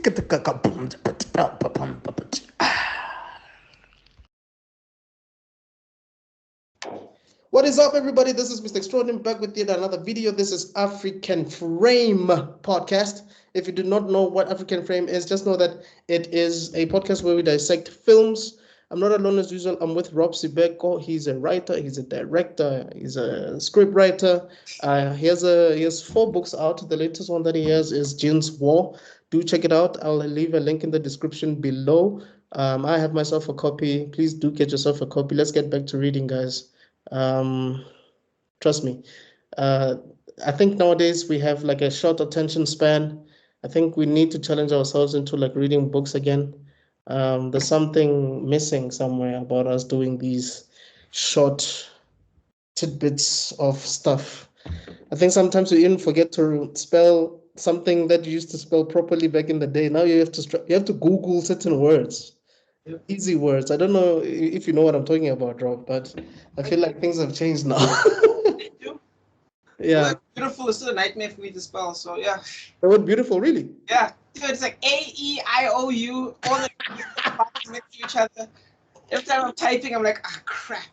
What is up, everybody? This is Mr. Extrodin back with yet another video. This is African Frame podcast. If you do not know what African Frame is, just know that it is a podcast where we dissect films. I'm not alone as usual. I'm with Rob Sibeko. He's a writer, he's a director, he's a script writer. He has 4 books out. The latest one that he has is Jin's War. Do check it out. I'll leave a link in the description below. I have myself a copy. Please do get yourself a copy. Let's get back to reading, guys. Trust me. I think nowadays we have like a short attention span. I think we need to challenge ourselves into like reading books again. There's something missing somewhere about us doing these short tidbits of stuff. I think sometimes we even forget to spell something that you used to spell properly back in the day. Now you have to Google certain words. Yep. Easy words. I don't know if you know what I'm talking about, Rob, but I feel like things have changed now. Yeah. Well, beautiful is still a nightmare for me to spell, so yeah. The word beautiful, really? Yeah. So it's like A-E-I-O-U, all the letters next to each other. Every time I'm typing, I'm like, crap.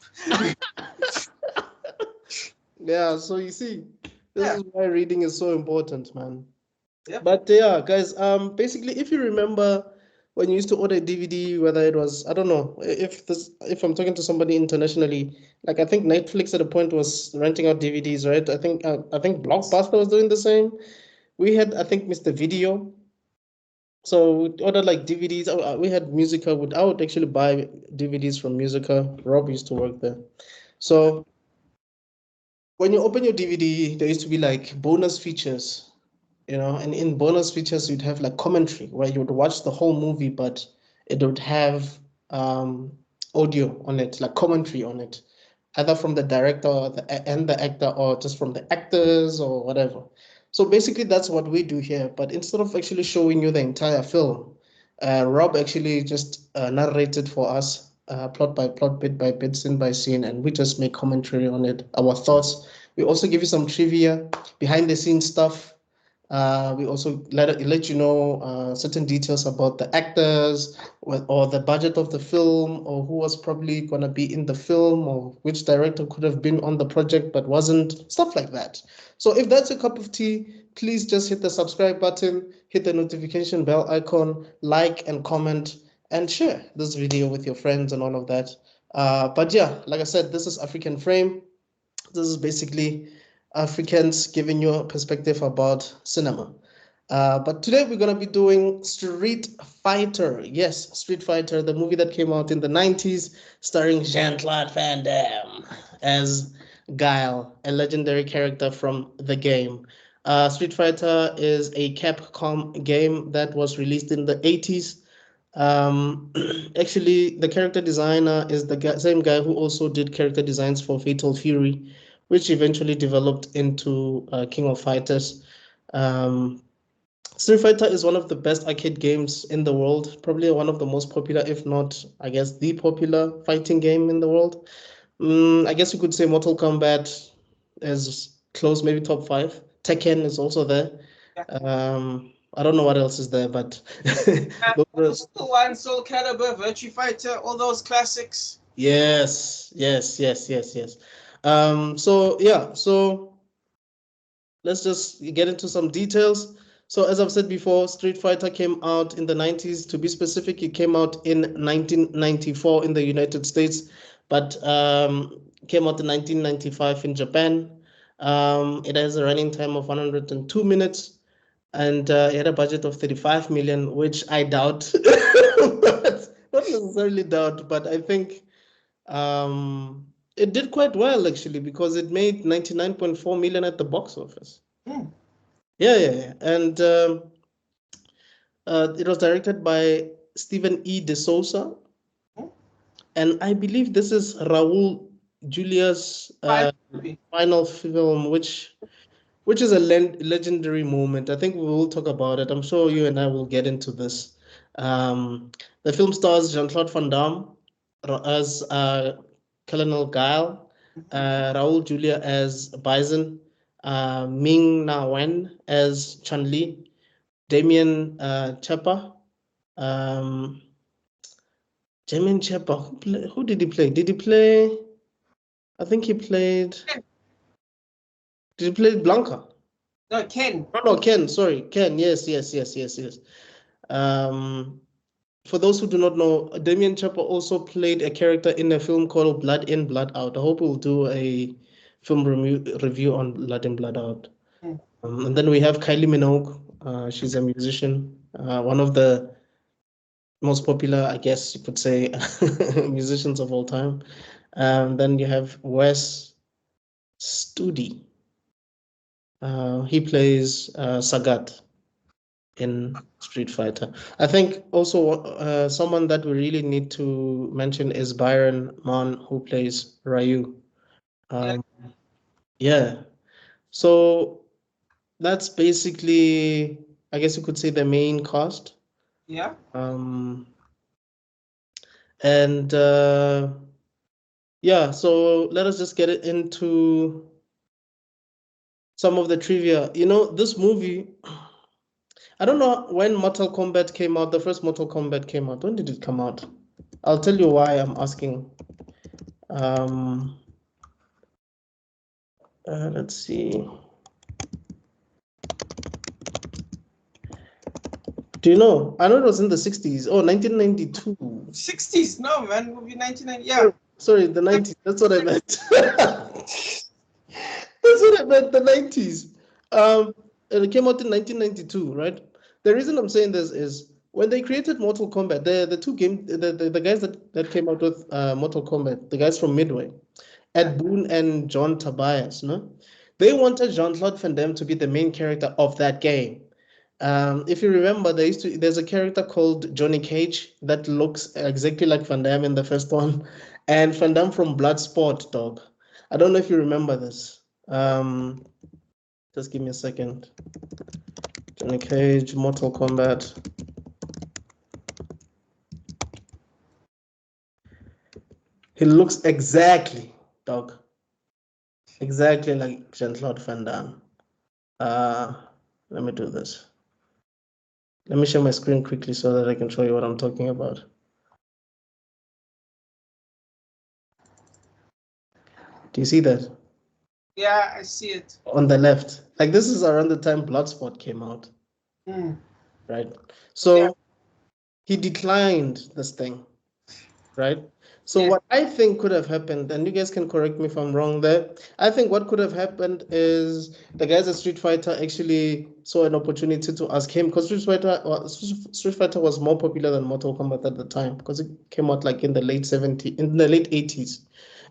Yeah, so you see, this is why reading is so important, man. Yeah. But yeah, guys, basically, if you remember when you used to order a DVD, whether it was, I don't know, if I'm talking to somebody internationally, like I think Netflix at a point was renting out DVDs, right? I think Blockbuster was doing the same. We had, I think, Mr. Video. So we ordered like DVDs. We had Musica. I would actually buy DVDs from Musica. Rob used to work there. So when you open your DVD, there used to be like bonus features. And in bonus features, you'd have like commentary where you would watch the whole movie, but it would have audio on it, like commentary on it, either from the director and the actor, or just from the actors or whatever. So basically, that's what we do here. But instead of actually showing you the entire film, Rob actually just narrated for us, plot by plot, bit by bit, scene by scene, and we just make commentary on it, our thoughts. We also give you some trivia, behind the scenes stuff. We also let you know certain details about the actors or the budget of the film, or who was probably going to be in the film, or which director could have been on the project but wasn't, stuff like that. So if that's a cup of tea, please just hit the subscribe button, hit the notification bell icon, like and comment, and share this video with your friends and all of that. But yeah, like I said, this is African Frame. This is basically Africans giving you a perspective about cinema. But today we're going to be doing Street Fighter. Yes, Street Fighter, the movie that came out in the 90s, starring Jean-Claude Van Damme as Guile, a legendary character from the game. Street Fighter is a Capcom game that was released in the 80s. Actually, the character designer is the same guy who also did character designs for Fatal Fury, which eventually developed into King of Fighters. Street Fighter is one of the best arcade games in the world, probably one of the most popular, if not, I guess, the popular fighting game in the world. I guess you could say Mortal Kombat is close, maybe top 5. Tekken is also there. I don't know what else is there, but those the one, Soul Calibur, Virtue Fighter, all those classics. Yes. So yeah, so let's just get into some details. So as I've said before, Street Fighter came out in the 90s. To be specific, it came out in 1994 in the United States, but came out in 1995 in Japan. It has a running time of 102 minutes, and it had a budget of 35 million, which I doubt, but not necessarily doubt, but I think it did quite well, actually, because it made 99.4 million at the box office. Yeah. And it was directed by Stephen E. De Souza. And I believe this is Raul Julia's final film, which is a legendary moment. I think we will talk about it. I'm sure you and I will get into this. The film stars Jean-Claude Van Damme as Colonel Guile, Raul Julia as Bison, Ming Na Wen as Chun Li, Damien Chapa. Damien Chapa. Who did he play? Did he play? I think he played. Did he play Blanca? No, Ken. No, Ken. Sorry, Ken. Yes. For those who do not know, Damien Chapa also played a character in a film called Blood In, Blood Out. I hope we'll do a film review on Blood In, Blood Out. And then we have Kylie Minogue. She's a musician, one of the most popular, I guess you could say, musicians of all time. Then you have Wes Studi. He plays Sagat in Street Fighter. I think also someone that we really need to mention is Byron Mon, who plays Ryu. Yeah. So that's basically, I guess you could say, the main cast. Yeah. And yeah, so let us just get it into some of the trivia. You know, this movie, I don't know when Mortal Kombat came out, the first Mortal Kombat came out. When did it come out? I'll tell you why I'm asking. Let's see. Do you know? I know it was in the 60s. Oh, 1992. 60s? No, man. Movie 1990. Yeah. Sorry, the 90s. That's what I meant. That's what I meant, the 90s. It came out in 1992, right? The reason I'm saying this is when they created Mortal Kombat, the guys that came out with Mortal Kombat, the guys from Midway, Ed Boon and John Tobias, no? They wanted Jean-Claude Van Damme to be the main character of that game. If you remember, there's a character called Johnny Cage that looks exactly like Van Damme in the first one, and Van Damme from Bloodsport, dog. I don't know if you remember this. Just give me a second. Johnny Cage, Mortal Kombat. He looks exactly, dog. Exactly like Jean-Claude Van Damme. Let me do this. Let me share my screen quickly so that I can show you what I'm talking about. Do you see that? Yeah, I see it. On the left. Like, this is around the time Bloodsport came out. Right? So he declined this thing. Right? So what I think could have happened, and you guys can correct me if I'm wrong there, I think what could have happened is the guys at Street Fighter actually saw an opportunity to ask him, because Street Fighter was more popular than Mortal Kombat at the time, because it came out like in the late 80s.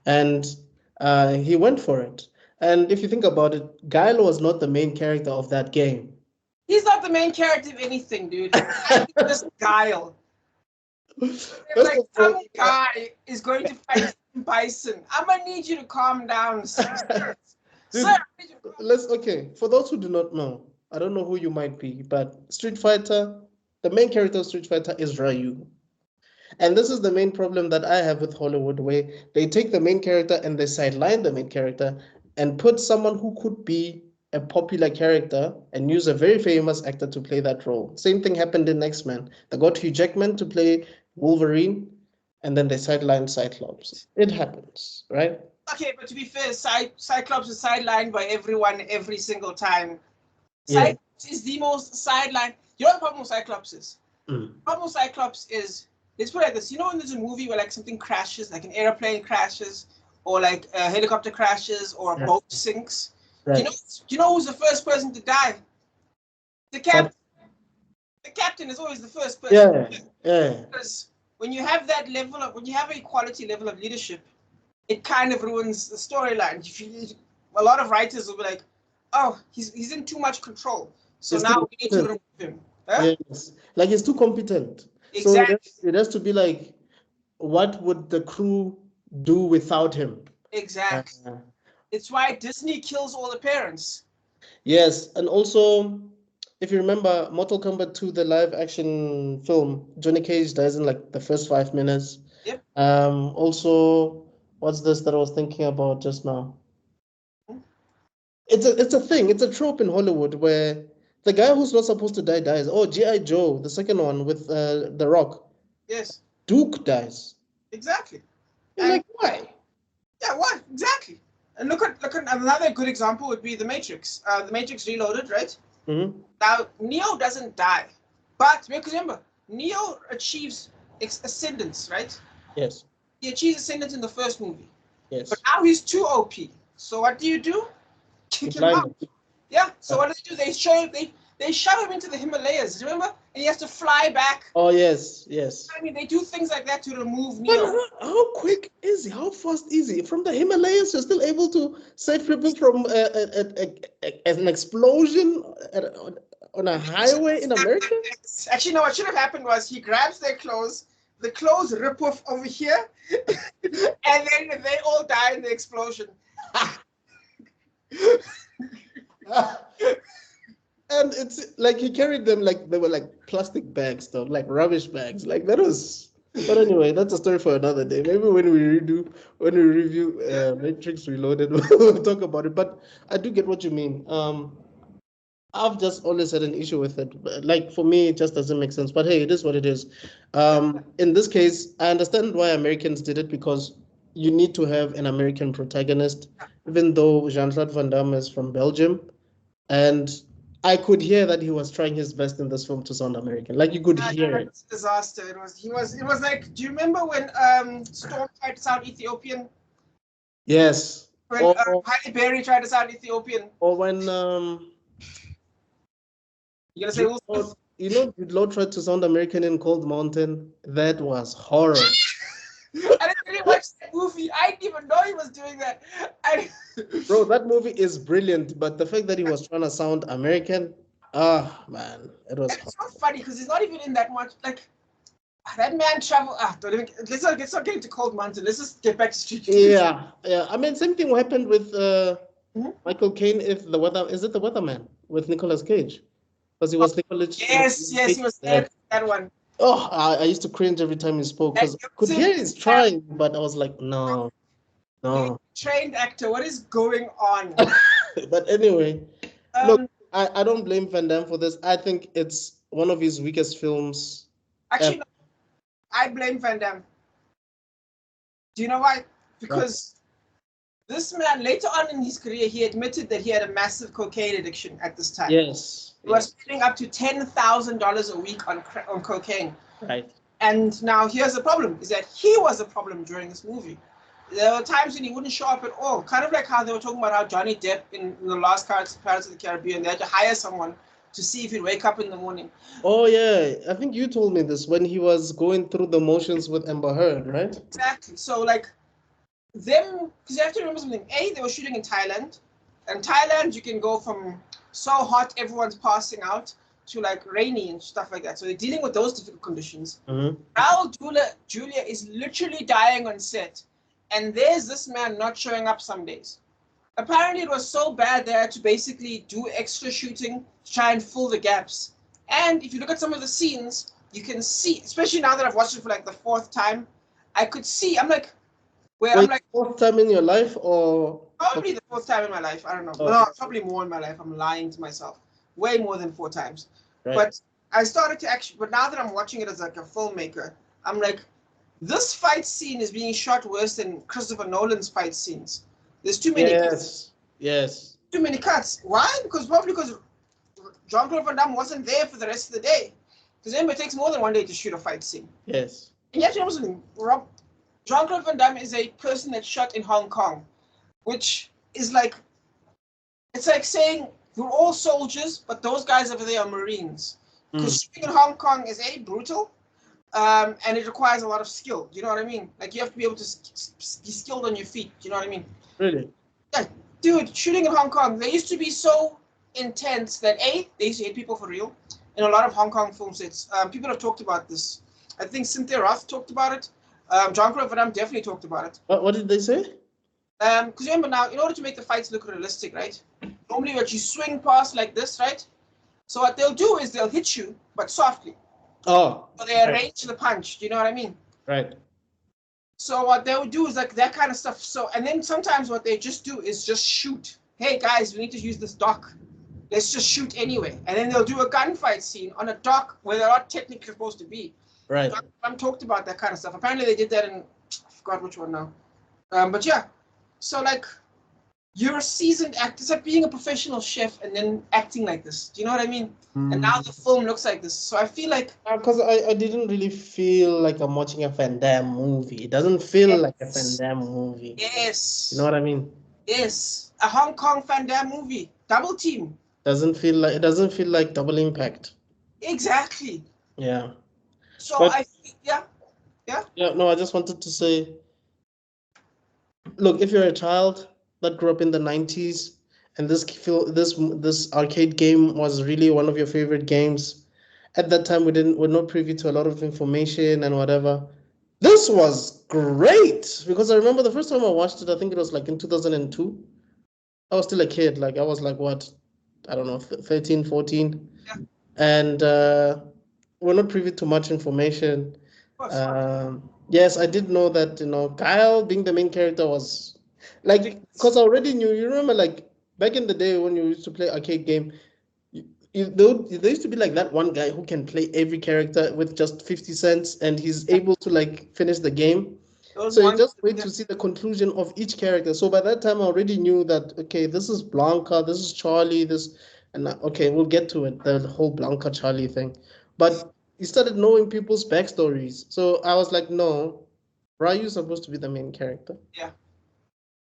And he went for it. And if you think about it, Guile was not the main character of that game. He's not the main character of anything, dude. I think this Guile. Like, some guy is going to fight Bison. I'm gonna need you to calm down, sir. Okay, for those who do not know, I don't know who you might be, but Street Fighter, the main character of Street Fighter is Ryu. And this is the main problem that I have with Hollywood, where they take the main character and they sideline the main character and put someone who could be a popular character and use a very famous actor to play that role. Same thing happened in X-Men. They got Hugh Jackman to play Wolverine, and then they sidelined Cyclops. It happens, right? Okay, but to be fair, Cyclops is sidelined by everyone every single time. Yeah. Cyclops is the most sidelined. You know what the problem with Cyclops is? The problem with Cyclops is, let's put it like this. You know when there's a movie where like something crashes, like an airplane crashes, or like a helicopter crashes, or a boat sinks? Right. You know who's the first person to die? The captain. The captain is always the first person. Yeah. Because when you have that level of, when you have a quality level of leadership, it kind of ruins the storyline. A lot of writers will be like, "Oh, he's in too much control, so now we need to remove him." Huh? Yes, like he's too competent. Exactly. So it has to be like, what would the crew do without him? Exactly. It's why Disney kills all the parents. Yes, and also, if you remember Mortal Kombat 2, the live action film, Johnny Cage dies in like the first 5 minutes. Yep. Also, what's this that I was thinking about just now? It's a thing. It's a trope in Hollywood where The guy who's not supposed to die dies. Oh, G.I. Joe, the second one with The Rock. Yes. Duke dies. Exactly. You're like, why? Yeah, what? Exactly. And look at another good example would be The Matrix. The Matrix Reloaded, right? Mm-hmm. Now, Neo doesn't die. But, because remember, Neo achieves ascendance, right? Yes. He achieves ascendance in the first movie. Yes. But now he's too OP. So what do? Kick him out. Yeah. So what do? They shove him into the Himalayas, remember? And he has to fly back. Oh, yes, yes. I mean, they do things like that to remove Neo. But how quick is he? How fast is he? From the Himalayas, you're still able to save people from an explosion on a highway in America? Actually, no, what should have happened was he grabs their clothes, the clothes rip off over here, and then they all die in the explosion. And it's like he carried them like they were like plastic bags, stuff like rubbish bags. Like that was. But anyway, that's a story for another day. Maybe when we review Matrix Reloaded, we'll talk about it. But I do get what you mean. I've just always had an issue with it. Like for me, it just doesn't make sense. But hey, it is what it is. In this case, I understand why Americans did it because you need to have an American protagonist, even though Jean-Claude Van Damme is from Belgium, and I could hear that he was trying his best in this film to sound American. Like you could hear it. It's a disaster. It was like, do you remember when Storm tried to sound Ethiopian? Yes. When Halle Berry tried to sound Ethiopian. Or when you gonna say Jude tried to sound American in Cold Mountain. That was horror. I didn't really watch that movie. I didn't even know he was doing that. Bro, that movie is brilliant, but the fact that he was trying to sound American, man, it was. It's so funny because he's not even in that much. Like that man travel. Let's not get into Cold Mountain. Let's just get back to Street Fighter. Yeah. I mean, same thing happened with Michael Caine. Is it the Weatherman with Nicolas Cage? Because he was Nicolas. Yes, he was there. That one. Oh, I used to cringe every time he spoke because I could hear he's trying, but I was like, no. Trained actor, what is going on? But anyway, look, I don't blame Van Damme for this. I think it's one of his weakest films. Actually, no, I blame Van Damme. Do you know why? Because this man, later on in his career, he admitted that he had a massive cocaine addiction at this time. Yes. He was spending up to $10,000 a week on cocaine. Right. And now here's the problem, is that he was a problem during this movie. There were times when he wouldn't show up at all. Kind of like how they were talking about how Johnny Depp in the last Pirates of the Caribbean, they had to hire someone to see if he'd wake up in the morning. Oh, yeah. I think you told me this when he was going through the motions with Amber Heard, right? Exactly. So, like, them, because you have to remember something. They were shooting in Thailand. And Thailand, you can go from so hot, everyone's passing out, to like rainy and stuff like that. So they're dealing with those difficult conditions. Raul Julia is literally dying on set. And there's this man not showing up some days. Apparently, it was so bad they had to basically do extra shooting to try and fill the gaps. And if you look at some of the scenes, you can see, especially now that I've watched it for like the fourth time, I could see, fourth time in your life or? Probably the fourth time in my life. I don't know. Oh. No, probably more in my life. I'm lying to myself. Way more than 4 times. Right. But I started to but now that I'm watching it as like a filmmaker, I'm like, this fight scene is being shot worse than Christopher Nolan's fight scenes. There's too many cuts. Yes. Too many cuts. Why? Probably because Jean-Claude Van Damme wasn't there for the rest of the day. Because remember, it takes more than one day to shoot a fight scene. Yes. And you have to know something, Rob. Jean-Claude Van Damme is a person that shot in Hong Kong, which is like, it's like saying we're all soldiers, but those guys over there are Marines. Because shooting in Hong Kong is brutal, and it requires a lot of skill. Do you know what I mean? Like you have to be able to be skilled on your feet. Do you know what I mean? Really? Yeah, dude. Shooting in Hong Kong, they used to be so intense that they used to hit people for real. In a lot of Hong Kong film sets, people have talked about this. I think Cynthia Roth talked about it. Jean-Claude Van Damme definitely talked about it. What did they say? Because remember now, in order to make the fights look realistic, right? Normally, what you swing past like this, right? So what they'll do is they'll hit you, but softly. Oh. So they arrange the punch. Do you know what I mean? Right. So what they'll do is like that kind of stuff. So and then sometimes what they just do is just shoot. Hey guys, we need to use this dock. let's just shoot anyway. And then they'll do a gunfight scene on a dock where they're not technically supposed to be. Right. I'm talked about that kind of stuff. Apparently they did that in, I forgot which one now. But yeah, so like, you're a seasoned actor. It's like being a professional chef and then acting like this. Do you know what I mean? And now the film looks like this. So I feel like... Because I didn't really feel like I'm watching a Van Damme movie. It doesn't feel like a Van Damme movie. Yes. You know what I mean? Yes. A Hong Kong Van Damme movie. Double Team. It doesn't feel like Double Impact. Exactly. Yeah. So but, yeah. No, I just wanted to say, look, if you're a child that grew up in the 90s and this arcade game was really one of your favorite games, at that time we're not privy to a lot of information and whatever. This was great because I remember the first time I watched it, I think it was like in 2002. I was still a kid, like I was like what, I don't know, 13, 14. Yeah. And we're not privy to much information. Yes, I did know that, Kyle being the main character was like, because I already knew, you remember like back in the day when you used to play arcade game, there used to be like that one guy who can play every character with just 50 cents and he's able to like finish the game. So you just wait to see the conclusion of each character. So by that time I already knew that, okay, this is Blanca, this is Charlie, and okay, we'll get to it, the whole Blanca Charlie thing. But you started knowing people's backstories. So I was like, no, Ryu's supposed to be the main character. Yeah.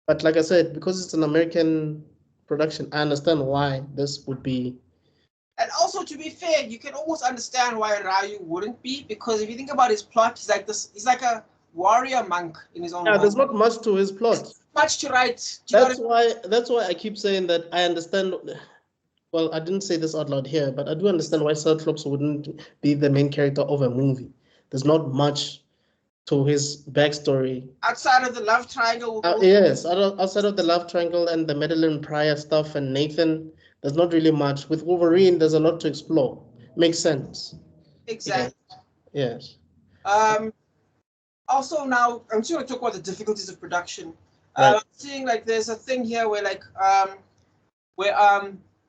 But like I said, because it's an American production, I understand why this would be. And also, to be fair, you can almost understand why Ryu wouldn't be, because if you think about his plot, he's like a warrior monk in his own way. There's not much to his plot. There's much to write. That's why I keep saying that I understand. Well, I didn't say this out loud here, but I do understand why Cyclops wouldn't be the main character of a movie. There's not much to his backstory. Outside of the love triangle? Yes, outside of the love triangle and the Madeline Pryor stuff and Nathan, there's not really much. With Wolverine, there's a lot to explore. Makes sense. Exactly. Yes. Also now, I'm just going to talk about the difficulties of production. Right. I'm seeing like there's a thing here where like,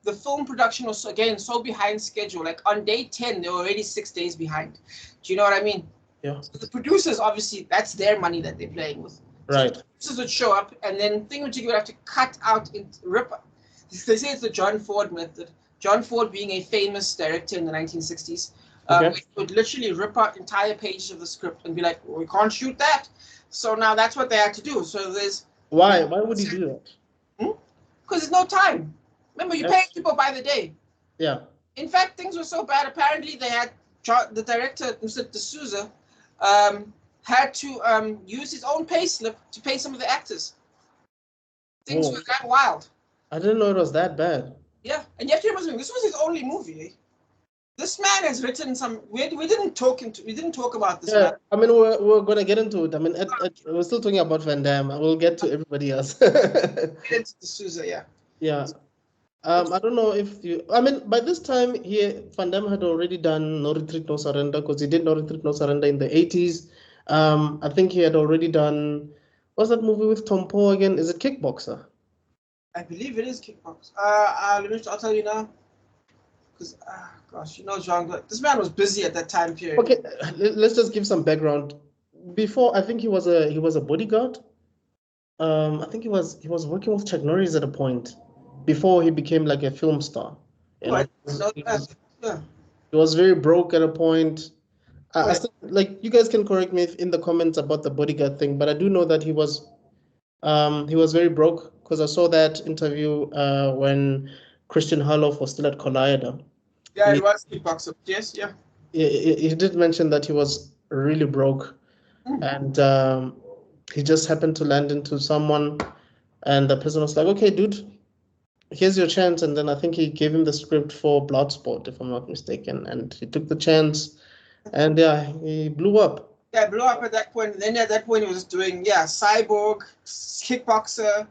the film production was, again, so behind schedule. Like on day 10, they were already 6 days behind. Do you know what I mean? Yeah. So the producers, obviously, that's their money that they're playing with. Right. So the producers would show up, and then you would have to cut out and rip. They say it's the John Ford method. John Ford being a famous director in the 1960s, would literally rip out entire pages of the script and be like, well, we can't shoot that. So now that's what they had to do. So there's... Why? Why would he do that? Because there's no time. Remember, you pay people by the day. Yeah. In fact, things were so bad. Apparently, they had the director, Mr. D'Souza, had to use his own pay slip to pay some of the actors. Things were that wild. I didn't know it was that bad. Yeah, and you have to remember, this was his only movie. Eh? This man has written some. We didn't talk about this. Yeah, man. I mean, we're gonna get into it. I mean, we're still talking about Van Damme. We'll get to everybody else. Get into D'Souza, yeah. Yeah. I don't know if you. I mean, by this time, Van Damme had already done No Retreat, No Surrender, because he did No Retreat, No Surrender in the 80s. I think he had already done. What's that movie with Tom Poe again? Is it Kickboxer? I believe it is Kickboxer. I'll tell you now. Because, gosh, John, this man was busy at that time period. Okay, let's just give some background. Before, I think he was a bodyguard. I think he was working with Chuck Norris at a point before he became like a film star. He was very broke at a point. I still, like, you guys can correct me in the comments about the bodyguard thing, but I do know that he was very broke, because I saw that interview when Christian Harloff was still at Collider. Yeah, he was Kickboxer. Yes, yeah. He did mention that he was really broke, and he just happened to land into someone, and the person was like, "Okay, dude, here's your chance." And then I think he gave him the script for Bloodsport, if I'm not mistaken, and he took the chance, and yeah, he blew up. Yeah, blew up at that point. Then at that point, he was doing Cyborg, Kickboxer,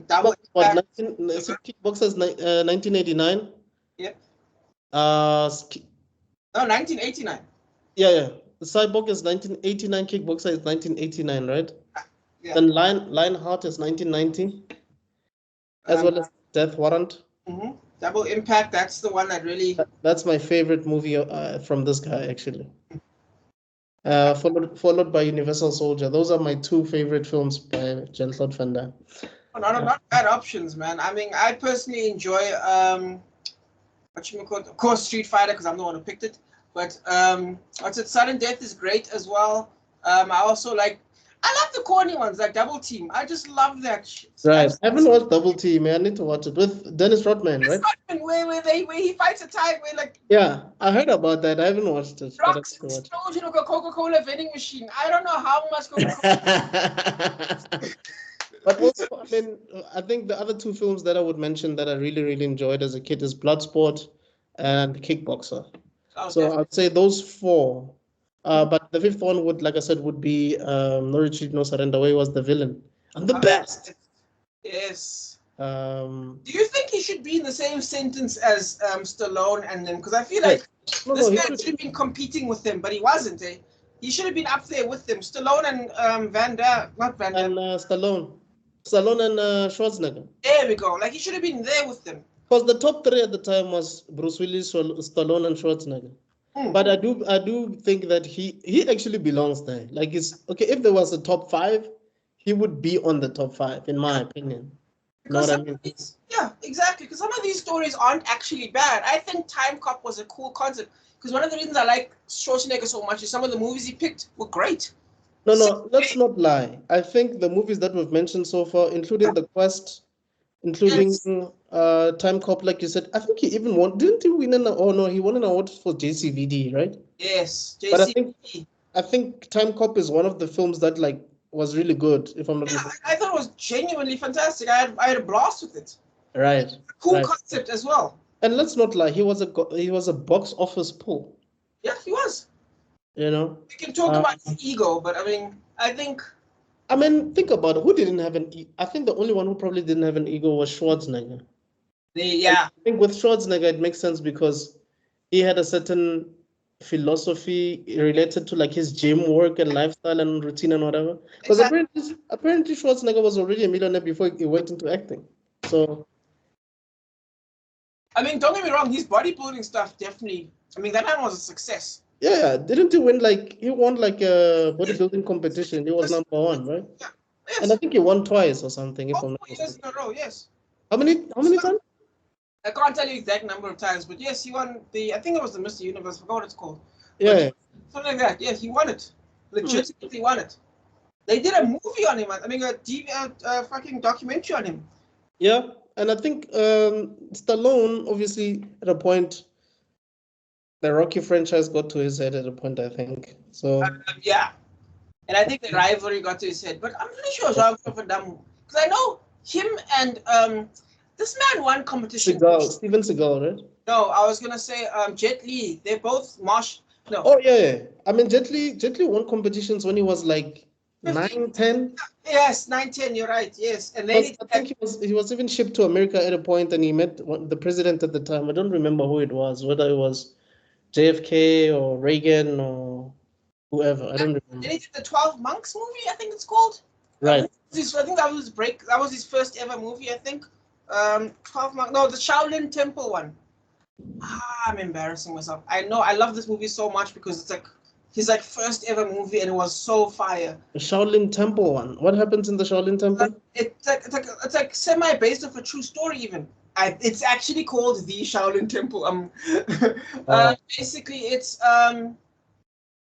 Double. Kickboxer is 1989. Yep. No, 1989. Yeah. The Cyborg is 1989. Kickboxer is 1989, right? Yeah. Then Lionheart is 1990, as well as Death Warrant. Mm-hmm. Double Impact. That's the one that really. That's my favorite movie from this guy, actually. Followed by Universal Soldier. Those are my two favorite films by Jean-Claude Van Damme. Oh, not bad options, man. I mean, I personally enjoy what you call it? Of course, Street Fighter, because I'm the one who picked it. But what's it? Sudden Death is great as well. I also like. I love the corny ones like Double Team. I just love that shit. Right. I haven't watched Double Team, man. I need to watch it with Dennis Rodman, right? Rodman, where he fights a tiger, where like. Yeah, I heard about that. I haven't watched it. Rocks explosion of a Coca-Cola vending machine. I don't know how much Coca-Cola. But also, I mean, I think the other two films that I would mention that I really, really enjoyed as a kid is Bloodsport and Kickboxer. Okay. So I'd say those four. But the fifth one would, like I said, would be No Retreat, No Surrender, where he was the villain. And the best. Yes. Do you think he should be in the same sentence as Stallone and them? Because I feel like this man should have been competing with them, but he wasn't. He should have been up there with them. Stallone and Van Damme, not Van Damme. And Stallone and Schwarzenegger. There we go. Like he should have been there with them. Because the top three at the time was Bruce Willis, Stallone, and Schwarzenegger. But I do think that he actually belongs there. Like it's okay if there was a top five, he would be on the top five, in my opinion. Because yeah, exactly. Because some of these stories aren't actually bad. I think Time Cop was a cool concept. Because one of the reasons I like Schwarzenegger so much is some of the movies he picked were great. No, let's not lie. I think the movies that we've mentioned so far, including The Quest, including Time Cop, like you said, I think he even won. Didn't he win he won an award for JCVD, right? Yes, JCVD. But I think Time Cop is one of the films that like was really good. If I'm not mistaken. I thought it was genuinely fantastic. I had a blast with it. Right. Cool concept as well. And let's not lie, he was a box office pull. Yeah, he was. You know. We can talk about his ego, but I think. Think about it. Who didn't have an ego? I think the only one who probably didn't have an ego was Schwarzenegger. Yeah. I think with Schwarzenegger, it makes sense because he had a certain philosophy related to like his gym work and lifestyle and routine and whatever. Because apparently Schwarzenegger was already a millionaire before he went into acting. So. Don't get me wrong. His bodybuilding stuff definitely. That man was a success. Yeah, didn't he win he won like a bodybuilding competition? He was number one, right? Yeah. Yes. And I think he won twice or something. If I'm not mistaken. Years in a row, yes. How many times? I can't tell you exact number of times, but yes, he won I think it was the Mr. Universe. I forgot what it's called. Yeah. Something like that. Yeah, he won it. Legitimately won it. They did a movie on him. A fucking documentary on him. Yeah, and I think Stallone, obviously, at a point, the Rocky franchise got to his head at a point, I think. So. Yeah. And I think the rivalry got to his head. But I'm pretty sure Jean-Claude Van Damme. Because I know him and this man won competition. Steven Seagal, right? No, I was gonna say Jet Li. They're both No. Oh yeah. Jet Li won competitions when he was like 9, 10. Yes, 9, 10. You're right. Yes, and then I think he was even shipped to America at a point, and he met the president at the time. I don't remember who it was, whether it was JFK or Reagan or whoever. I don't remember. Then he did the 12 Monks movie. I think it's called. Right. I think that was That was his first ever movie. I think. 12 Monks. No, the Shaolin Temple one. I'm embarrassing myself. I know. I love this movie so much because it's like his first ever movie, and it was so fire. The Shaolin Temple one. What happens in the Shaolin Temple? It's like semi based off a true story even. It's actually called the Shaolin Temple. Basically, it's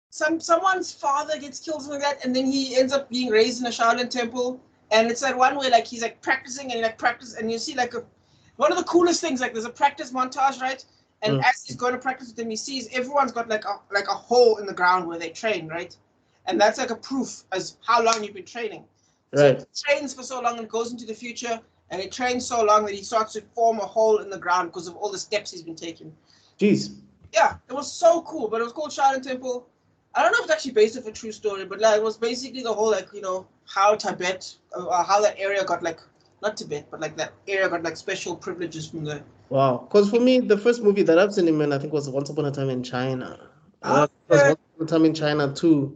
someone's father gets killed, something like that, and then he ends up being raised in a Shaolin Temple. And it's that one where he's practicing and practice, and you see one of the coolest things, there's a practice montage, right? And as he's going to practice with them, he sees everyone's got like a hole in the ground where they train, right? And that's like a proof as how long you've been training. Right. So he trains for so long and goes into the future, and he trains so long that he starts to form a hole in the ground because of all the steps he's been taking. Jeez. Yeah, it was so cool, but it was called Shaolin Temple. I don't know if it's actually based off a true story, but it was basically the whole how Tibet, how that area got not Tibet, but that area got special privileges from there. Wow, because for me, the first movie that I've seen him in, I think, was Once Upon a Time in China. Was Once Upon a Time in China too.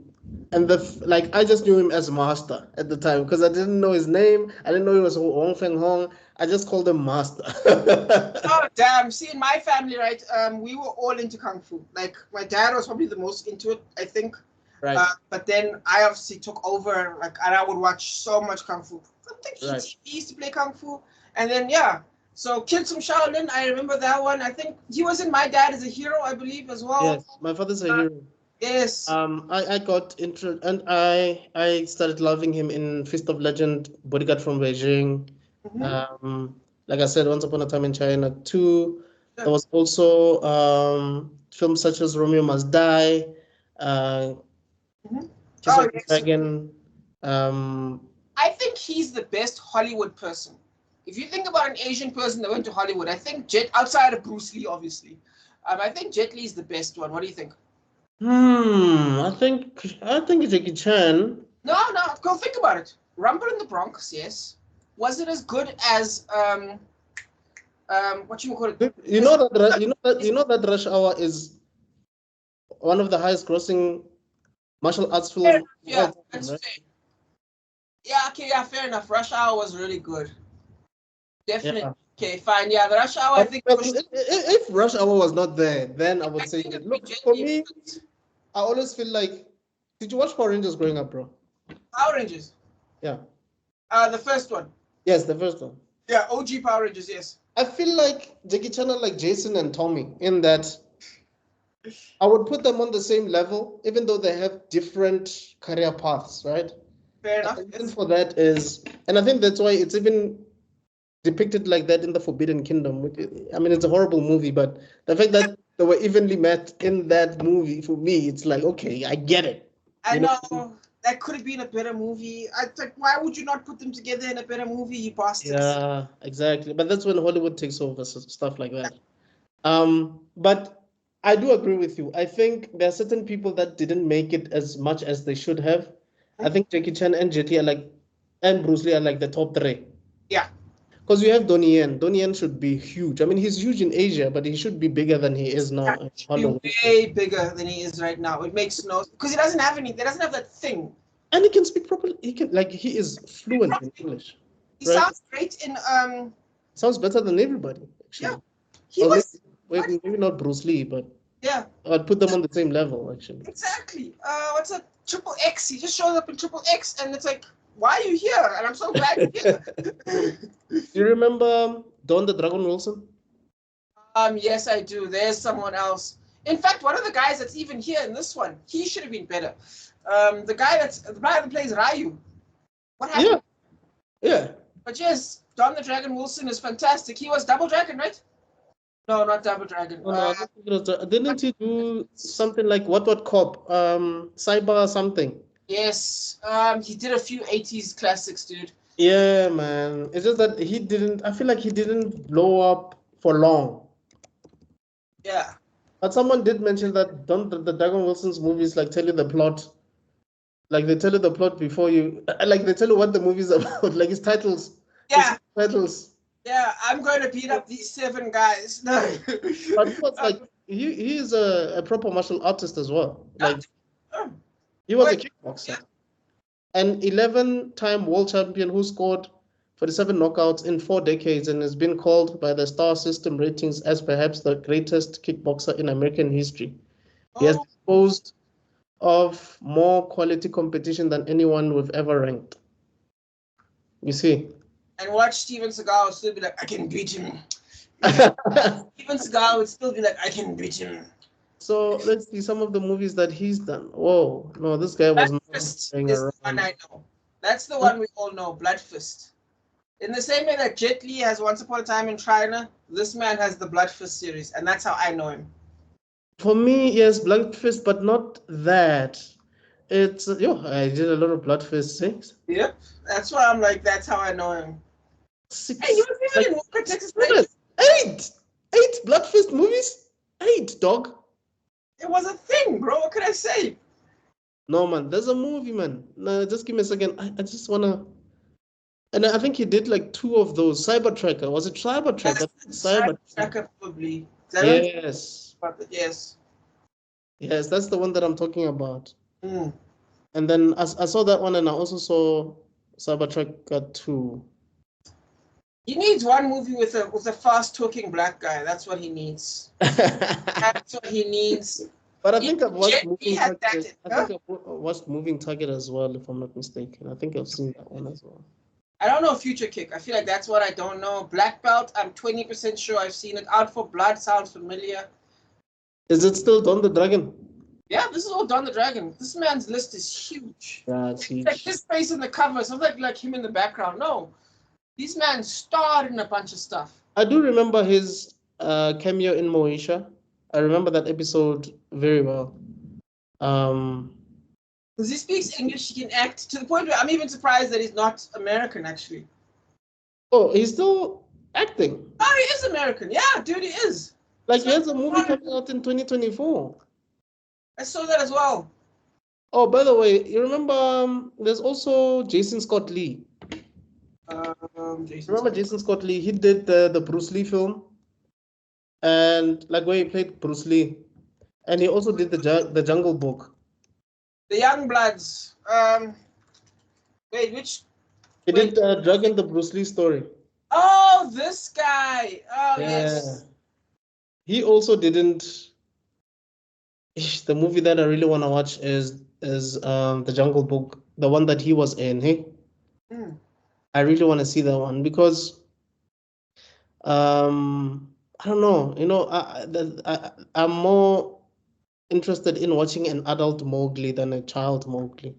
And like I just knew him as Master at the time because I didn't know his name. I didn't know he was Hong Feng Hong. I just called him Master. Oh damn! See, in my family, right? We were all into kung fu. Like my dad was probably the most into it, I think. Right. But then I obviously took over, like, and I would watch so much kung fu. I think Right. he used to play kung fu, and then yeah. So Kids from Shaolin, I remember that one. I think he was in My Dad is a Hero, I believe, as well. Yes, my father's a hero. Yes. I got into and I started loving him in Fist of Legend, Bodyguard from Beijing. Like I said, Once Upon a Time in China 2. There was also films such as Romeo Must Die, Kiss of the Dragon. I think he's the best Hollywood person. If you think about an Asian person that went to Hollywood, I think outside of Bruce Lee, obviously, I think Jet Li is the best one. What do you think? I think Jackie Chan. No, go think about it. Rumble in the Bronx, yes. Was it as good as what you call it? You know that Rush Hour is one of the highest grossing martial arts films. Yeah, that's fair. Yeah, okay, yeah, fair enough. Rush Hour was really good. Definitely. Yeah. Okay, fine. Yeah, the Rush Hour, I think. If Rush Hour was not there, then I would say it. Look, for me, I always feel like. Did you watch Power Rangers growing up, bro? Power Rangers? Yeah. The first one. Yes, the first one. Yeah, OG Power Rangers, yes. I feel like Jackie Chan are like Jason and Tommy in that I would put them on the same level, even though they have different career paths, right? Fair enough. The reason for that is, and I think that's why it's even depicted like that in the Forbidden Kingdom. I mean, it's a horrible movie, but the fact that they were evenly met in that movie, for me, it's like, okay, I get it. I know. That could have been a better movie. It's like, why would you not put them together in a better movie, you bastards? Yeah, exactly. But that's when Hollywood takes over, stuff like that. But I do agree with you. I think there are certain people that didn't make it as much as they should have. I think Jackie Chan and Jet Li are like, and Bruce Lee are like the top 3. Yeah. Because you have Donnie Yen. Donnie Yen should be huge. I mean, he's huge in Asia, but he should be bigger than he is now. Way bigger than he is right now. It makes no, because he doesn't have that thing. And he can speak properly. He is fluent in English. He sounds great in Sounds better than everybody, actually. Yeah. He was maybe not Bruce Lee, but yeah. I'd put them on the same level, actually. Exactly. What's a Triple X? He just shows up in Triple X, and it's like, why are you here? And I'm so glad you're here. Do you remember Don the Dragon Wilson? Yes, I do. There's someone else. In fact, one of the guys that's even here in this one, he should have been better. The guy that plays Ryu. What happened? Yeah. But yes, Don the Dragon Wilson is fantastic. He was Double Dragon, right? No, not Double Dragon. Didn't he do something like what cop? Cyber something. Yes. He did a few 80s classics, dude. Yeah, man. It's just that I feel like he didn't blow up for long. Yeah. But someone did mention that the Dragon Wilson's movies like tell you the plot. Like they tell you the plot before you, like they tell you what the movie's about, like his titles. Yeah. His titles. Yeah, I'm going to beat up these 7 guys. No. But he was like, he is a proper martial artist as well. Like he was a kickboxer. Yeah. An 11-time world champion who scored 47 knockouts in 4 decades and has been called by the star system ratings as perhaps the greatest kickboxer in American history. He has disposed of more quality competition than anyone we've ever ranked. You see? And watch Steven Seagal would still be like, I can beat him. Steven Seagal would still be like, I can beat him. So let's see some of the movies that he's done. Whoa, no, this guy was not playing around. The one I know. That's the one we all know, Blood Fist. In the same way that Jet Li has Once Upon a Time in China, this man has the Blood Fist series, and that's how I know him. For me, yes, Blood Fist, but not that. It's I did a lot of Blood Fist 6. Yep, that's why I'm like, that's how I know him. 6. Hey, you was even in Walker, Texas Rangers. 8 Blood Fist movies. 8, dog. It was a thing, bro. What could I say? No, man, there's a movie, man. No, just give me a second. I just wanna. And I think he did like 2 of those. Cybertracker. Was it Cybertracker? Cybertracker, probably. Yes. Yes. Yes, that's the one that I'm talking about. And then I saw that one, and I also saw Cybertruck 2. He needs one movie with a fast talking black guy. That's what he needs. That's what he needs. But I think I've watched Moving Target. I think I've watched Moving Target as well, if I'm not mistaken. I think I've seen that one as well. I don't know Future Kick. I feel like that's what I don't know. Black Belt, I'm 20% sure I've seen it. Out for Blood sounds familiar. Is it still Don the Dragon? Yeah, this is all Don the Dragon. This man's list is huge. Yeah, it's huge. Like his face in the cover, something like him in the background. No, this man starred in a bunch of stuff. I do remember his cameo in Moesha. I remember that episode very well. Because he speaks English, he can act to the point where I'm even surprised that he's not American, actually. Oh, he's still acting. Oh, he is American. Yeah, dude, he is. Like, he has a movie coming out in 2024. I saw that as well. Oh, by the way, you remember there's also Jason Scott Lee. Jason Scott Lee? He did the Bruce Lee film, and like where he played Bruce Lee, and he also did the Jungle Book. The Young Bloods. Wait, which? He did Dragon, the Bruce Lee story. Oh, this guy. Oh, yeah. Yes. He also didn't. The movie that I really want to watch is the Jungle Book, the one that he was in. Hey, I really want to see that one because, I don't know. You know, I'm more interested in watching an adult Mowgli than a child Mowgli.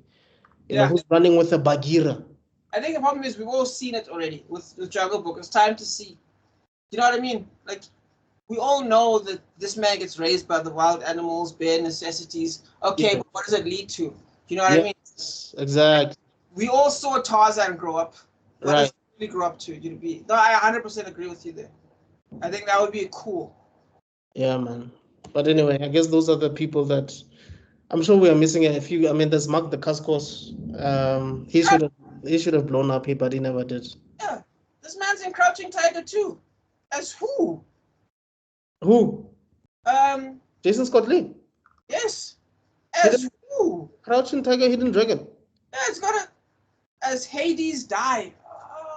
You know, who's running with a Bagheera. I think the problem is we've all seen it already with the Jungle Book. It's time to see. You know what I mean? Like, we all know that this man gets raised by the wild animals, bare necessities. Okay, but what does it lead to? You know what I mean? Exactly. We all saw Tarzan grow up. What right. does he grow up to? No, I 100% agree with you there. I think that would be cool. Yeah, man. But anyway, I guess those are the people that I'm sure we are missing a few. I mean, there's Mark the Cascos. He should have blown up here, but he never did. Yeah, this man's in Crouching Tiger too. As who? Who? Jason Scott Lee. Yes. As who? Crouching Tiger, Hidden Dragon. Yeah, it's got as Hades died.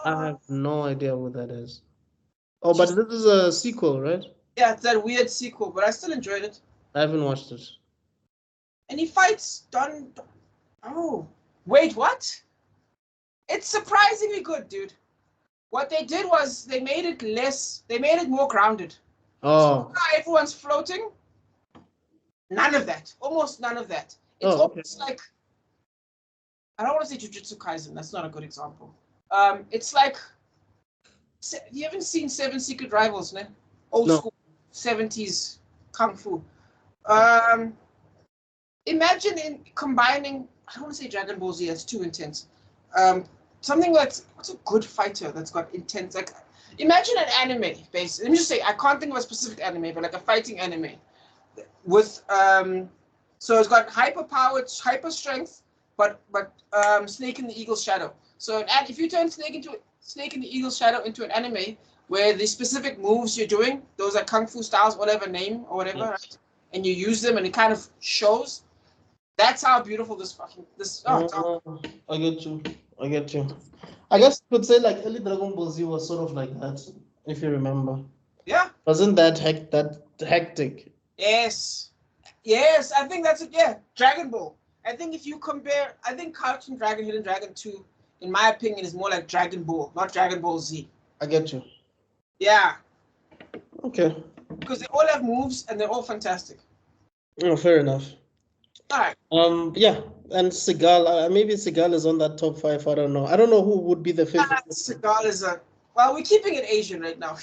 I have no idea what that is. Oh, but this is a sequel, right? Yeah, it's that weird sequel, but I still enjoyed it. I haven't watched it. And he fights Don. Oh, wait, what? It's surprisingly good, dude. What they did was they made it more grounded. Oh. So everyone's floating. None of that. Almost none of that. It's almost like, I don't want to say Jujutsu Kaisen. That's not a good example. It's like, you haven't seen Seven Secret Rivals, ne? Old school 70s kung fu. Imagine in combining, I don't want to say Dragon Ball Z, that's too intense. Something that's, what's a good fighter that's got intense, like, imagine an anime based, let me just say, I can't think of a specific anime, but like a fighting anime with, so it's got hyper power, hyper strength, but Snake in the Eagle's Shadow. So if you turn Snake in the Eagle's Shadow into an anime where the specific moves you're doing, those are kung fu styles, whatever name or whatever, right? And you use them and it kind of shows. That's how beautiful I get you. I guess you could say like early Dragon Ball Z was sort of like that, if you remember. Yeah. Wasn't that hectic? Yes. Yes, I think that's it. Yeah, Dragon Ball. I think if you compare, I think Cartoon Dragon, Hidden Dragon 2, in my opinion, is more like Dragon Ball, not Dragon Ball Z. I get you. Yeah. Okay. Because they all have moves and they're all fantastic. Oh, fair enough. All right. Yeah, and Seagal, maybe Seagal is on that top 5. I don't know. I don't know who would be the fifth. Seagal is well, we're keeping it Asian right now.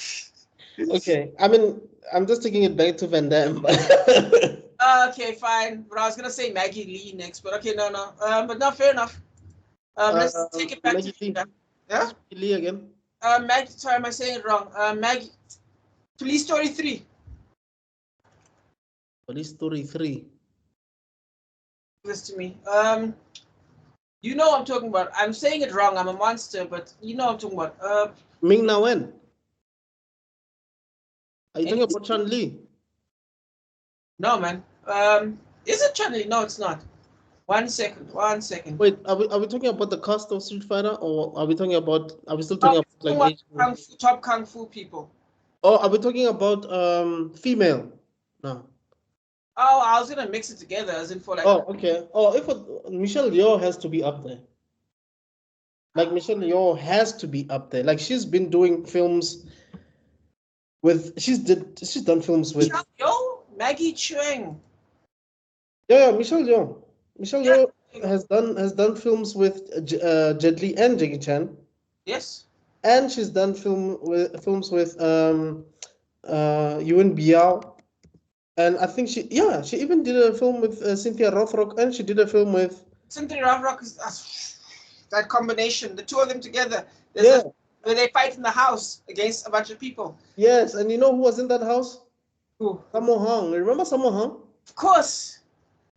Okay. I mean, I'm just taking it back to Van Damme. Okay, fine. But I was gonna say Maggie Lee next, but okay, no. But no, fair enough. Let's take it back Maggie to Lee. Yeah. Lee again. Maggie. Sorry, am I saying it wrong? Maggie. Police Story 3. Police Story 3. This to me. You know what I'm talking about. I'm saying it wrong. I'm a monster, but you know what I'm talking about. Ming Na Wen. Are you talking about Chun-Li? No, man. Is it Chun-Li? No, it's not. 1 second. 1 second. Wait, are we talking about the cast of Street Fighter, or are we still talking about like top kung fu people? Oh, are we talking about female? No. Oh, I was gonna mix it together as in for like. Oh, okay. Oh, if Michelle Yeoh has to be up there. Like Michelle Yeoh has to be up there. Like she's been doing films with. She's done films with. Michelle Yeoh, Maggie Chun. Yeah, Michelle Yeoh. Michelle Yeoh has done films with Jet Li and Jackie Chan. Yes. And she's done films with Yuan Biao. And I think she even did a film with Cynthia Rothrock, and she did a film with Cynthia Rothrock. Is that combination, the two of them together. Where they fight in the house against a bunch of people. Yes, and you know who was in that house? Who? Sammo Hung. Remember Sammo Hung? Of course.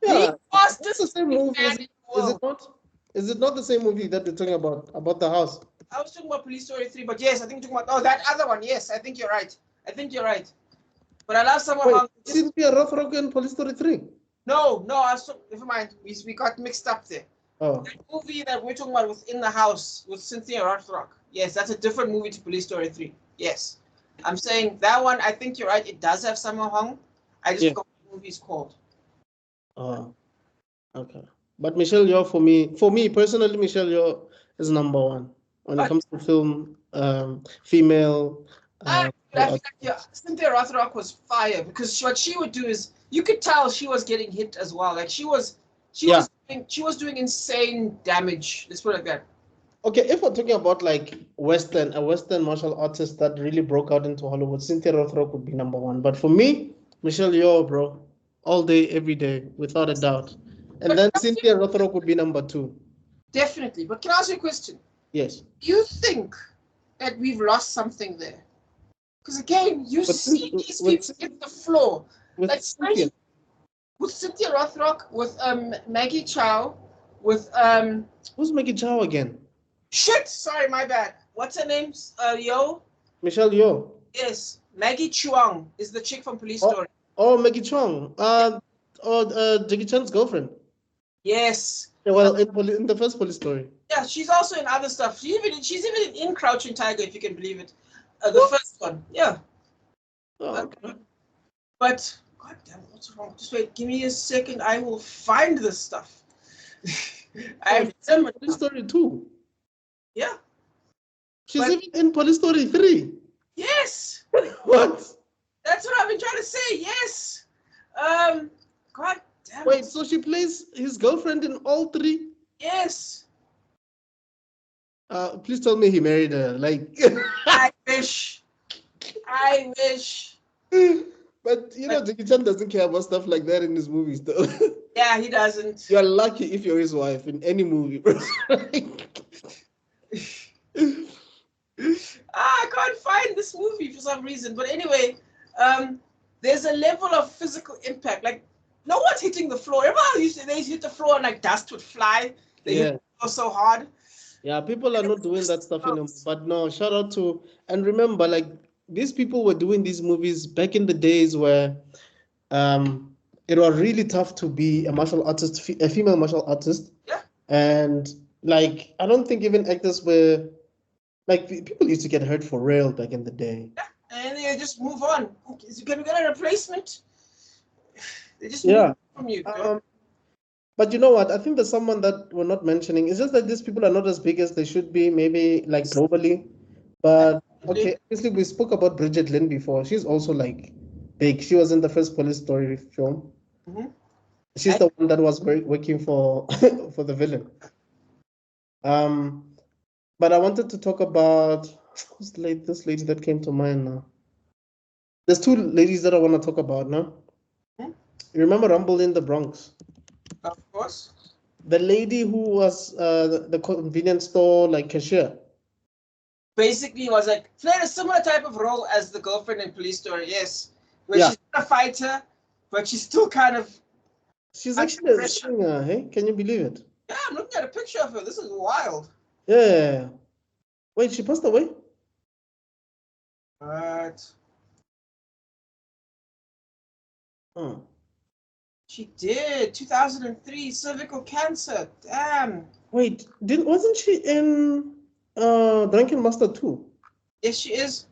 Yeah. It's the same movie. Is it not? Is it not the same movie that you're talking about the house? I was talking about Police Story 3, but yes, I think you're talking about that other one. Yes, I think you're right. But I love Sammo Hung. Cynthia Rothrock in Police Story 3? No, never mind. We got mixed up there. Oh. That movie that we're talking about was In the House with Cynthia Rothrock. Yes, that's a different movie to Police Story 3. Yes. I'm saying that one, I think you're right. It does have Sammo Hung. I just forgot what the movie is called. Oh. Okay. But Michelle Yeoh, for me personally, Michelle Yeoh is number one when it comes to film, female. Cynthia Rothrock was fire because what she would do is you could tell she was getting hit as well. Like she was doing insane damage. Let's put it like that. Okay, if we're talking about like a Western martial artist that really broke out into Hollywood, Cynthia Rothrock would be number one. But for me, Michelle Yeoh, bro, all day, every day, without a doubt. And then Cynthia Rothrock would be number two. Definitely. But can I ask you a question? Yes. Do you think that we've lost something there? Because again, you see these people hit the floor. Like Cynthia Rothrock, with Maggie Chow, with who's Maggie Chow again? Shit! Sorry, my bad. What's her name? Yeoh? Michelle Yeoh. Yes. Maggie Chuang is the chick from Police Story. Oh, Maggie Chuang. Jackie Chan's girlfriend. Yes. Yeah, well, in the first Police Story. Yeah, she's also in other stuff. She's even in Crouching Tiger, if you can believe it. The first one. Yeah. Oh, okay. But God damn, what's wrong? Just wait, give me a second. I will find this stuff. I remember Police Story 2. Yeah. She's even in Police Story 3. Yes. What? That's what I've been trying to say. Yes. God damn. Wait, so she plays his girlfriend in all three? Yes. Please tell me he married her. Like. I wish. But you know, Jackie Chan doesn't care about stuff like that in his movies, though. Yeah, he doesn't. You're lucky if you're his wife in any movie, bro. I can't find this movie for some reason. But anyway, there's a level of physical impact. Like, no one's hitting the floor. Remember how they hit the floor and like dust would fly? They hit the floor so hard. Yeah, people are not doing that stuff anymore. But no, shout out to, and remember, like, these people were doing these movies back in the days where it was really tough to be a martial artist, a female martial artist. Yeah. And like, I don't think even actors were, like, people used to get hurt for real back in the day. Yeah, and they just move on. Can we get a replacement? They just move on from you. But you know what? I think there's someone that we're not mentioning. It's just that these people are not as big as they should be, maybe like globally. But okay, obviously we spoke about Bridget Lynn before. She's also like big. She was in the first Police Story film. Mm-hmm. She's the one that was working for for the villain. But I wanted to talk about this lady that came to mind now. There's two ladies that I want to talk about now. Mm-hmm. You remember Rumble in the Bronx? Of course. The lady who was the convenience store like cashier. Basically, was like played a similar type of role as the girlfriend in Police Story. Yes, where she's not a fighter, but she's still kind of. She's actually a singer. Hey, can you believe it? Yeah, I'm looking at a picture of her. This is wild. Yeah. Wait, she passed away? What? Oh. She did. 2003, cervical cancer. Damn. Wait, wasn't she in Drunken Master 2? Yes, she is.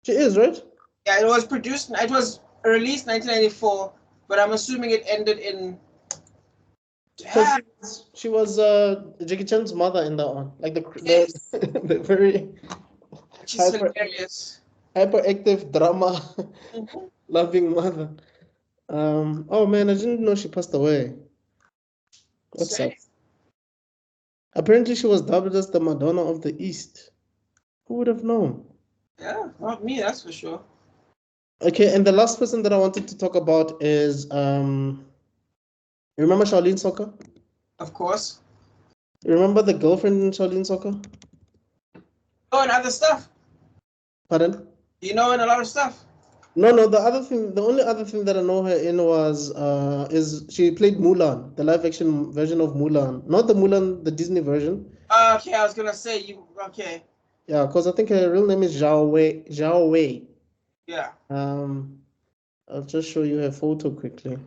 She is, right? Yeah, it was produced. It was released 1994, but I'm assuming it ended in. Damn. She was Jackie Chan's mother in that one, like Yes. the very. She's hilarious. Hyperactive drama, loving mother. Oh man, I didn't know she passed away. That sucks. Apparently, she was dubbed as the Madonna of the East. Who would have known? Yeah, not me, that's for sure. Okay, and the last person that I wanted to talk about is you remember Shaolin Soccer? Of course. You remember the girlfriend in Shaolin Soccer? Oh, and other stuff. Pardon? You know, and a lot of stuff. No, the only other thing that I know her in was is she played Mulan, the live action version of Mulan, not the Mulan, the Disney version. Okay, I was gonna say you. Okay. Yeah, because I think her real name is Zhao Wei. Zhao Wei. Yeah. I'll just show you her photo quickly.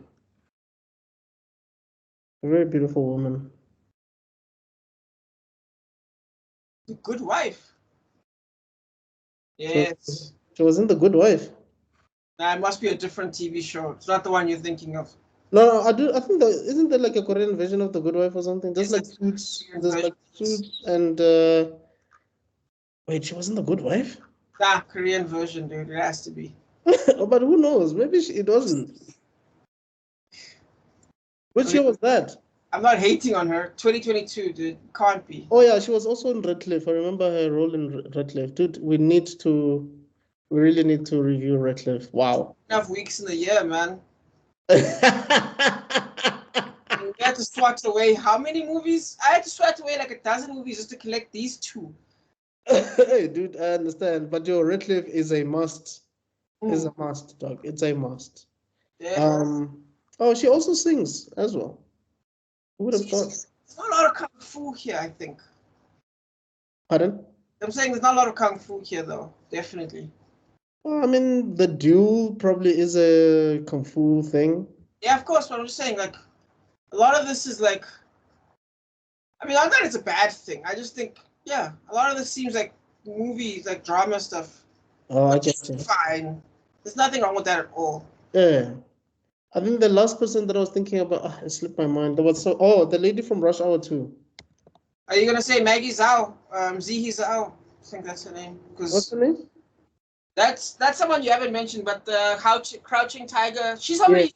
A very beautiful woman. The Good Wife. Yes. She was in The Good Wife. Nah, it must be a different TV show. It's not the one you're thinking of. No, I think isn't there like a Korean version of The Good Wife or something? Just like Suits. There's like Suits and wait, she wasn't The Good Wife? Nah, Korean version, dude. It has to be. Oh, but who knows? Maybe it wasn't. Which year was that? I'm not hating on her. 2022, dude. Can't be. Oh yeah, she was also in Redcliffe. I remember her role in Redcliffe. Dude, we really need to review Redcliffe. Wow. Enough weeks in the year, man. We had to swat away how many movies? I had to swat away like 12 movies just to collect these two. Hey, dude, I understand, but your Redcliffe is a must. Is a must, dog. It's a must. Yeah. Oh, she also sings as well. Who would have thought? There's not a lot of kung fu here, I think. Pardon? I'm saying there's not a lot of kung fu here, though. Definitely. Well, I mean, the duel probably is a kung fu thing. Yeah, of course, but I'm just saying, like, a lot of this is like, I mean, not that it's a bad thing. I just think, yeah, a lot of this seems like movies, like drama stuff. Oh, I get you. Fine. There's nothing wrong with that at all. Yeah. I think the last person that I was thinking about, it slipped my mind. There was the lady from Rush Hour 2. Are you gonna say Maggie Zhao? Zihi Zhao? I think that's her name. What's her name? That's someone you haven't mentioned, but the Crouching Tiger. She's already,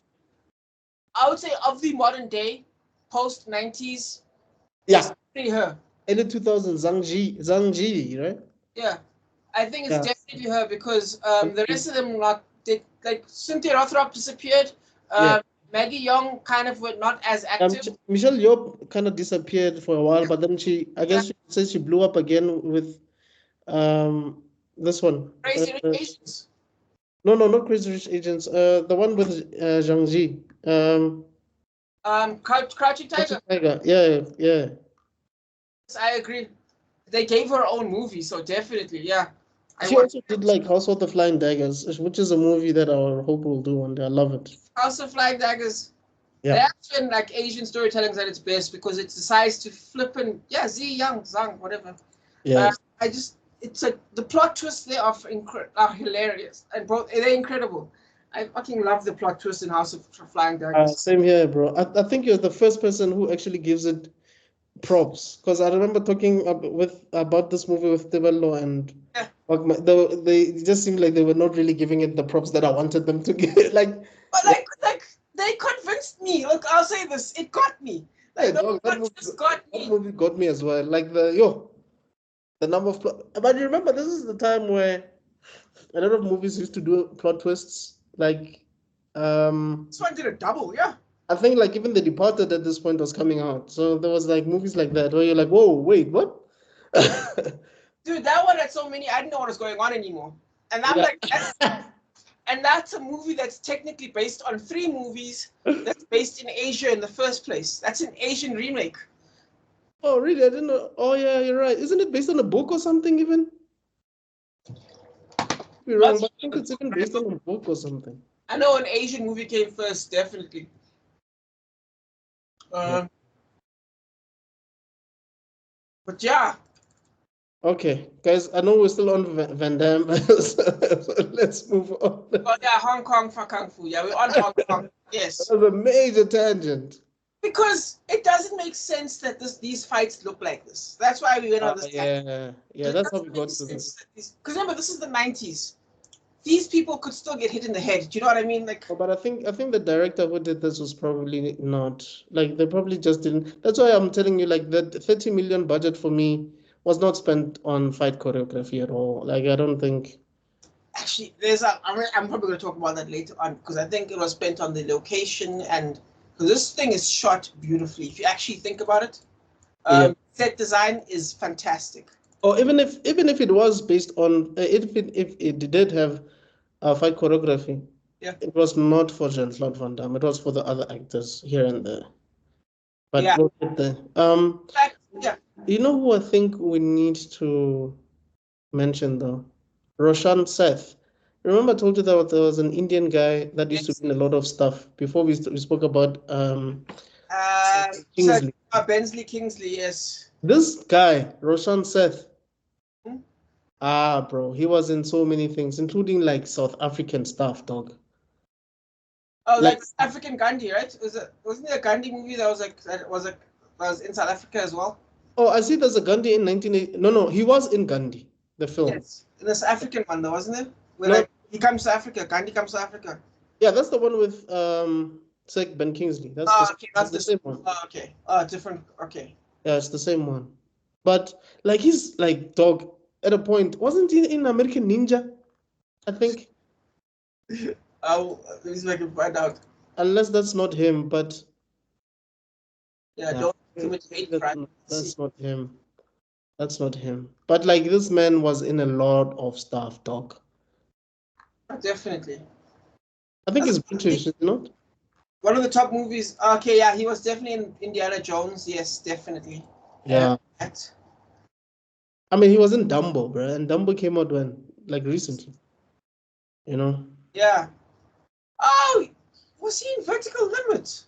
I would say, of the modern day, post 90s. Yeah. It's her. Early 2000s, Zhang Ji, right? Yeah, I think it's definitely her because the rest of them like Cynthia Rothrock disappeared. Maggie Young kind of were not as active. Michelle Yeoh kind of disappeared for a while, but then she said she blew up again with this one. Crazy Rich Asians. No, not Crazy Rich Asians. The one with Zhang Ji. Crouching Tiger. Yeah. I agree. They gave her own movie, so definitely, yeah. She also did like House of the Flying Daggers, which is a movie that I hope we'll do one day. I love it. House of Flying Daggers. Yeah. That's when like Asian storytelling is at its best because it decides to flip and Zhang, whatever. Yeah. It's like the plot twists there are hilarious and they're incredible. I fucking love the plot twist in House of Flying Daggers. Same here, bro. I think you're the first person who actually gives it props because I remember talking about this movie with Tebello and they just seemed like they were not really giving it the props that I wanted them to give. But they convinced me. Look, I'll say this: it got me. Like that movie got me as well. Like the number of but you remember this is the time where a lot of movies used to do plot twists. Like this one did a double, yeah. I think like even The Departed at this point was coming out. So there was like movies like that where you're like, whoa, wait, what? Dude, that one had so many, I didn't know what was going on anymore. And I'm like, that's a movie that's technically based on 3 movies that's based in Asia in the first place. That's an Asian remake. Oh, really? I didn't know. Oh, yeah, you're right. Isn't it based on a book or something even? You're wrong, but I think it's even based on a book or something. I know an Asian movie came first, definitely. But yeah. Okay, guys, I know we're still on Van Damme, so let's move on. Oh yeah, Hong Kong for Kung Fu. Yeah, we're on Hong Kong. Yes. That was a major tangent. Because it doesn't make sense that these fights look like this. That's why we went on this tangent. Yeah, that's how we got to this. Because remember, this is the 90s. These people could still get hit in the head. Do you know what I mean? Like, but I think the director who did this was probably not, like, they probably just didn't. That's why I'm telling you, like, the 30 million budget for me was not spent on fight choreography at all. Like, I don't think. Actually, I'm probably going to talk about that later on, because I think it was spent on the location, and because this thing is shot beautifully. If you actually think about it, set design is fantastic. Or even if it was based on if it did have fight choreography, it was not for Jean-Claude Van Damme. It was for the other actors here and there. But we'll get there. You know who I think we need to mention though? Roshan Seth. Remember I told you that there was an Indian guy that used to be in a lot of stuff before we spoke about Kingsley. Bensley Kingsley, yes. This guy, Roshan Seth. Bro, he was in so many things, including like South African stuff, dog. Oh, like African Gandhi, right? Wasn't there a Gandhi movie that was in South Africa as well? Oh, I see. There's a Gandhi in 1980. No, he was in Gandhi, the film. Yes, this African one, though, wasn't it? Where he comes to Africa. Gandhi comes to Africa. Yeah, that's the one with Ben Kingsley. That's the same one. Oh, okay. Different. Okay. Yeah, it's the same one. But like he's like dog at a point. Wasn't he in American Ninja? I think. Let me see if I can find out. Unless that's not him, but. Yeah, don't commit hate crime. That's not him. That's not him. But like this man was in a lot of stuff, dog. Definitely. I think it's British, is it not? One of the top movies. Okay, yeah, he was definitely in Indiana Jones. Yes, definitely. Yeah. I mean, he was in Dumbo, bro, and Dumbo came out when, like, recently. You know? Yeah. Oh, was he in Vertical Limit?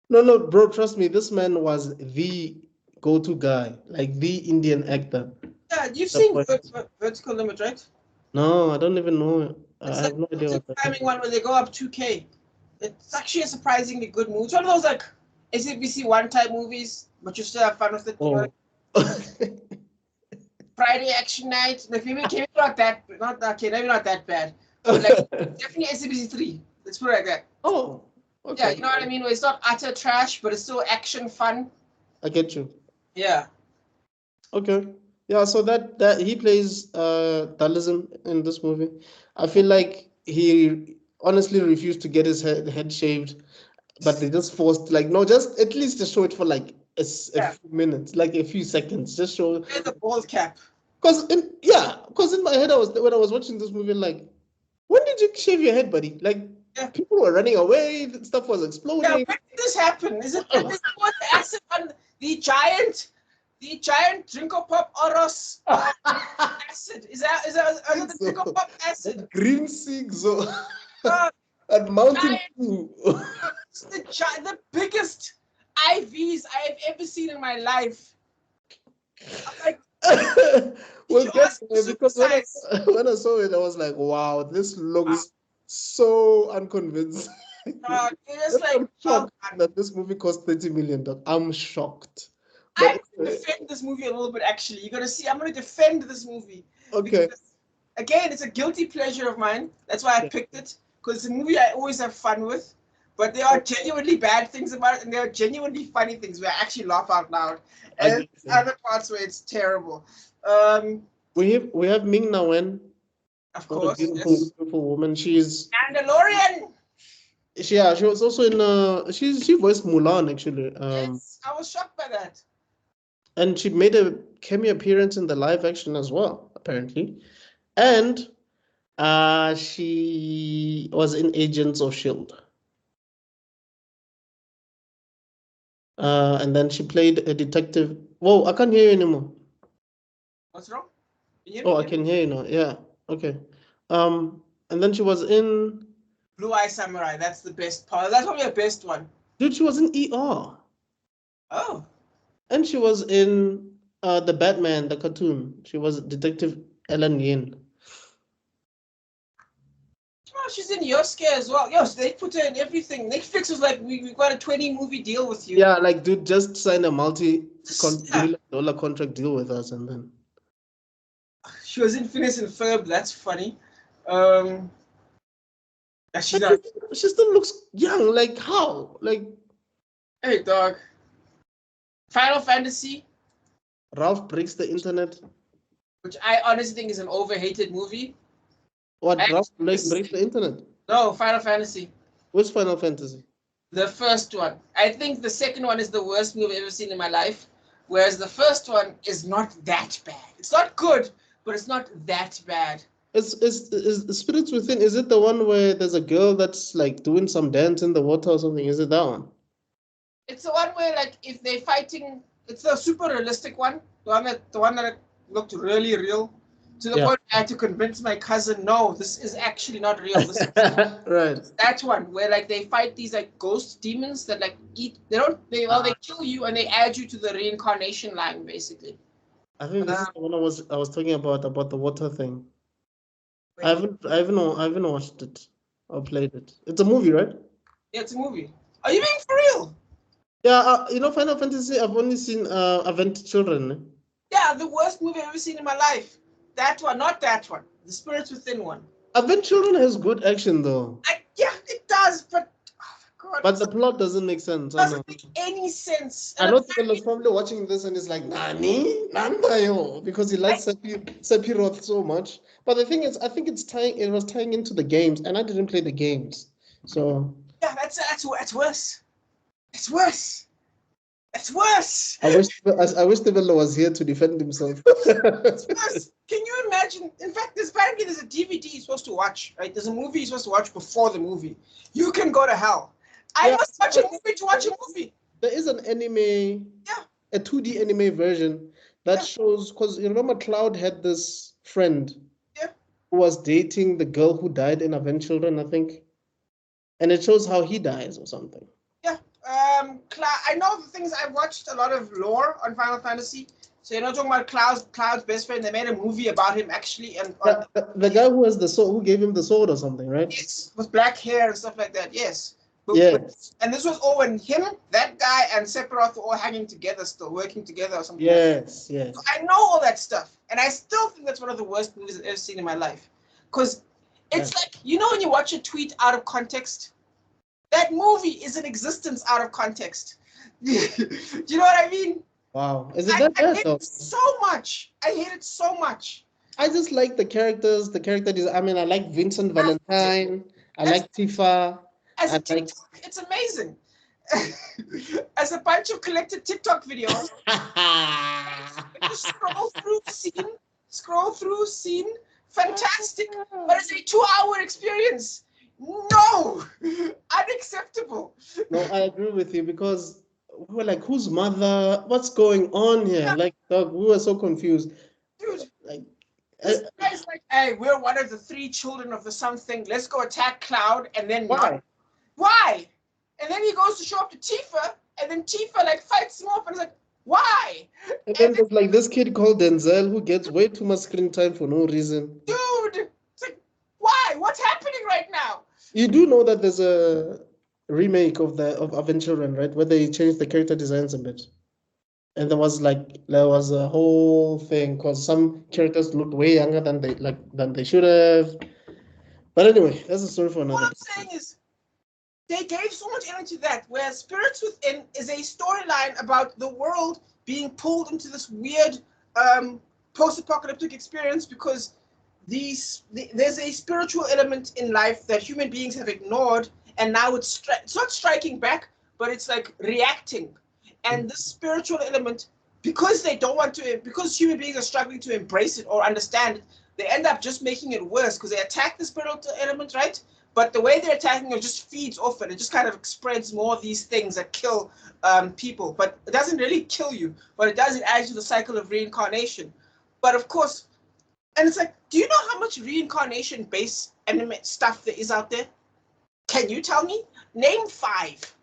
No, bro, trust me, this man was the go-to guy, like the Indian actor. Yeah, you've seen Vertical Limit, right? No, I don't even know. I have no idea what that is. It's a timing one where they go up 2K. It's actually a surprisingly good movie. It's one of those like SABC one-time movies, but you still have fun with it. Oh. Friday action night. Maybe not that, maybe not that bad. But like definitely SABC 3. Let's put it like that. Oh. Okay. Yeah, you know what I mean? Where it's not utter trash, but it's still action fun. I get you. Yeah. Okay. Yeah, so that he plays Dalism in this movie. I feel like he honestly refused to get his head shaved, but they just forced just at least to show it for like a few minutes, like a few seconds, just show the bald cap. Because in my head when I was watching this movie, like, when did you shave your head, buddy? Like, people were running away, stuff was exploding. Yeah, when did this happen? Is it this was the acid on the giant Drinko Pop Oros acid? Is that the Drinko Pop acid? Green Sigs at Mountain Dew. The biggest IVs I have ever seen in my life. I'm like, because when I saw it, I was like, wow, this looks so unconvincing. I'm shocked that this movie cost 30 million. I'm shocked. I'm going to defend this movie a little bit, actually. You're going to see, I'm going to defend this movie. Okay. Because, again, it's a guilty pleasure of mine. That's why I picked it. Because it's a movie I always have fun with. But there are genuinely bad things about it, and there are genuinely funny things where I actually laugh out loud. And other parts where it's terrible. We have Ming Na Wen. Of course, beautiful woman. She's Mandalorian. She was also in she voiced Mulan actually. Yes, I was shocked by that. And she made a cameo appearance in the live action as well, apparently. And she was in Agents of S.H.I.E.L.D. And then she played a detective. Whoa, I can't hear you anymore. What's wrong? I can hear you now. Yeah. Okay. And then she was in Blue Eye Samurai. That's the best part. That's probably the best one. Dude, she was in ER. Oh. And she was in the Batman, the cartoon. She was Detective Ellen Yin. Oh, she's in Yosuke as well. Yes, they put her in everything. Netflix was like, we got a 20 movie deal with you. Yeah, like dude, just sign a multi-million dollar contract deal with us, and then she was in Phineas and Ferb. That's funny. She's not. She still looks young. Like how? Like, Hey, dog. Final Fantasy, Ralph Breaks the Internet. which I honestly think is an overhated movie. What, Ralph Breaks the Internet? No, Final Fantasy. Which Final Fantasy? The first one. I think the second one is the worst movie I've ever seen in my life, whereas the first one is not that bad. It's not good, but it's not that bad. Is Spirits Within, is it the one where there's a girl that's like doing some dance in the water or something? Is it that one? It's the one where like if they're fighting, it's the super realistic one. The one that looked really real. To the point I had to convince my cousin, no, this is actually not real. This is right. That one where like they fight these like ghost demons that like eat. They kill you and they add you to the reincarnation line basically. I think this is the one I was talking about the water thing. I haven't watched it or played it. It's a movie, right? Yeah, it's a movie. Are you being for real? Yeah, Final Fantasy. I've only seen Advent Children. Yeah, the worst movie I've ever seen in my life. That one, not that one. The Spirits Within one. Advent Children has good action though. Yeah, it does, but God, but the plot doesn't make sense. Doesn't make any sense. I know people are probably watching this and it's like, Nani? Nandayo, because he likes Sephiroth so much. But the thing is, I think it was tying into the games, and I didn't play the games. So yeah, that's worse. It's worse. It's worse. I wish Tebello was here to defend himself. It's worse. Can you imagine? In fact, there's a DVD you're supposed to watch, right? There's a movie you're supposed to watch before the movie. You can go to hell. I must watch a movie to watch a movie. There is an anime, a 2D anime version that shows, because you remember Claude had this friend who was dating the girl who died in Advent Children, I think. And it shows how he dies or something. Yeah. I know the things. I've watched a lot of lore on Final Fantasy. So you're not talking about Cloud's best friend. They made a movie about him actually, and the guy who has the sword, who gave him the sword or something, right? Yes, with black hair and stuff like that. Yes. And this was all when him, that guy, and Sephiroth were all hanging together, still working together or something. Yes. So I know all that stuff, and I still think that's one of the worst movies I've ever seen in my life, because it's like, you know, when you watch a tweet out of context, that movie is in existence out of context. Do you know what I mean? Wow. Is it that bad though? So much. I hate it so much. I just like the characters, I mean, I like Vincent Valentine. I like Tifa. It's amazing. As a bunch of collected TikTok videos, scroll through scene, fantastic. But it's a 2-hour experience. No, unacceptable. No, I agree with you, because we were like, whose mother? What's going on here? Yeah. Like, dog, we were so confused. Dude, like, this guy's like, hey, we're one of the 3 children of the something. Let's go attack Cloud, and then why? And then he goes to show up to Tifa, and then Tifa like fights him off, and it's like, why? And then there's like this kid called Denzel who gets way too much screen time for no reason. Dude, it's like, why? What's happening right now? You do know that there's a remake of Advent Children, right? Where they changed the character designs a bit. And there was a whole thing because some characters looked way younger than they should have. But anyway, that's a story for another. What I'm saying is, they gave so much energy to that, whereas Spirits Within is a storyline about the world being pulled into this weird post-apocalyptic experience because there's a spiritual element in life that human beings have ignored, and now it's not striking back, but it's like reacting. And this spiritual element, because human beings are struggling to embrace it or understand it, they end up just making it worse because they attack the spiritual element, right? But the way they're attacking it just feeds off it. It just kind of spreads more of these things that kill people. But it doesn't really kill you. But it does add to the cycle of reincarnation. But of course, and it's like, do you know how much reincarnation-based anime stuff there is out there? Can you tell me? Name 5.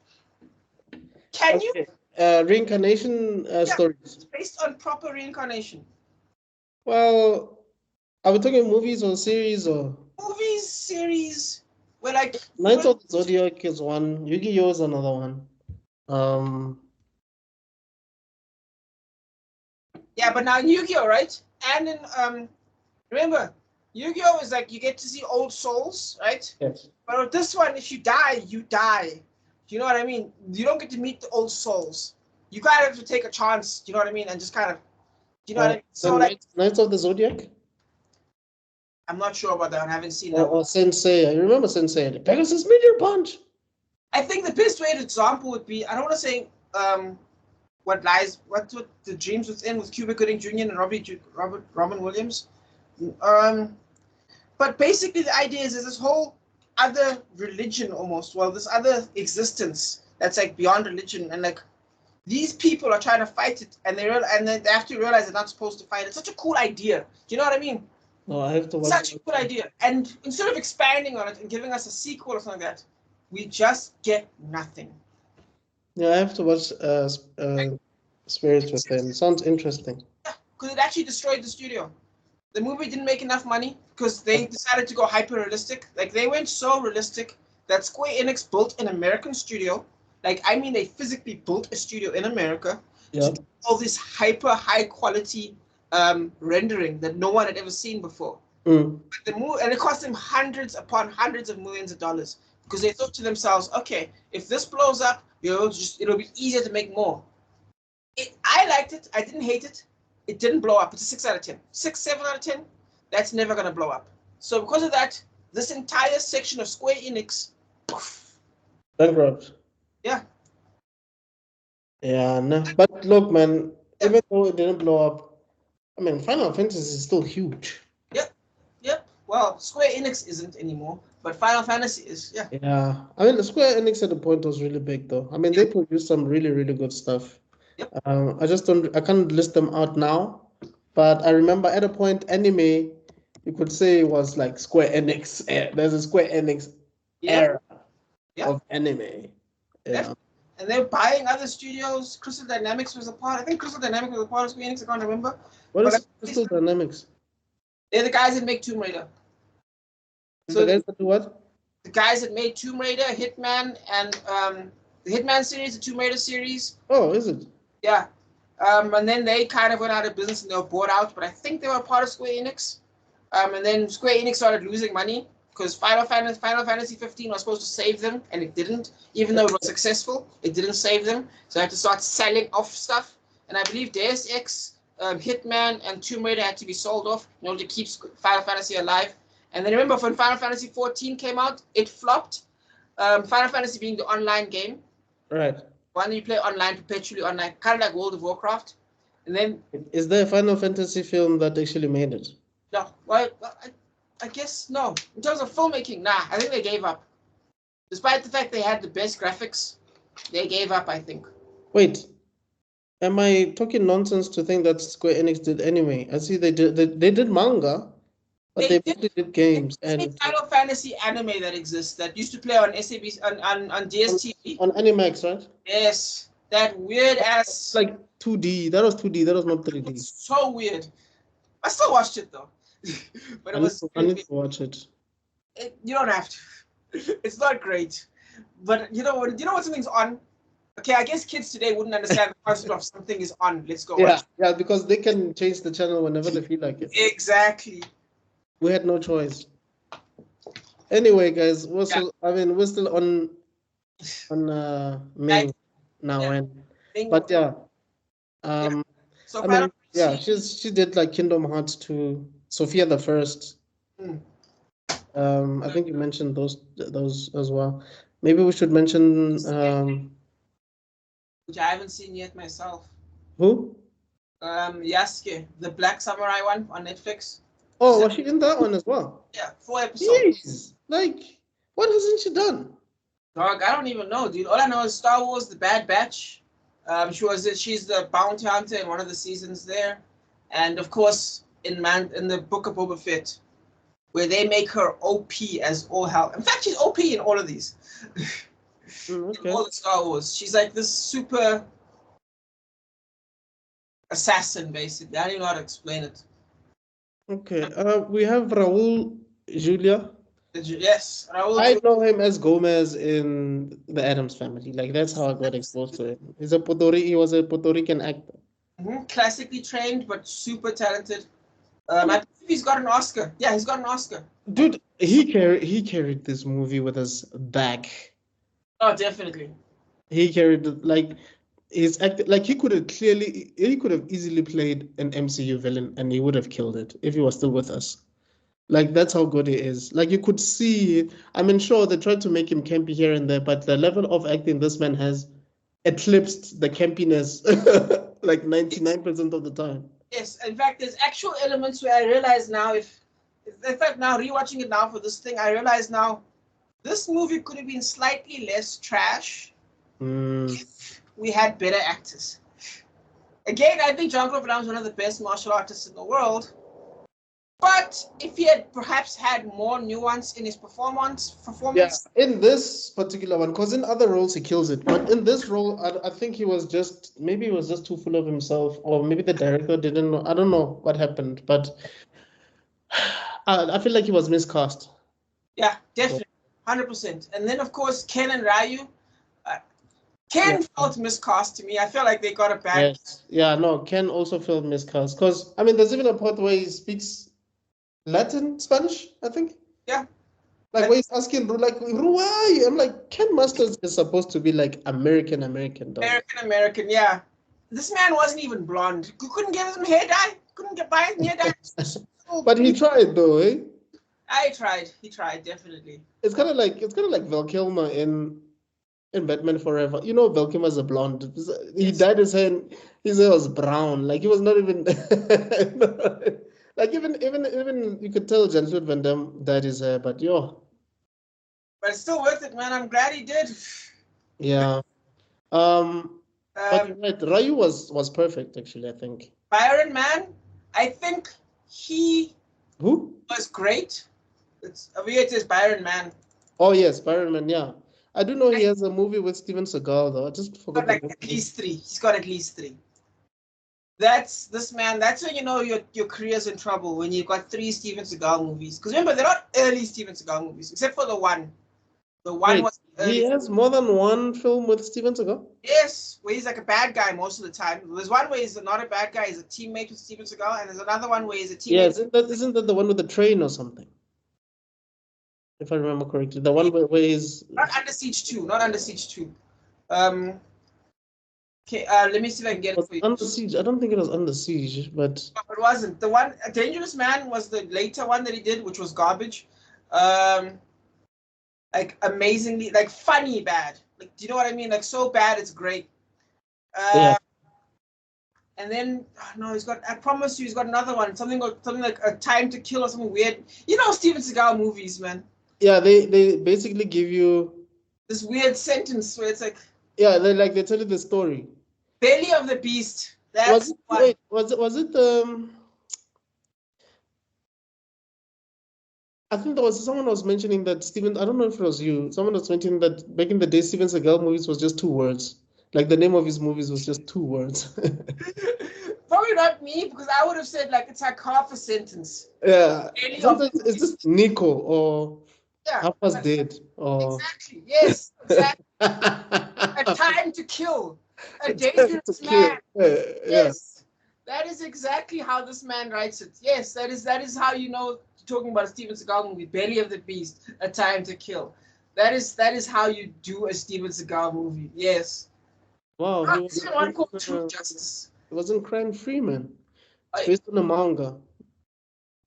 Can you? Reincarnation stories. It's based on proper reincarnation. Well, are we talking movies or series or? Movies, series, where like Knights of the Zodiac is one. Yu-Gi-Oh is another one. Yeah, but now Yu-Gi-Oh, right? And then remember, Yu-Gi-Oh is like you get to see old souls, right? Yes. But with this one, if you die, you die. Do you know what I mean? You don't get to meet the old souls. You kind of have to take a chance. Do you know what I mean? And just kind of, do you know what I mean? So like Knights of the Zodiac. I'm not sure about that one. I haven't seen that. Or Sensei. I remember Sensei. Pegasus Meteor Punch. I think the best way to example would be, I don't want to say what the dreams within with Cuba Gooding Jr. and Robin Williams. But basically the idea is there's this whole other religion almost, well, this other existence that's like beyond religion, and like these people are trying to fight it, and they have to realize they're not supposed to fight it. It's such a cool idea. Do you know what I mean? No, I have to watch. Such a good idea. And instead of expanding on it and giving us a sequel or something like that, we just get nothing. Yeah, I have to watch Spirits Within. Sounds interesting. Yeah, because it actually destroyed the studio. The movie didn't make enough money because they decided to go hyper-realistic. Like, they went so realistic that Square Enix built an American studio. Like, I mean, they physically built a studio in America to do all this hyper high-quality rendering that no one had ever seen before. But and it cost them hundreds upon hundreds of millions of dollars because they thought to themselves, okay, if this blows up, it'll be easier to make more. I liked it. I didn't hate it. It didn't blow up. It's a 6 out of 10. 6, 7 out of 10, that's never going to blow up. So because of that, this entire section of Square Enix, bankrupt. Yeah. Yeah, no. But look, man, even though it didn't blow up, I mean, Final Fantasy is still huge. Yep. Well, Square Enix isn't anymore, but Final Fantasy is, yeah. Yeah. I mean, the Square Enix at the point was really big, though. I mean, they produced some really, really good stuff. Yep. I can't list them out now, but I remember at a point, anime, you could say was like Square Enix. There's a Square Enix era of anime. Yeah. And they're buying other studios. Crystal Dynamics was a part. I think Crystal Dynamics was a part of Square Enix. I can't remember. What is Crystal Dynamics? They're the guys that make Tomb Raider. So the guys that do what? The guys that made Tomb Raider, Hitman, and the Hitman series, the Tomb Raider series. Oh, is it? Yeah. And then they kind of went out of business and they were bought out. But I think they were a part of Square Enix. And then Square Enix started losing money because Final Fantasy 15 was supposed to save them, and it didn't. Even though it was successful, it didn't save them. So I had to start selling off stuff. And I believe Deus Ex, Hitman, and Tomb Raider had to be sold off in order to keep Final Fantasy alive. And then remember, when Final Fantasy 14 came out, it flopped. Final Fantasy being the online game. Right. One you play online, perpetually online, kind of like World of Warcraft. And then... Is there a Final Fantasy film that actually made it? No. Well, I guess no. In terms of filmmaking, nah. I think they gave up. Despite the fact they had the best graphics, they gave up, I think. Wait. Am I talking nonsense to think that Square Enix did anyway? I see they did manga, but they did games. They made Final Fantasy anime that exists that used to play on SABC on DSTV. On Animax, right? Yes, that weird ass. Like 2D. That was 2D. That was not 3D. So weird. I still watched it though, but I need to watch it. You don't have to. It's not great, but you know what? You know what something's on. Okay, I guess kids today wouldn't understand the concept of something is on. Let's go watch it. Yeah, because they can change the channel whenever they feel like it. Exactly. We had no choice. Anyway, guys, we're still on May now, but yeah. So I mean, yeah, she did like Kingdom Hearts 2, Sophia the First. I think you mentioned those as well. Maybe we should mention which I haven't seen yet myself. Who? Yasuke, the Black Samurai one on Netflix. Oh, was she in that one as well? Yeah, 4 episodes. Jeez, like, what hasn't she done? Dog, I don't even know, dude. All I know is Star Wars: The Bad Batch. She's the bounty hunter in one of the seasons there, and of course in the Book of Boba Fett, where they make her OP as all hell. In fact, she's OP in all of these. Okay. In all the Star Wars, she's like this super assassin, basically. I don't even know how to explain it. Okay. We have Raul Julia. Yes, Raul. I know him as Gomez in the Addams Family. Like that's how I got exposed to him. He was a Puerto Rican actor. Classically trained, but super talented. I believe he's got an Oscar. Yeah, he's got an Oscar. Dude, he carried this movie with his back. Oh, definitely. He carried like his act. Like he could have easily played an MCU villain and he would have killed it if he was still with us. Like that's how good he is. Like you could see. I mean, sure they tried to make him campy here and there, but the level of acting this man has eclipsed the campiness like 99% of the time. Yes, in fact, there's actual elements where I realize now, in fact, now rewatching it now for this thing, I realize now this movie could have been slightly less trash if we had better actors. Again, I think Jean-Claude Van Damme is one of the best martial artists in the world. But if he had perhaps had more nuance in his performance. Yeah, in this particular one, because in other roles he kills it, but in this role, I think he was just too full of himself, or maybe the director didn't know. I don't know what happened, but I feel like he was miscast. Yeah, definitely, 100%. And then of course Ken and Ryu. Ken felt miscast to me. I felt like they got a bad. Yes. Yeah, no, Ken also felt miscast because I mean, there's even a part where he speaks Latin, Spanish, I think. Yeah. Like where he's asking, like, who are you? I'm like, Ken Masters is supposed to be like American, dog. American, yeah. This man wasn't even blonde. You couldn't get him hair dye. Couldn't get by his hair dye. But he tried though, eh? He tried, definitely. It's kind of like Val Kilmer in Batman Forever. You know, Val Kilmer's a blonde. He dyed his hair. His hair was brown. Like he was not even. Like even you could tell Jean-Claude Van Damme dyed his hair, but yo. But it's still worth it, man. I'm glad he did. Yeah. But you're right. Ryu was perfect, actually. I think. Byron, man. I think he. Who? Was great. It's Byron, man. Oh yes, Byron, man. Yeah. I do know he has a movie with Steven Seagal though. I just forgot. Like at least 3. He's got at least 3. That's this man. That's when you know your career's in trouble, when you've got 3 Steven Seagal movies. Because remember, they're not early Steven Seagal movies, except for the one. The one was early. He has more than one film with Steven Seagal? Yes, where he's like a bad guy most of the time. There's one where he's not a bad guy, he's a teammate with Steven Seagal, and there's another one where he's a teammate. Yeah, isn't that the one with the train or something? If I remember correctly. The one where he's... Not Under Siege 2, not Under Siege 2. Okay, let me see if I can get it for you. Under Siege. I don't think it was Under Siege, but... No, it wasn't. The one, Dangerous Man was the later one that he did, which was garbage. Like, amazingly, like, funny bad. Like, do you know what I mean? Like, so bad, it's great. Yeah. And then, no, I promise you, he's got another one. Something like A Time to Kill or something weird. You know Steven Seagal movies, man. Yeah, they basically give you... this weird sentence where it's like... Yeah, they tell you the story. Belly of the Beast. That's was it I think there was someone was mentioning that Steven, I don't know if it was you, someone was mentioning that back in the day Steven Seagal movies was just 2 words. Like the name of his movies was just 2 words. Probably not me, because I would have said like it's like half a sentence. Yeah. It's just Nico or Half Past Dead. Or... Exactly. Yes. Exactly. A Time to Kill. A Dangerous Man. Yes. That is exactly how this man writes it. Yes, that is how you know you're talking about a Steven Seagal movie. Belly of the Beast, A Time to Kill. That is how you do a Steven Seagal movie. Yes. Wow. There's one called True Justice. It wasn't Crime Free, man. It's based on a manga.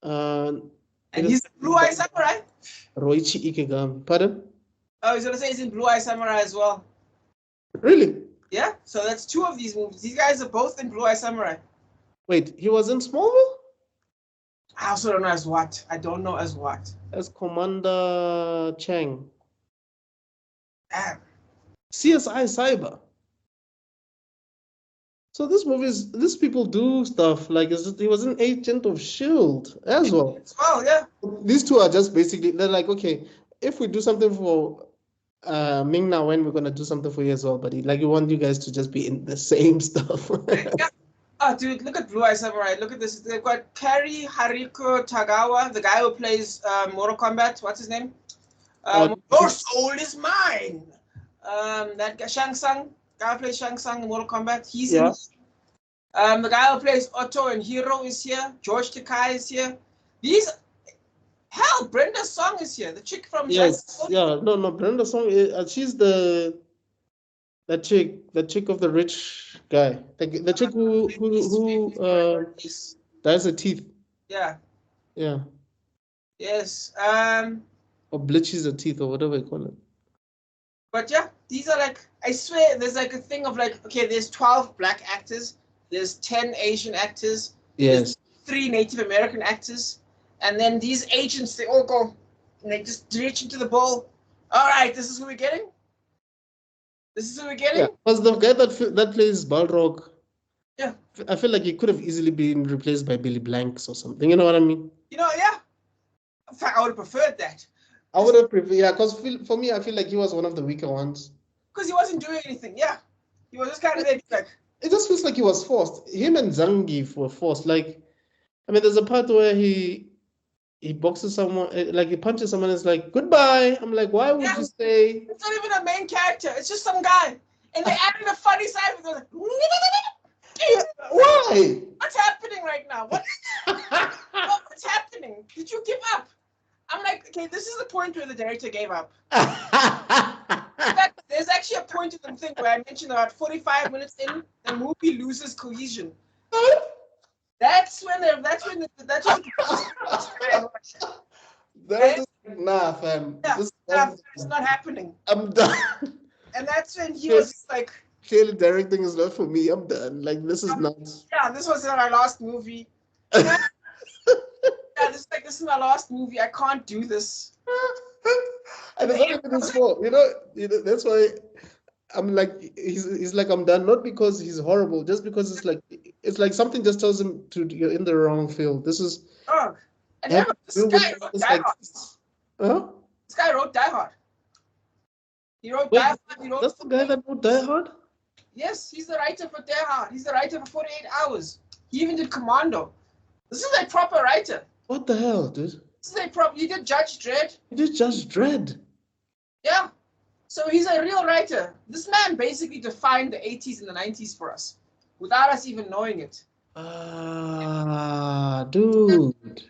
And he's in Blue Eye Samurai. Roichi Ikegami. Pardon? Oh, he's gonna say he's in Blue Eye Samurai as well. Really? Yeah. So that's 2 of these movies. These guys are both in Blue Eye Samurai. Wait, he was in Smallville? I also don't know as what. I don't know as what. As Commander Chang. Damn. CSI Cyber. So these people do stuff like he was an agent of S.H.I.E.L.D. as well. Oh, yeah. These 2 are just basically, they're like, okay, if we do something for Ming Na Wen, we're going to do something for you as well, buddy. Like, we want you guys to just be in the same stuff. Yeah. Oh, dude, look at Blue Eye Samurai. Look at this. They've got Kari Hariko Tagawa, the guy who plays Mortal Kombat. What's his name? Your soul is mine. That guy, Shang Tsung, guy who plays Shang Tsung in Mortal Kombat. He's in. The guy who plays Otto and Hero is here. George Takei is here. Hell, Brenda Song is here. The chick from No, Brenda Song. She's the chick of the rich guy. The chick who dyes her teeth. Yeah. Yeah. Yes. Or bleaches her teeth or whatever you call it. But yeah, these are like, I swear, there's like a thing of like, okay, there's 12 black actors, there's 10 Asian actors, yes, 3 Native American actors, and then these agents, they all go and they just reach into the bowl. All right, this is who we're getting. This is who we're getting. Yeah, because the guy that plays Balrog, yeah, I feel like he could have easily been replaced by Billy Blanks or something. You know what I mean? Yeah. In fact, I would have preferred that. I would have preferred, yeah, because for me, I feel like he was one of the weaker ones. Because he wasn't doing anything, yeah. He was just kind of there, like. It just feels like he was forced. Him and Zangief were forced. Like, I mean, there's a part where he boxes someone, like he punches someone and it's like, goodbye. I'm like, why would you say? It's not even a main character. It's just some guy. And they added a funny side with it. Why? What's happening right now? What's happening? Did you give up? I'm like, okay, this is the point where the director gave up. In fact, there's actually a point in the thing where I mentioned about 45 minutes in, the movie loses cohesion. That's when nah, fam. Yeah, it's not happening. I'm done. And that's when he was like, clearly directing is not for me. I'm done. Like, this is nuts. Yeah, this was my last movie. This is my last movie. I can't do this. And it's not even his fault. You know, that's why I'm like, he's like, I'm done. Not because he's horrible, just because it's like something just tells him you're in the wrong field. This is. Oh, and remember, this guy wrote Die Hard. Huh? This guy wrote Die Hard. He wrote Die Hard. That's the guy that wrote Die Hard? Yes, he's the writer for Die Hard. He's the writer for 48 Hours. He even did Commando. This is a proper writer. What the hell, dude? This is a proper. He did Judge Dredd. He did Judge Dredd. Yeah. So he's a real writer. This man basically defined the 80s and the 90s for us without us even knowing it. Dude.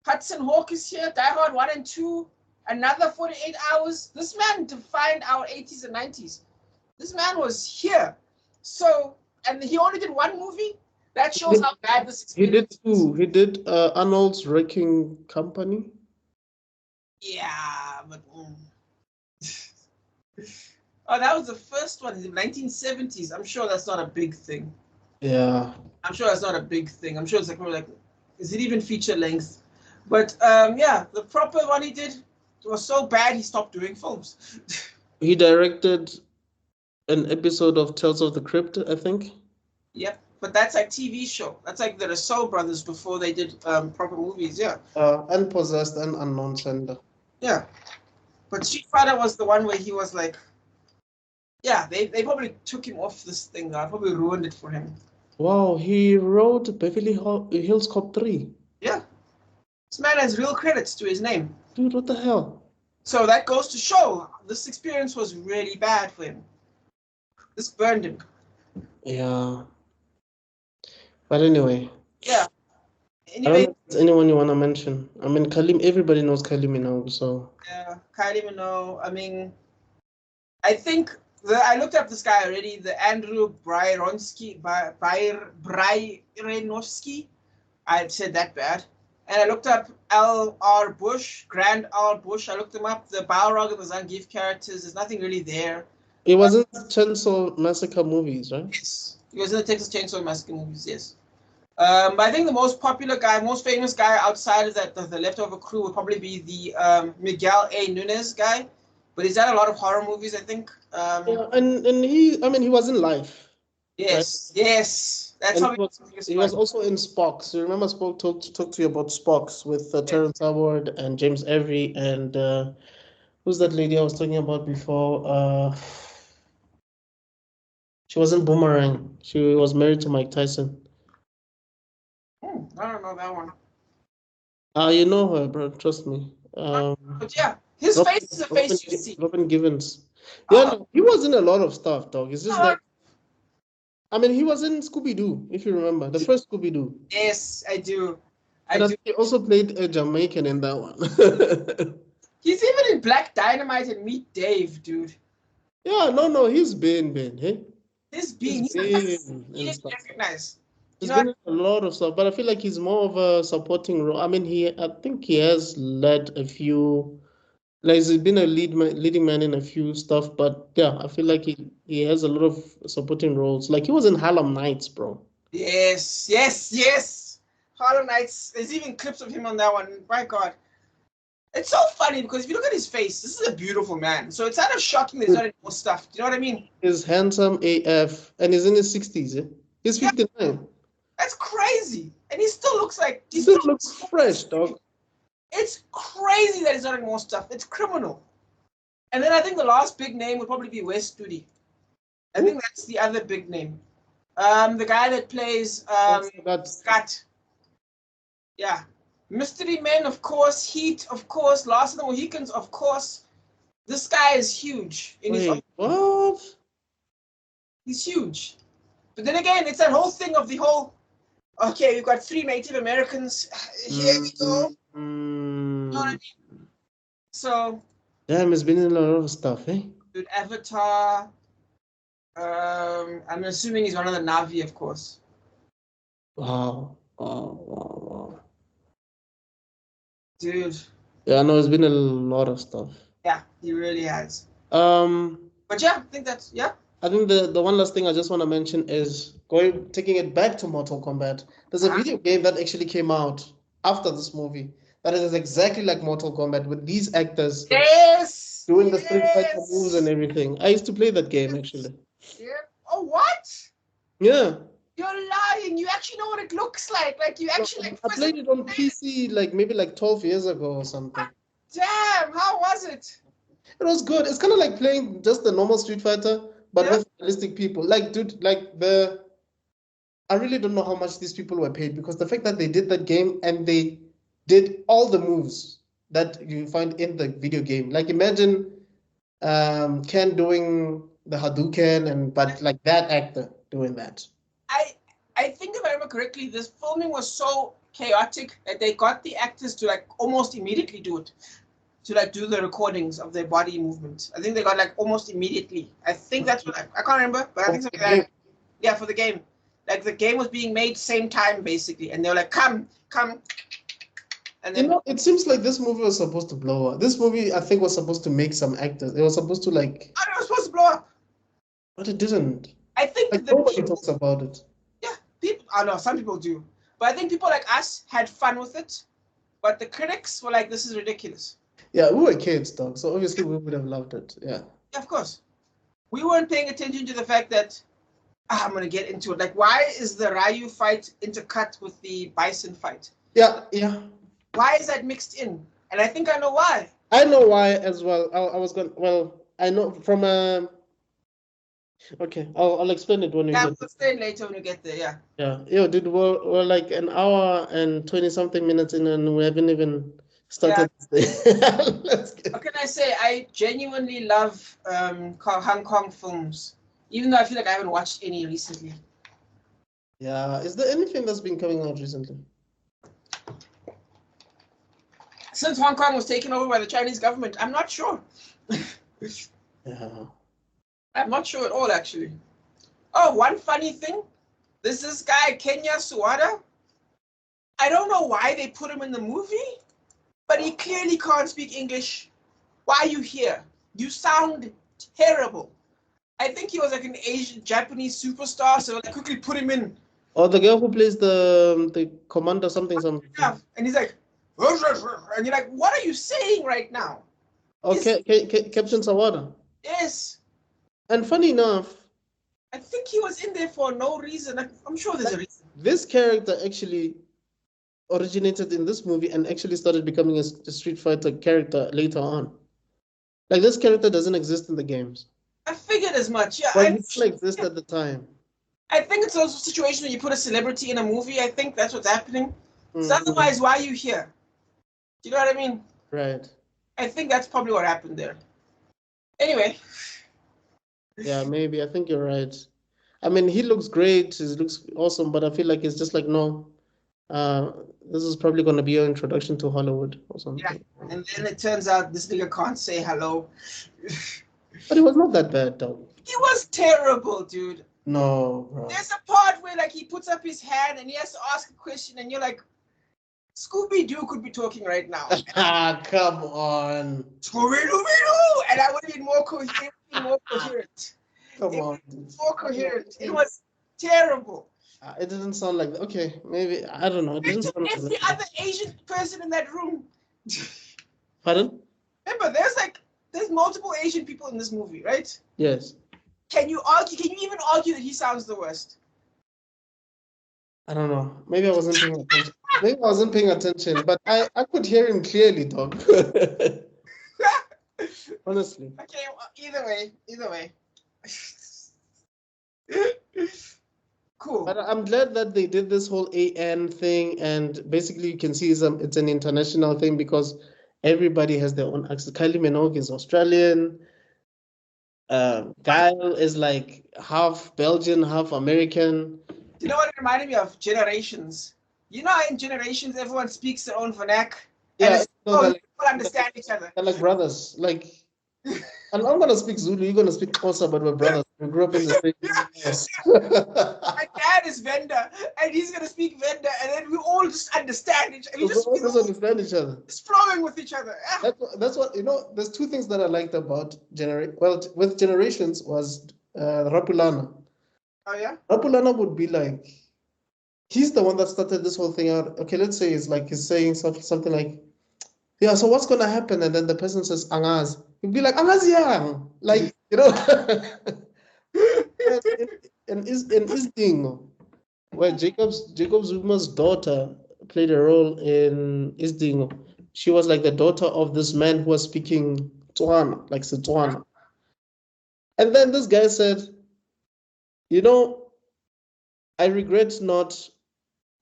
Hudson Hawk is here. Die Hard 1 and 2. Another 48 Hours. This man defined our 80s and 90s. This man was here. So, and he only did one movie. That shows how bad this experience is. He did two. He did Arnold's Wrecking Company. Yeah, but... Oh, that was the first one in the 1970s. I'm sure that's not a big thing. Yeah. I'm sure that's not a big thing. I'm sure it's like, is it even feature length? But yeah, the proper one he did was so bad he stopped doing films. He directed an episode of Tales of the Crypt, I think. Yep, but that's like TV show. That's like the Russo brothers before they did proper movies. Yeah. And Possessed and Unknown Sender. Yeah, but Street Fighter was the one where he was like, yeah, they probably took him off this thing. Though. I probably ruined it for him. Wow, he wrote Beverly Hills Cop 3. Yeah. This man has real credits to his name. Dude, what the hell? So that goes to show this experience was really bad for him. This burned him. Yeah. But anyway. Yeah. Anyway, I don't know if there's anyone you want to mention. I mean, everybody knows Kylie Minogue, so. Yeah, Kylie Minogue. I mean, I think I looked up this guy already, the Andrew Bryanowski. I said that bad. And I looked up L.R. Bush, Grand R. Bush. I looked him up. The Balrog and the Zangief characters, there's nothing really there. It wasn't Chainsaw Massacre movies, right? Yes. He was in the Texas Chainsaw Massacre movies, yes. But I think the most popular guy, most famous guy outside of that, the leftover crew would probably be the Miguel A. Nunez guy. But he's done a lot of horror movies, I think. Yeah, and he was in Life. Yes, right? Yes. That's and how he was also in Spock. You remember Spock talked to you about Spocks with Terrence Howard and James Avery and who's that lady I was talking about before? She wasn't Boomerang. She was married to Mike Tyson. I don't know that one. You know her, bro. Trust me. But yeah, his face is a face you see. Robin Givens. Yeah, no, he was in a lot of stuff, dog. It's just that. I mean, he was in Scooby-Doo, if you remember, the first Scooby-Doo. Yes, I do. I do. He also played a Jamaican in that one. He's even in Black Dynamite and Meet Dave, dude. Yeah, no, he's been, hey? He's been recognized. He's been in a lot of stuff, but I feel like he's more of a supporting role. I mean, I think he has led a few, like he's been a leading man in a few stuff, but yeah, I feel like he has a lot of supporting roles. Like he was in Harlem Nights, bro. Yes. Harlem Nights. There's even clips of him on that one. My God. It's so funny because if you look at his face, this is a beautiful man. So it's kind of shocking there's not any more stuff. Do you know what I mean? He's handsome AF, and he's in his 60s. Eh? He's 59. That's crazy. And he still looks like... He still looks fresh, dog. It's crazy that he's not in more stuff. It's criminal. And then I think the last big name would probably be Wes Studi. I think that's the other big name. The guy that plays Scott. Yeah. Mystery Men, of course. Heat, of course. Last of the Mohicans, of course. This guy is huge. What? He's huge. But then again, it's that whole thing of the whole, okay, we've got 3 Native Americans. Here we go. You know what I mean? So. Damn, he's been in a lot of stuff, eh? Dude, Avatar. I'm assuming he's one of the Na'vi, of course. Wow. Dude. Yeah, no, it's been a lot of stuff. Yeah, he really has. But yeah, I think that's, yeah. I think the one last thing I just want to mention is taking it back to Mortal Kombat. There's a video game that actually came out after this movie that is exactly like Mortal Kombat with these actors doing the Street Fighter moves and everything. I used to play that game actually. Yeah. Oh, what? Yeah. You're lying. You actually know what it looks like. Like you actually. I played it on PC maybe 12 years ago or something. Damn! How was it? It was good. It's kind of like playing just the normal Street Fighter, but with realistic people. Like, dude, I really don't know how much these people were paid because the fact that they did that game and they did all the moves that you find in the video game. Like, imagine Ken doing the Hadouken, but like that actor doing that. I think if I remember correctly, this filming was so chaotic that they got the actors to almost immediately do it. To do the recordings of their body movements. I think they got almost immediately. I think that's what I can't remember, but I think something like that. Yeah, for the game. Like the game was being made same time basically, and they were like, come. And then it seems like this movie was supposed to blow up. This movie I think was supposed to make some actors. It was supposed to Oh, it was supposed to blow up. But it didn't. I think nobody talks about it. Yeah, people I know some people do. But I think people like us had fun with it. But the critics were like, this is ridiculous. Yeah, we were kids, dog, so obviously we would have loved it. Yeah. Yeah, of course. We weren't paying attention to the fact that I'm going to get into it. Like, why is the Ryu fight intercut with the Bison fight? Yeah. Why is that mixed in? And I think I know why. I know why as well. I know from a... Okay, I'll explain it when we get there. I'll explain later when we get there, yeah. Yeah. Yo, dude, we're like an hour and 20-something minutes in and we haven't even... started this day. What can I say? I genuinely love Hong Kong films, even though I feel like I haven't watched any recently. Yeah. Is there anything that's been coming out recently? Since Hong Kong was taken over by the Chinese government, I'm not sure. Yeah. I'm not sure at all, actually. Oh, one funny thing. There's this guy, Kenya Suwada. I don't know why they put him in the movie. But he clearly can't speak English. Why are you here? You sound terrible. I think he was like an Asian, Japanese superstar, so I quickly put him in. Oh, the girl who plays the commander something. Yeah, and he's like, and you're like, what are you saying right now? Okay, Captain Sawada. Yes. And funny enough, I think he was in there for no reason. I'm sure there's a reason. This character actually originated in this movie and actually started becoming a Street Fighter character later on. Like this character doesn't exist in the games. I figured figured as much. Yeah, Well, he didn't exist at the time. I think it's also a situation where you put a celebrity in a movie. I think that's what's happening. So otherwise, why are you here? Do you know what I mean? Right. I think that's probably what happened there. Anyway. Yeah, maybe. I think you're right. I mean, he looks great. He looks awesome, but I feel like it's just like, no, this is probably going to be your introduction to Hollywood or something. Yeah, and then it turns out this nigga can't say hello. But it was not that bad, though. He was terrible, dude. No, bro. There's a part where like he puts up his hand and he has to ask a question, and you're like, Scooby-Doo could be talking right now. Come on. Scooby-Doo! And I would have been more coherent. Come on. More coherent. It was terrible. It didn't sound like, okay, maybe, I don't know. It didn't sound like every other Asian person in that room. Pardon? Remember, there's multiple Asian people in this movie, right? Yes. Can you even argue that he sounds the worst? I don't know. Maybe I wasn't paying attention. But I could hear him clearly, dog. Honestly. Okay, well, either way. Cool. But I'm glad that they did this whole AN thing, and basically you can see it's an international thing because everybody has their own accent. Kylie Minogue is Australian. Guile is like half Belgian, half American. You know what it reminded me of? Generations. You know how in Generations everyone speaks their own vernac? Yeah, people understand each other. They're like brothers. Like, and I'm gonna speak Zulu, you're gonna speak Xhosa, but we're brothers. We grew up in the same house. My dad is Venda, and he's gonna speak Venda, and then we all just understand each other. We just understand each other. Just flowing with each other. That's what you know. There's two things that I liked about with Generations was Rapulana. Oh yeah. Rapulana would be like, he's the one that started this whole thing out. Okay, let's say it's like he's saying something like, yeah, so what's gonna happen? And then the person says Angaz. You'd be like, Angaz yang. Like, you know. in Isdingo, where Jacob Zuma's daughter played a role in Isdingo. She was like the daughter of this man who was speaking Tswana, like Setswana. And then this guy said, you know, I regret not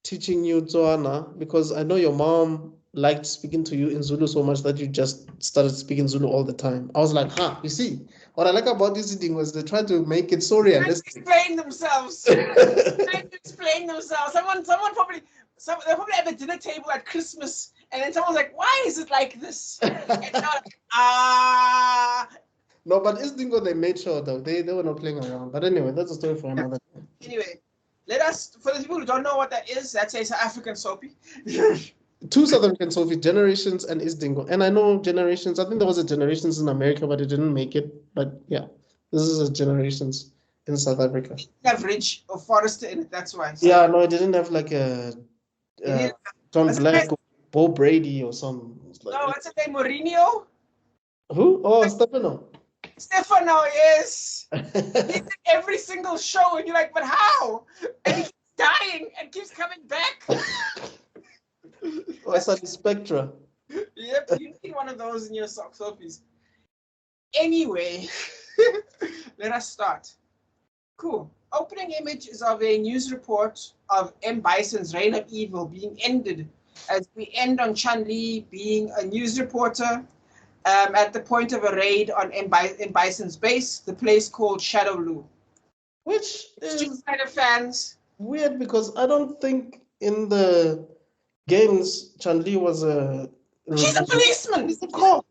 teaching you Tswana because I know your mom liked speaking to you in Zulu so much that you just started speaking Zulu all the time. I was like, you see, what I like about this thing was they tried to make it so realistic. Explain themselves. Someone probably they probably at the dinner table at Christmas, and then someone's like, why is it like this? And they're like, No, but Isdingo, they made sure though. They were not playing around. But anyway, that's a story for another time. Anyway, for the people who don't know what that is, that's a South African soapy. Two South African soapies, Generations and Isdingo. And I know Generations, I think there was a Generations in America, but it didn't make it. But yeah, this is a Generations in South Africa. It didn't have Ridge or Forrester in it, that's why. So. Yeah, no, it didn't have like a John Black or Bo Brady or something. Like, no, what's his name? Mourinho? Who? Oh, Stefano. Stefano, yes. He's in every single show, and you're like, but how? And he keeps dying and keeps coming back. Oh, it's like Spectra. Yep, you need one of those in your soapies. Anyway, let us start. Cool. Opening image is of a news report of M. Bison's reign of evil being ended as we end on Chun-Li being a news reporter at the point of a raid on M. Bison's base, the place called Shadow Lu. Which is Streetfighter fans. Weird because I don't think in the games Chun-Li was a... She's a policeman. She's a cop.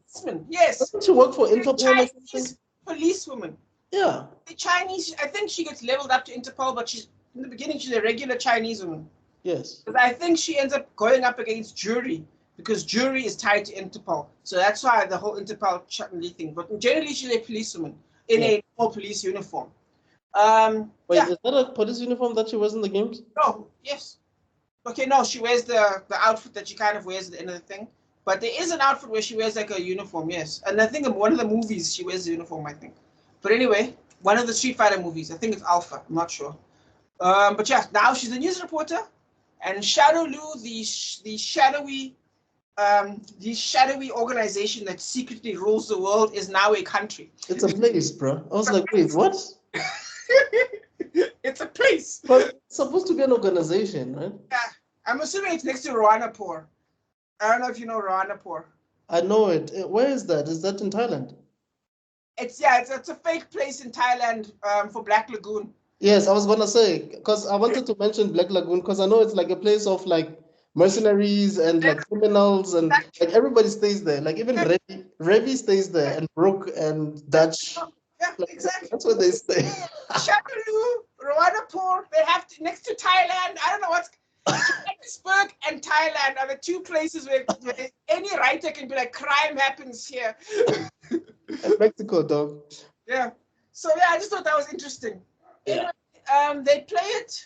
Yes. Doesn't she work for Interpol? Chinese policewoman. Yeah. The Chinese, I think she gets leveled up to Interpol, but in the beginning she's a regular Chinese woman. Yes. But I think she ends up going up against Jury because Jury is tied to Interpol. So that's why the whole Interpol Chun-Li thing. But generally she's a policewoman in a full police uniform. Wait, is that a police uniform that she wears in the games? No, yes. Okay, no, she wears the outfit that she kind of wears at the end of the thing. But there is an outfit where she wears like a uniform, yes. And I think in one of the movies she wears the uniform, I think. But anyway, one of the Street Fighter movies, I think it's Alpha, I'm not sure. But yeah, now she's a news reporter. And Shadow Lu, the shadowy the shadowy organization that secretly rules the world is now a country. It's a place, bro. I was like, wait, what? It's a place. But it's supposed to be an organization, right? Yeah, I'm assuming it's next to Ranapur. I don't know if you know Ranapur. I know it. Where is that? Is that in Thailand? It's a fake place in Thailand for Black Lagoon. Yes, I was gonna say, because I wanted to mention Black Lagoon because I know it's like a place of like mercenaries and like criminals and like everybody stays there. Like even Revi stays there and Brooke and Dutch. Yeah, Like, exactly. that's where they stay. Shakalu, Ranapur, they have to next to Thailand. I don't know what's Johannesburg and Thailand are the two places where any writer can be like, crime happens here. Mexico, dog. Yeah. So yeah, I just thought that was interesting. Yeah. Anyway, they play it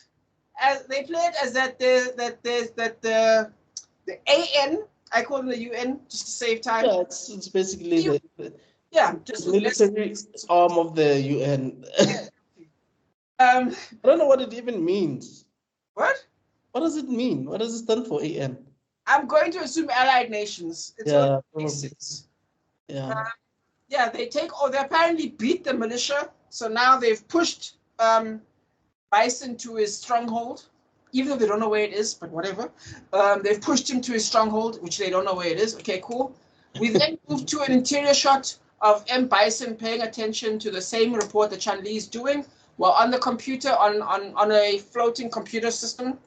as that the AN, I call them the UN just to save time. Yeah, it's basically just military arm of the UN. I don't know what it even means. What? What does it mean? What does it stand for, AN? I'm going to assume Allied Nations. It's they apparently beat the militia, so now they've pushed Bison to his stronghold, even though they don't know where it is, but whatever. They've pushed him to his stronghold, which they don't know where it is. Okay, cool. We then move to an interior shot of M. Bison paying attention to the same report that Chun-Li is doing, while on the computer, on a floating computer system,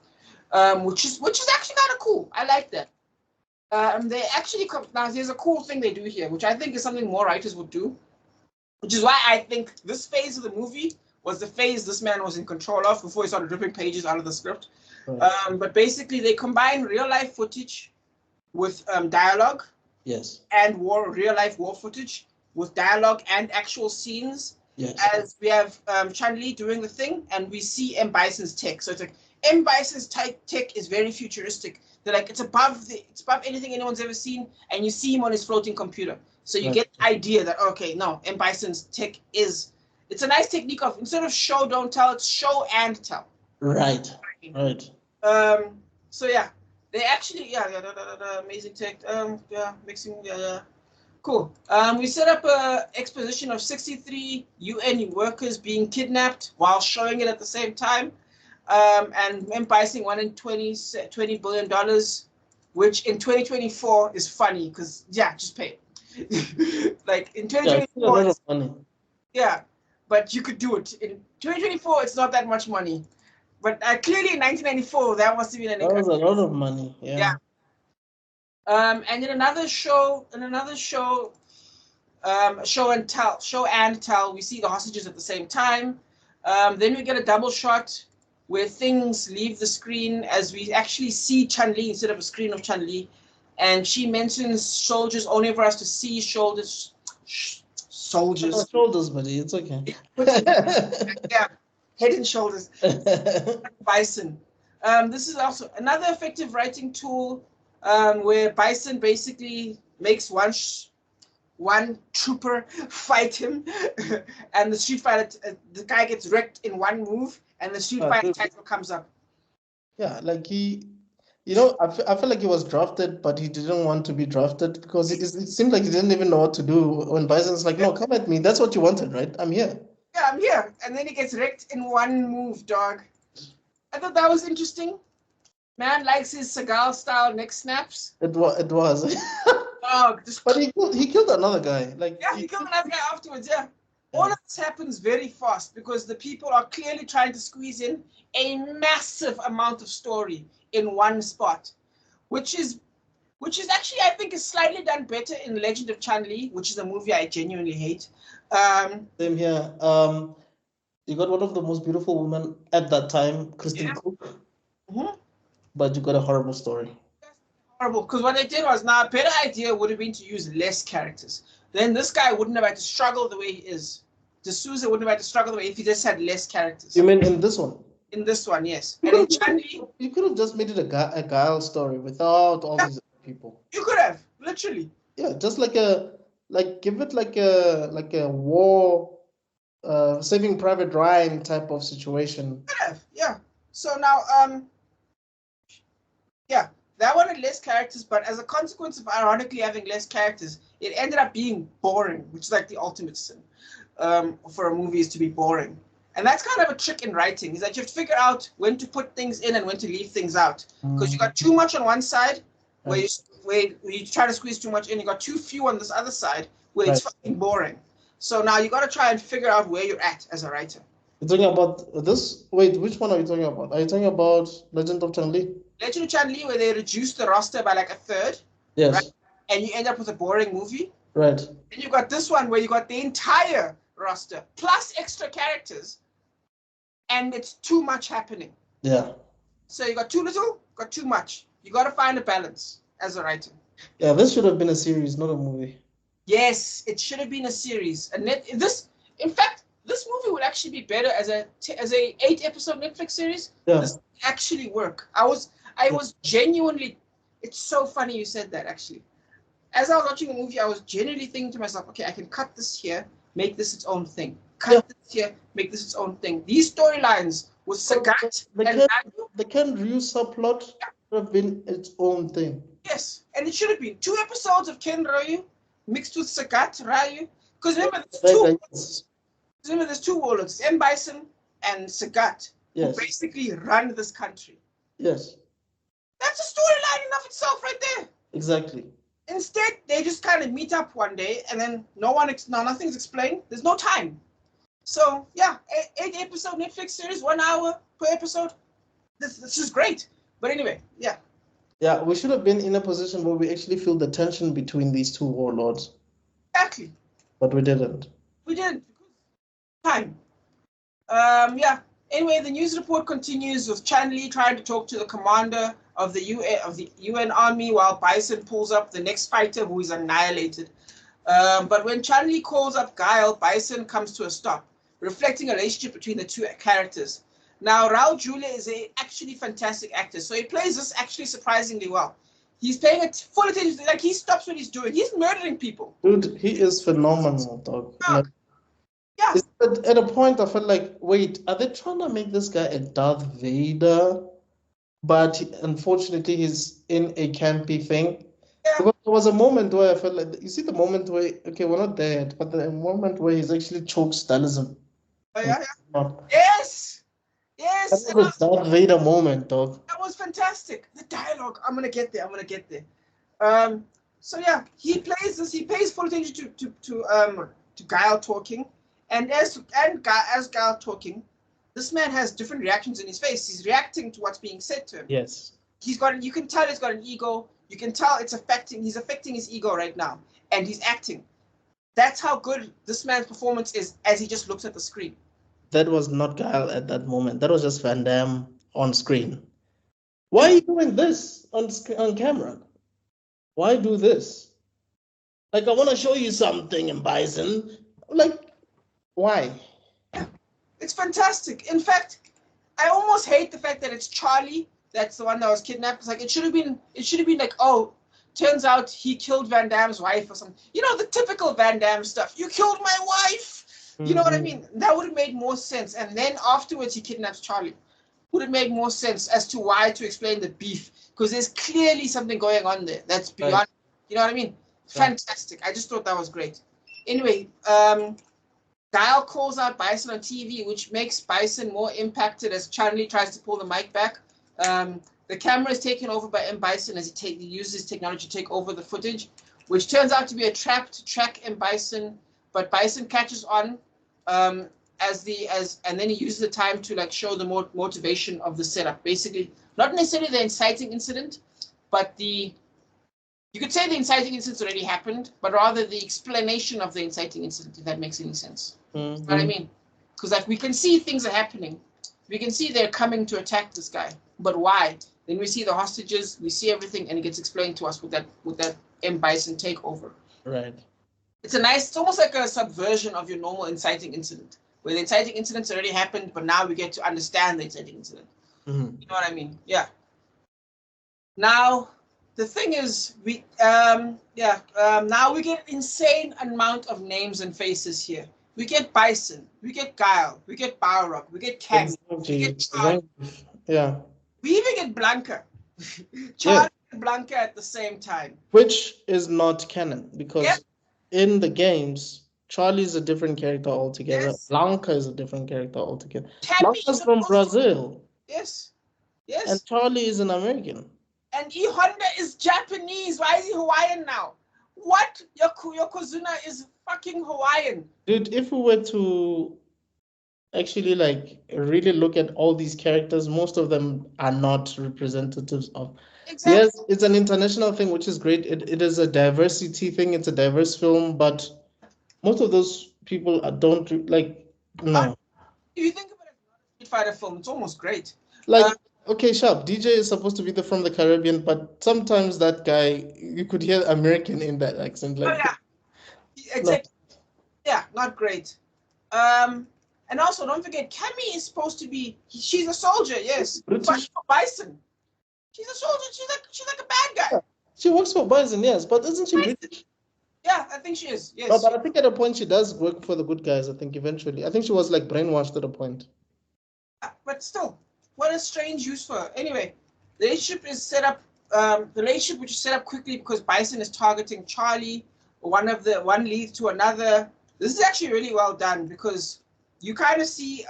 which is actually kind of cool. I like that. They actually now there's a cool thing they do here, which I think is something more writers would do, which is why I think this phase of the movie was the phase this man was in control of before he started ripping pages out of the script. Right. But basically, they combine real life footage with dialogue. Yes. And real life war footage with dialogue and actual scenes. Yes. As we have Chun-Li doing the thing, and we see M. Bison's tech. So it's like M. Bison's tech is very futuristic. They're like it's above anything anyone's ever seen, and you see him on his floating computer. So you get the idea that okay, no, M. Bison's tech it's a nice technique of instead of show don't tell, it's show and tell. Right. Right. So yeah, they actually amazing tech. Mixing cool. We set up a exposition of 63 UN workers being kidnapped while showing it at the same time. And M. Bison won in $20 billion, which in 2024 is funny because just pay it. Like in 2024, but you could do it. In 2024, it's not that much money, but clearly in 1994 that must have been that was a lot of money. Yeah. And in another show, show and tell, we see the hostages at the same time. Then we get a double shot where things leave the screen as we actually see Chun-Li instead of a screen of Chun-Li. And she mentions soldiers only for us to see shoulders. Soldiers. Shoulders, buddy. It's okay. Head and shoulders. Bison. This is also another effective writing tool where Bison basically makes one trooper fight him, and the Street Fighter, the guy gets wrecked in one move, and the Street Fighter title comes up. Yeah, like I feel like he was drafted, but he didn't want to be drafted because it seemed like he didn't even know what to do when Bison's like, no, come at me. That's what you wanted, right? I'm here. Yeah, I'm here. And then he gets wrecked in one move, dog. I thought that was interesting. Man likes his Seagal style neck snaps. It was. Dog. But he killed another guy. He killed another guy afterwards, yeah. All of this happens very fast because the people are clearly trying to squeeze in a massive amount of story in one spot, which is actually I think is slightly done better in Legend of Chun-Li, which is a movie I genuinely hate. Same here. You got one of the most beautiful women at that time, Kristen Cook, but you got a horrible story. Horrible, because what they did was a better idea would have been to use less characters. Then this guy wouldn't have had to struggle the way he is. D'Souza wouldn't have had to struggle the way if he just had less characters. You mean in this one? In this one, yes. And in Chun-Li, you could have just made it a guile story without all these people. You could have, literally. Yeah, just give it like a war, Saving Private Ryan type of situation. Could have, yeah. So now, that one had less characters, but as a consequence of ironically having less characters, it ended up being boring, which is like the ultimate sin for a movie, is to be boring. And that's kind of a trick in writing, is that you have to figure out when to put things in and when to leave things out. Because you got too much on one side, where you try to squeeze too much in. You got too few on this other side, where it's fucking boring. So now you got to try and figure out where you're at as a writer. You're talking about this? Wait, which one are you talking about? Are you talking about Legend of Chun-Li? Legend of Chun-Li, where they reduced the roster by like a third. Yes. Right? And you end up with a boring movie. Right. And you got this one where you got the entire roster plus extra characters, and it's too much happening. Yeah. So you got too little, got too much. You got to find a balance as a writer. Yeah, this should have been a series, not a movie. Yes, it should have been a series. And in fact, this movie would actually be better as a 8-episode Netflix series. Yeah. This would actually work. I was genuinely. It's so funny you said that, actually. As I was watching the movie, I was genuinely thinking to myself, okay, I can cut this here, make this its own thing. Cut this here, make this its own thing. These storylines with Sagat and the Ken Ryu subplot should have been its own thing. Yes, and it should have been 2 episodes of Ken Ryu mixed with Sagat Ryu. Because remember, there's two warlords, M. Bison and Sagat, who basically run this country. Yes. That's a storyline in of itself right there. Exactly. Instead, they just kind of meet up one day, and then nothing's explained. There's no time. So yeah, 8-episode Netflix series, 1 hour per episode. This is great. But anyway, yeah. Yeah, we should have been in a position where we actually feel the tension between these two warlords. Exactly. But we didn't. We didn't. Time. Yeah. Anyway, the news report continues with Chun-Li trying to talk to the commander of the UN army, while Bison pulls up the next fighter who is annihilated. But when Chun-Li calls up Guile, Bison comes to a stop, reflecting a relationship between the two characters. Now, Raul Julia is a actually fantastic actor, so he plays this actually surprisingly well. He's paying full attention, like he stops what he's doing. He's murdering people. Dude, he is phenomenal, dog. Yeah. At a point, I felt like, wait, are they trying to make this guy a Darth Vader? But unfortunately, he's in a campy thing. Yeah. Because there was a moment where I felt like, you see the moment where, okay, we're not there yet, but the moment where he's actually choked Stalinism. Oh, yeah. Yes! Yes! That was a Darth Vader moment, dog. That was fantastic. The dialogue, I'm going to get there. So yeah, he plays this, he pays full attention to Guile talking. And as Guile talking, this man has different reactions in his face. He's reacting to what's being said to him. Yes. You can tell he's got an ego. You can tell he's affecting his ego right now. And he's acting. That's how good this man's performance is as he just looks at the screen. That was not Guile at that moment. That was just Van Damme on screen. Why are you doing this on camera? Why do this? Like, I want to show you something in Bison. Like, why? Yeah, it's fantastic. In fact, I almost hate the fact that it's Charlie that's the one that was kidnapped. It's like it should have been like, oh, turns out he killed Van Damme's wife or something. You know, the typical Van Damme stuff. You killed my wife. You know what I mean? That would have made more sense. And then afterwards he kidnaps Charlie. Would have made more sense as to why to explain the beef. Because there's clearly something going on there that's beyond, right. You know what I mean? Fantastic. I just thought that was great. Anyway, Guile calls out Bison on TV, which makes Bison more impacted as Chun-Li tries to pull the mic back. The camera is taken over by M. Bison as he uses technology to take over the footage, which turns out to be a trap to track M. Bison. But Bison catches on and then he uses the time to like show the motivation of the setup. Basically, not necessarily the inciting incident, but you could say the inciting incident already happened, but rather the explanation of the inciting incident, if that makes any sense. You know what I mean? Because like we can see things are happening. We can see they're coming to attack this guy. But why? Then we see the hostages, we see everything, and it gets explained to us with that M. Bison takeover. Right. It's almost like a subversion of your normal inciting incident, where the inciting incident's already happened, but now we get to understand the inciting incident. You know what I mean? Yeah. Now, the thing is, now we get an insane amount of names and faces here. We get Bison, we get Guile, we get Balrog, we get Cammy, we get Charlie. Yeah. We even get Blanca. Charlie Blanca at the same time. Which is not canon, because in the games, Charlie's a different character altogether. Yes. Blanca is a different character altogether. Tammy Blanca's from Brazil. Yes. And Charlie is an American. And E Honda is Japanese. Why is he Hawaiian now? What? Yokozuna is fucking Hawaiian. Dude, if we were to actually like really look at all these characters, most of them are not representatives of. Exactly. Yes, it's an international thing, which is great. It is a diversity thing. It's a diverse film, but most of those people don't like. No. If you think about it, Street Fighter film, it's almost great. Like, okay, sharp. DJ is supposed to be from the Caribbean, but sometimes that guy, you could hear American in that accent. Like, exactly. No. Yeah, not great. And also, don't forget, Cammy is supposed to be. She's a soldier, yes. British. For Bison. She's a soldier. She's like a bad guy. Yeah. She works for Bison, yes, but isn't she British? Yeah, I think she is. Yes. No, but I think at a point she does work for the good guys. I think eventually, I think she was like brainwashed at a point. But still, what a strange use for her. Anyway, the relationship is set up. The relationship which is set up quickly because Bison is targeting Charlie. One leads to another. This is actually really well done because you kind of see.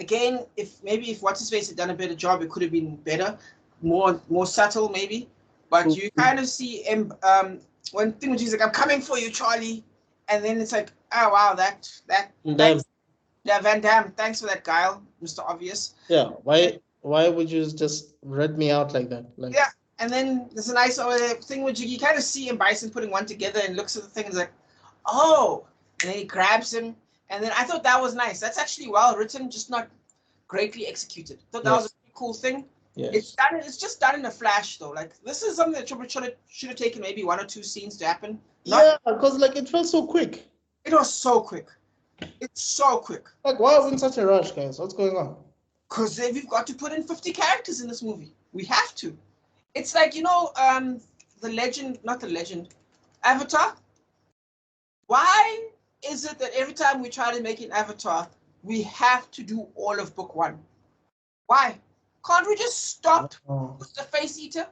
Again, if What's His Face had done a better job, it could have been better, more subtle maybe. But you kind of see him. When Timothy's like, "I'm coming for you, Charlie," and then it's like, "Oh wow, that thanks, yeah, Van Damme, thanks for that guile, Mr. Obvious." Yeah, why would you just read me out like that? Like, yeah, and then there's a nice thing where you kind of see him Bison putting one together and looks at the thing and is like, "Oh," and then he grabs him, and then I thought that was nice. That's actually well written, just not greatly executed. I thought that was a pretty cool thing. Yes. It's just done in a flash though. Like this is something that should have taken maybe 1 or 2 scenes to happen. Yeah, because like it felt so quick. It was so quick. It's so quick. Like why are we in such a rush, guys? What's going on? Because we've got to put in 50 characters in this movie. We have to. It's like Avatar. Why is it that every time we try to make an Avatar, we have to do all of book 1? Why? Can't we just stop with the Face Eater?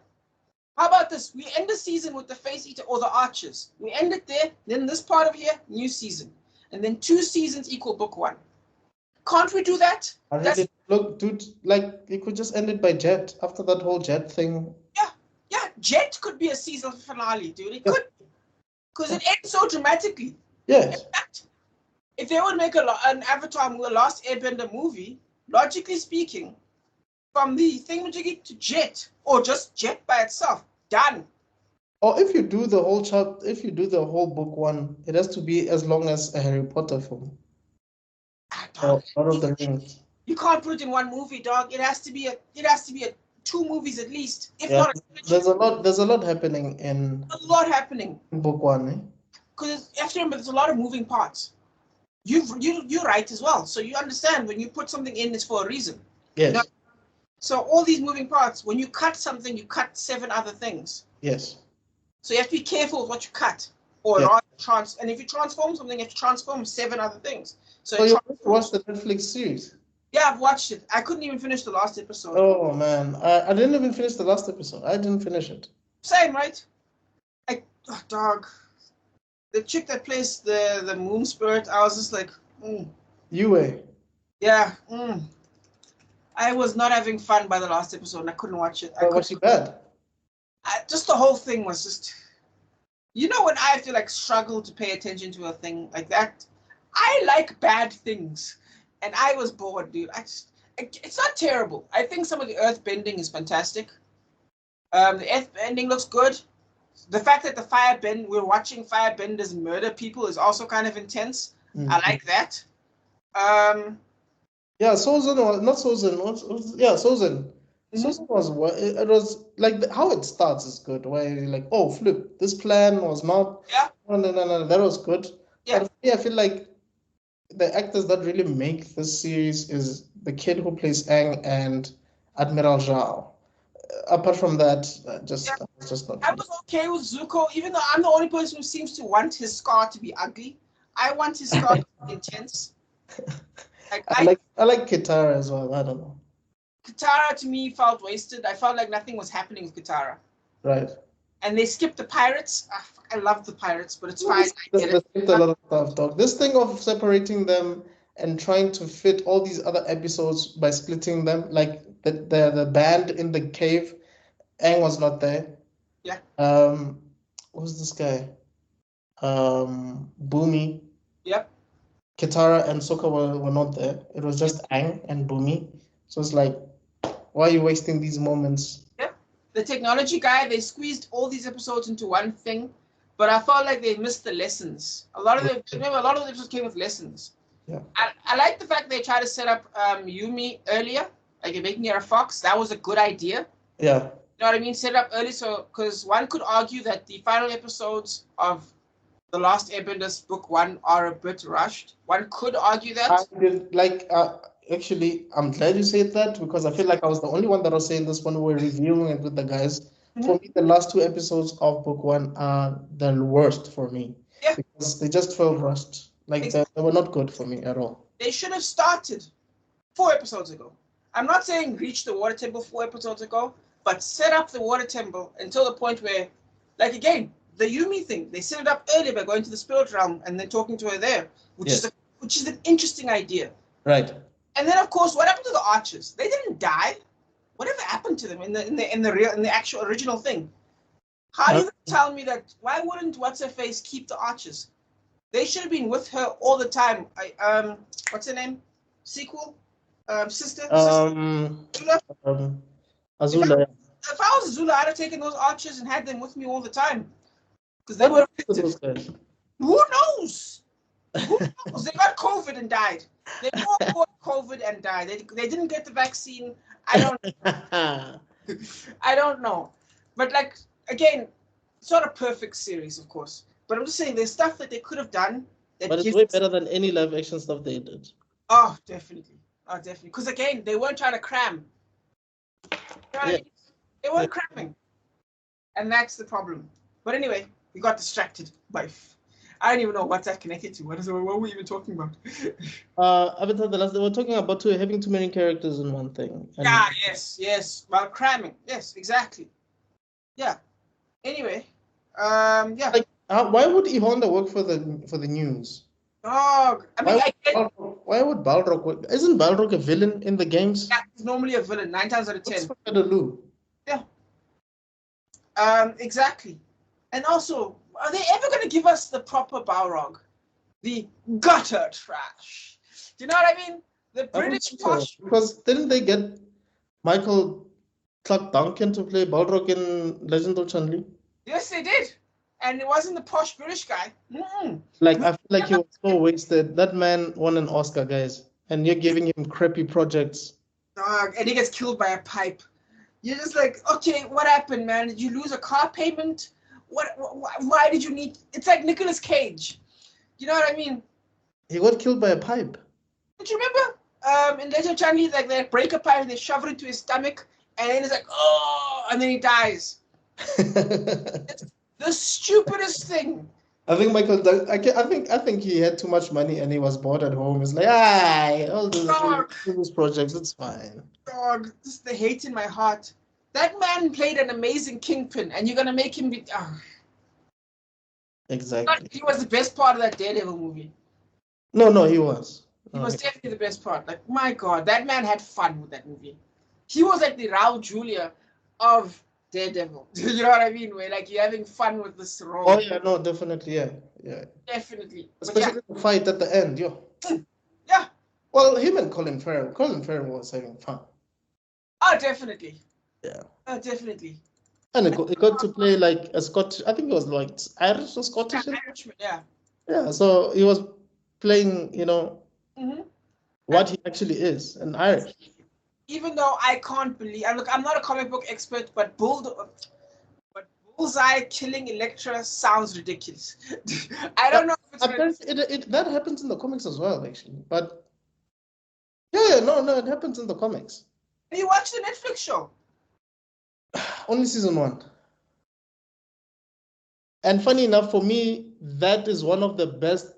How about this? We end the season with the Face Eater or the Archers. We end it there, then this part of here, new season. And then 2 seasons equal book 1. Can't we do that? Look, dude, like, you could just end it by Jet after that whole Jet thing. Yeah, Jet could be a season finale, dude. It could. Because it ends so dramatically. Yes. In fact, if they would make an Avatar, The Last Airbender movie, logically speaking, from the thingamajiggy to Jet, or just Jet by itself, done. Or if you do the whole book 1, it has to be as long as a Harry Potter film. Lord of the Rings. You can't put it in 1 movie, dog. It has to be 2 movies at least. If not, there's a lot happening in. A lot happening in book 1, eh? Because you have to remember, there's a lot of moving parts. You write as well, so you understand when you put something in, it's for a reason. Yes. You know? So all these moving parts, when you cut something, you cut 7 other things. Yes. So you have to be careful with what you cut, or and if you transform something, you have to transform 7 other things. So you watched the Netflix series? Yeah, I've watched it. I couldn't even finish the last episode. Oh man, I didn't even finish the last episode. I didn't finish it. Same, right? Dog. The chick that plays the moon spirit, I was just like, Yue. Yeah. I was not having fun by the last episode, and I couldn't watch it. Was she bad? Just the whole thing was just, when I have to struggle to pay attention to a thing like that. I like bad things, and I was bored, dude. It's not terrible. I think some of the earth bending is fantastic. The earth bending looks good. The fact that we're watching firebenders murder people is also kind of intense. Mm-hmm. I like that. Yeah, Sozin was not Sozin. Sozin. Mm-hmm. Sozin was. It was like how it starts is good. Where you're like, oh, flip, this plan was not. Yeah. No, that was good. Yeah. But I feel like the actors that really make this series is the kid who plays Aang and Admiral Zhao. Apart from that, just not. I was okay with Zuko, even though I'm the only person who seems to want his scar to be ugly. I want his scar to be intense. I like Kitara as well. I don't know. Kitara to me felt wasted. I felt like nothing was happening with Kitara. Right. And they skipped the pirates. I love the pirates, but it's fine. I get They it. skipped a lot of stuff, dog. This thing of separating them and trying to fit all these other episodes by splitting them, like the band in the cave, Aang was not there. Yeah. Who's this guy? Boomy. Yep. Kitara and Sokka were not there. It was just Aang and Boomy. So it's like, why are you wasting these moments? Yep. The technology guy, they squeezed all these episodes into one thing, but I felt like they missed the lessons. A lot of the episodes came with lessons. Yeah. I like the fact they tried to set up Yumi earlier, like making her a fox. That was a good idea. Yeah. You know what I mean? Set it up early, so because one could argue that the final episodes of The Last Airbenders Book 1 are a bit rushed. One could argue that. Actually, I'm glad you said that because I feel like I was the only one that was saying this when we were reviewing it with the guys. Mm-hmm. For me, the last 2 episodes of Book 1 are the worst for me. Yeah. Because they just felt rushed. Like they were not good for me at all. They should have started 4 episodes ago. I'm not saying reach the water temple 4 episodes ago, but set up the water temple until the point where, like again, the Yumi thing, they set it up earlier by going to the spirit realm and then talking to her there, which is an interesting idea. Right. And then of course, what happened to the archers? They didn't die. Whatever happened to them in the actual original thing? How do you tell me that? Why wouldn't what's her face keep the archers? They should have been with her all the time. What's her name? Sequel? Sister? Azula. If I was Azula, I'd have taken those archers and had them with me all the time. Because they were effective. Who knows? Who knows? They got COVID and died. They all got COVID and died. They didn't get the vaccine. I don't know. But like, again, it's not a perfect series, of course. But I'm just saying there's stuff that they could have done. But it's way better than any live action stuff they did. Oh, definitely. Oh, definitely. Because again, they weren't trying to cram. You know what I mean? They weren't cramming. And that's the problem. But anyway, we got distracted by... I don't even know what's that connected to. What were we even talking about? Avatar The Last... They were talking about having too many characters in one thing. And yes. Well, cramming. Yes, exactly. Yeah. Anyway, yeah. Like, why would E Honda work for the news? Oh, I mean, why would Balrog work? Isn't Balrog a villain in the games? Yeah, he's normally a villain, 9 times out of 10. What's to do? Yeah. Exactly. And also, are they ever going to give us the proper Balrog? The gutter trash. Do you know what I mean? The British posh. Because didn't they get Michael Clark Duncan to play Balrog in Legend of Chun-Li? Yes, they did. And it wasn't the posh British guy. Like, I feel like he was so wasted. That man won an Oscar, guys. And you're giving him crappy projects. Dog, and he gets killed by a pipe. You're just like, okay, what happened, man? Did you lose a car payment? Why did you need... It's like Nicolas Cage. You know what I mean? He got killed by a pipe. Don't you remember? In Legend of Chun-Li, like they break a pipe and they shove it into his stomach. And then it's like, oh, and then he dies. It's the stupidest thing. I think I think he had too much money and he was bored at home. He's like, I'll do these projects. It's fine. Dog, this is the hate in my heart. That man played an amazing Kingpin, and you're gonna make him be. Exactly. He was the best part of that Daredevil movie. No, he was. He was definitely the best part. Like, my God, that man had fun with that movie. He was like the Raul Julia of Daredevil. You know what I mean? Where like you're having fun with this role. Oh yeah, no, definitely, yeah. Definitely. Especially the fight at the end, yo. Yeah. Well, him and Colin Farrell. Colin Farrell was having fun. Oh, definitely. Yeah. Oh, definitely. And it got to play like a Scottish. I think it was like Irish or Scottish. Yeah, Irishman, yeah. Yeah. So he was playing, what he actually is, an Irish. Even though I can't believe, look, I'm not a comic book expert, but Bullseye killing Elektra sounds ridiculous. I don't know if it's that happens in the comics as well, actually. But no, it happens in the comics. You watch the Netflix show? Only season 1. And funny enough, for me, that is one of the best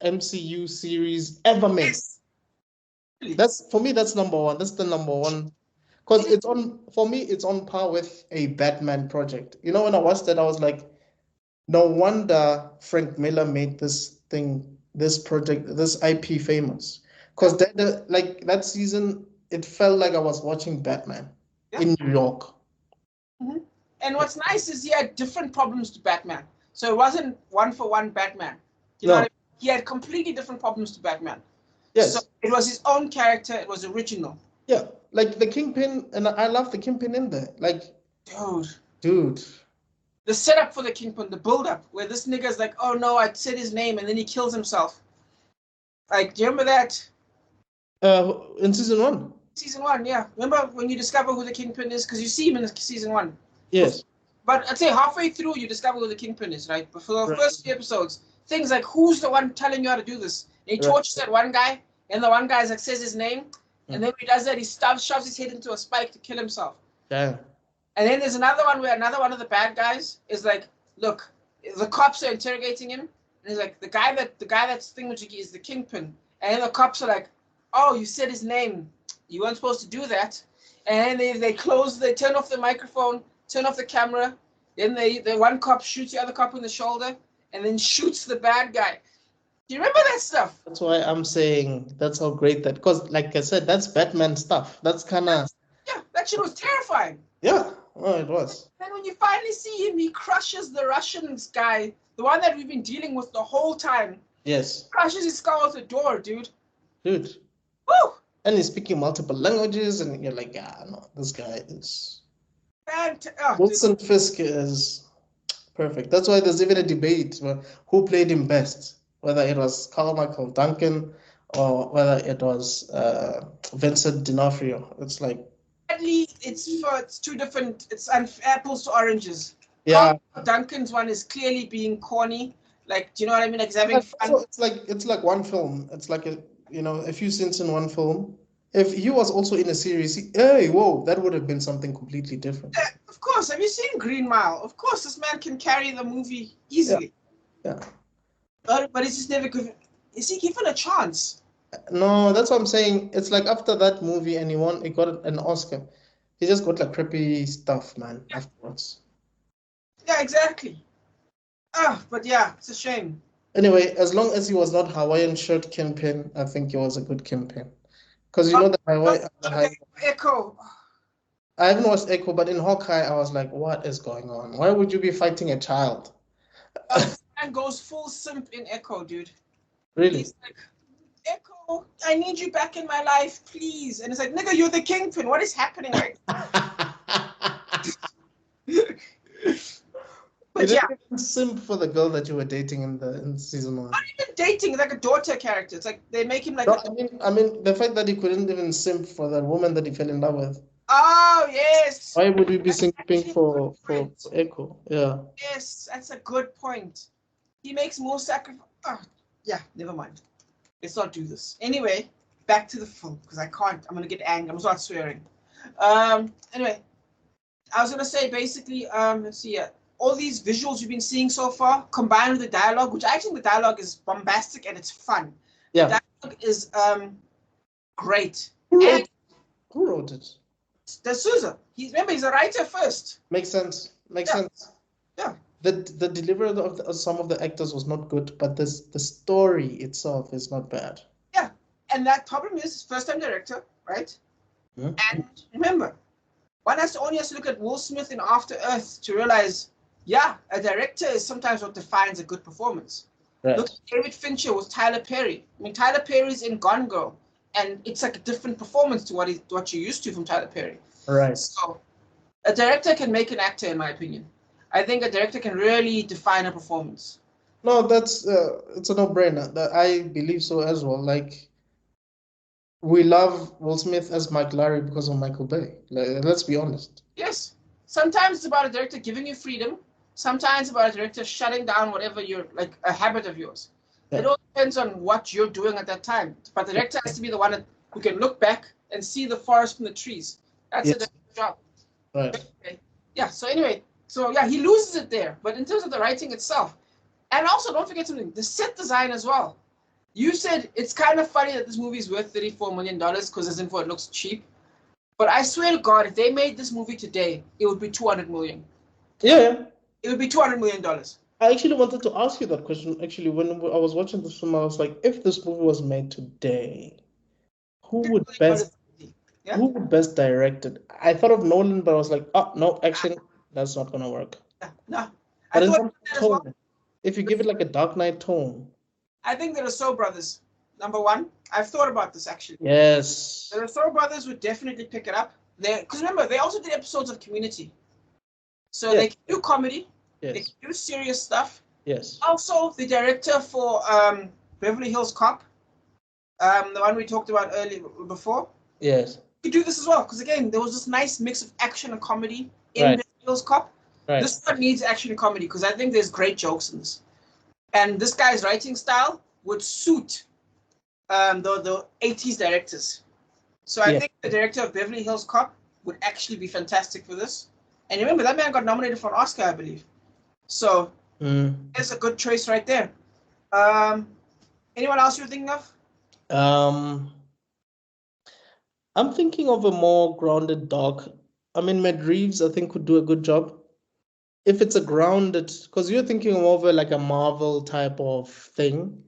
MCU series ever made. Yes. That's for me. That's number 1. That's the number 1. Because for me, it's on par with a Batman project. You know, when I watched that, I was like, no wonder Frank Miller made this project, this IP famous. Because that season, it felt like I was watching Batman in New York. Mm-hmm. And what's nice is he had different problems to Batman. So it wasn't one for one Batman. You know what I mean? He had completely different problems to Batman. Yes. So it was his own character. It was original. Yeah, like the Kingpin, and I love the Kingpin in there. Like, dude. The setup for the Kingpin, the build-up, where this nigga's like, oh no, I said his name, and then he kills himself. Like, do you remember that? In season 1. Season 1, yeah. Remember when you discover who the Kingpin is? Because you see him in season 1. Yes. But I'd say halfway through, you discover who the Kingpin is, right? But for the first few episodes, things like, who's the one telling you how to do this? And he tortures that one guy, and the one guy like says his name, and then when he does that, he shoves his head into a spike to kill himself. Yeah. And then there's another one where another one of the bad guys is like, look, the cops are interrogating him, and he's like, the guy that's thingamajiggy is the Kingpin. And then the cops are like, oh, you said his name. You weren't supposed to do that. And then they turn off the microphone, turn off the camera. Then the one cop shoots the other cop in the shoulder, and then shoots the bad guy. Do you remember that stuff? That's why I'm saying that's how great that, because like I said, that's Batman stuff. That's kind of... Yeah, that shit was terrifying. Yeah, well, it was. And when you finally see him, he crushes the Russians guy, the one that we've been dealing with the whole time. Yes. Crushes his skull at the door, dude. Dude. Woo! And he's speaking multiple languages, and you're like, yeah, no, this guy is... Wilson Fisk is perfect. That's why there's even a debate who played him best, whether it was Carl Michael Duncan or whether it was Vincent D'Onofrio. It's like... It's two different... It's apples to oranges. Yeah. Carl Duncan's one is clearly being corny. Like, do you know what I mean? Like, he's having fun. It's like one film. It's like a few scenes in one film. If he was also in a series, that would have been something completely different. Yeah, of course. Have you seen Green Mile? Of course, this man can carry the movie easily. Yeah. But it's just never given. Is he given a chance? No, that's what I'm saying. It's like after that movie and he got an Oscar. He just got like crappy stuff, man, afterwards. Yeah, exactly. But yeah, it's a shame. Anyway, as long as he was not Hawaiian shirt Kingpin, I think he was a good Kingpin. Because you know that Echo. I haven't watched Echo, but in Hawkeye, I was like, what is going on? Why would you be fighting a child? Man goes full simp in Echo, dude. Really? He's like, Echo, I need you back in my life, please. And it's like, nigga, you're the Kingpin. What is happening right now? But you didn't simp for the girl that you were dating in season 1. Not even dating, like a daughter character. It's like they make him like. No, I mean the fact that he couldn't even simp for the woman that he fell in love with. Oh yes. Why would we be simping for Echo? Yeah. Yes, that's a good point. He makes more sacrifice. Oh, yeah, never mind. Let's not do this. Anyway, back to the film because I can't. I'm gonna get angry. I'm gonna start swearing. Anyway, I was gonna say basically. Let's see. All these visuals you've been seeing so far, combined with the dialogue, which I think the dialogue is bombastic and it's fun. Yeah. The dialogue is great. Who wrote it? D'Souza. He's a writer first. Makes sense. Sense. Yeah. The delivery of some of the actors was not good, but the story itself is not bad. Yeah. And that problem is first-time director, right? Hmm? And remember, one only has to look at Will Smith in After Earth to realize, yeah, a director is sometimes what defines a good performance. Right. Look at David Fincher with Tyler Perry. I mean, Tyler Perry's in Gone Girl, and it's like a different performance to what you're used to from Tyler Perry. Right. So, a director can make an actor, in my opinion. I think a director can really define a performance. No, that's it's a no-brainer. I believe so as well. Like, we love Will Smith as Mike Larry because of Michael Bay. Let's be honest. Yes. Sometimes it's about a director giving you freedom. Sometimes it's about a director shutting down whatever you're, like, a habit of yours. Yeah. It all depends on what you're doing at that time. But the director has to be the one who can look back and see the forest from the trees. That's a director's job. Right. Okay. Yeah, so anyway, he loses it there. But in terms of the writing itself, and also don't forget something, the set design as well. You said it's kind of funny that this movie is worth $34 million because it looks cheap. But I swear to God, if they made this movie today, it would be 200 million. Yeah. It would be $200 million. I actually wanted to ask you that question. Actually, when I was watching this film, I was like, if this movie was made today, who would best direct it? I thought of Nolan, but I was like, oh no, actually, that's not gonna work. No. But in terms of tone, if you give it like a Dark Knight tone. I think the Russo brothers, number one. I've thought about this actually. Yes. The Russo brothers would definitely pick it up. Because remember, they also did episodes of Community. So they can do comedy. Yes. They can do serious stuff. Yes. Also, the director for Beverly Hills Cop, the one we talked about before. Yes. You could do this as well. Because again, there was this nice mix of action and comedy in Beverly Hills Cop. Right. This one needs action and comedy because I think there's great jokes in this. And this guy's writing style would suit the 80s directors. So I think the director of Beverly Hills Cop would actually be fantastic for this. And remember, that man got nominated for an Oscar, I believe. So there's a good choice right there. Anyone else you're thinking of? I'm thinking of a more grounded doc. I mean, Matt Reeves, I think, could do a good job. If it's a grounded, because you're thinking of like a Marvel type of thing.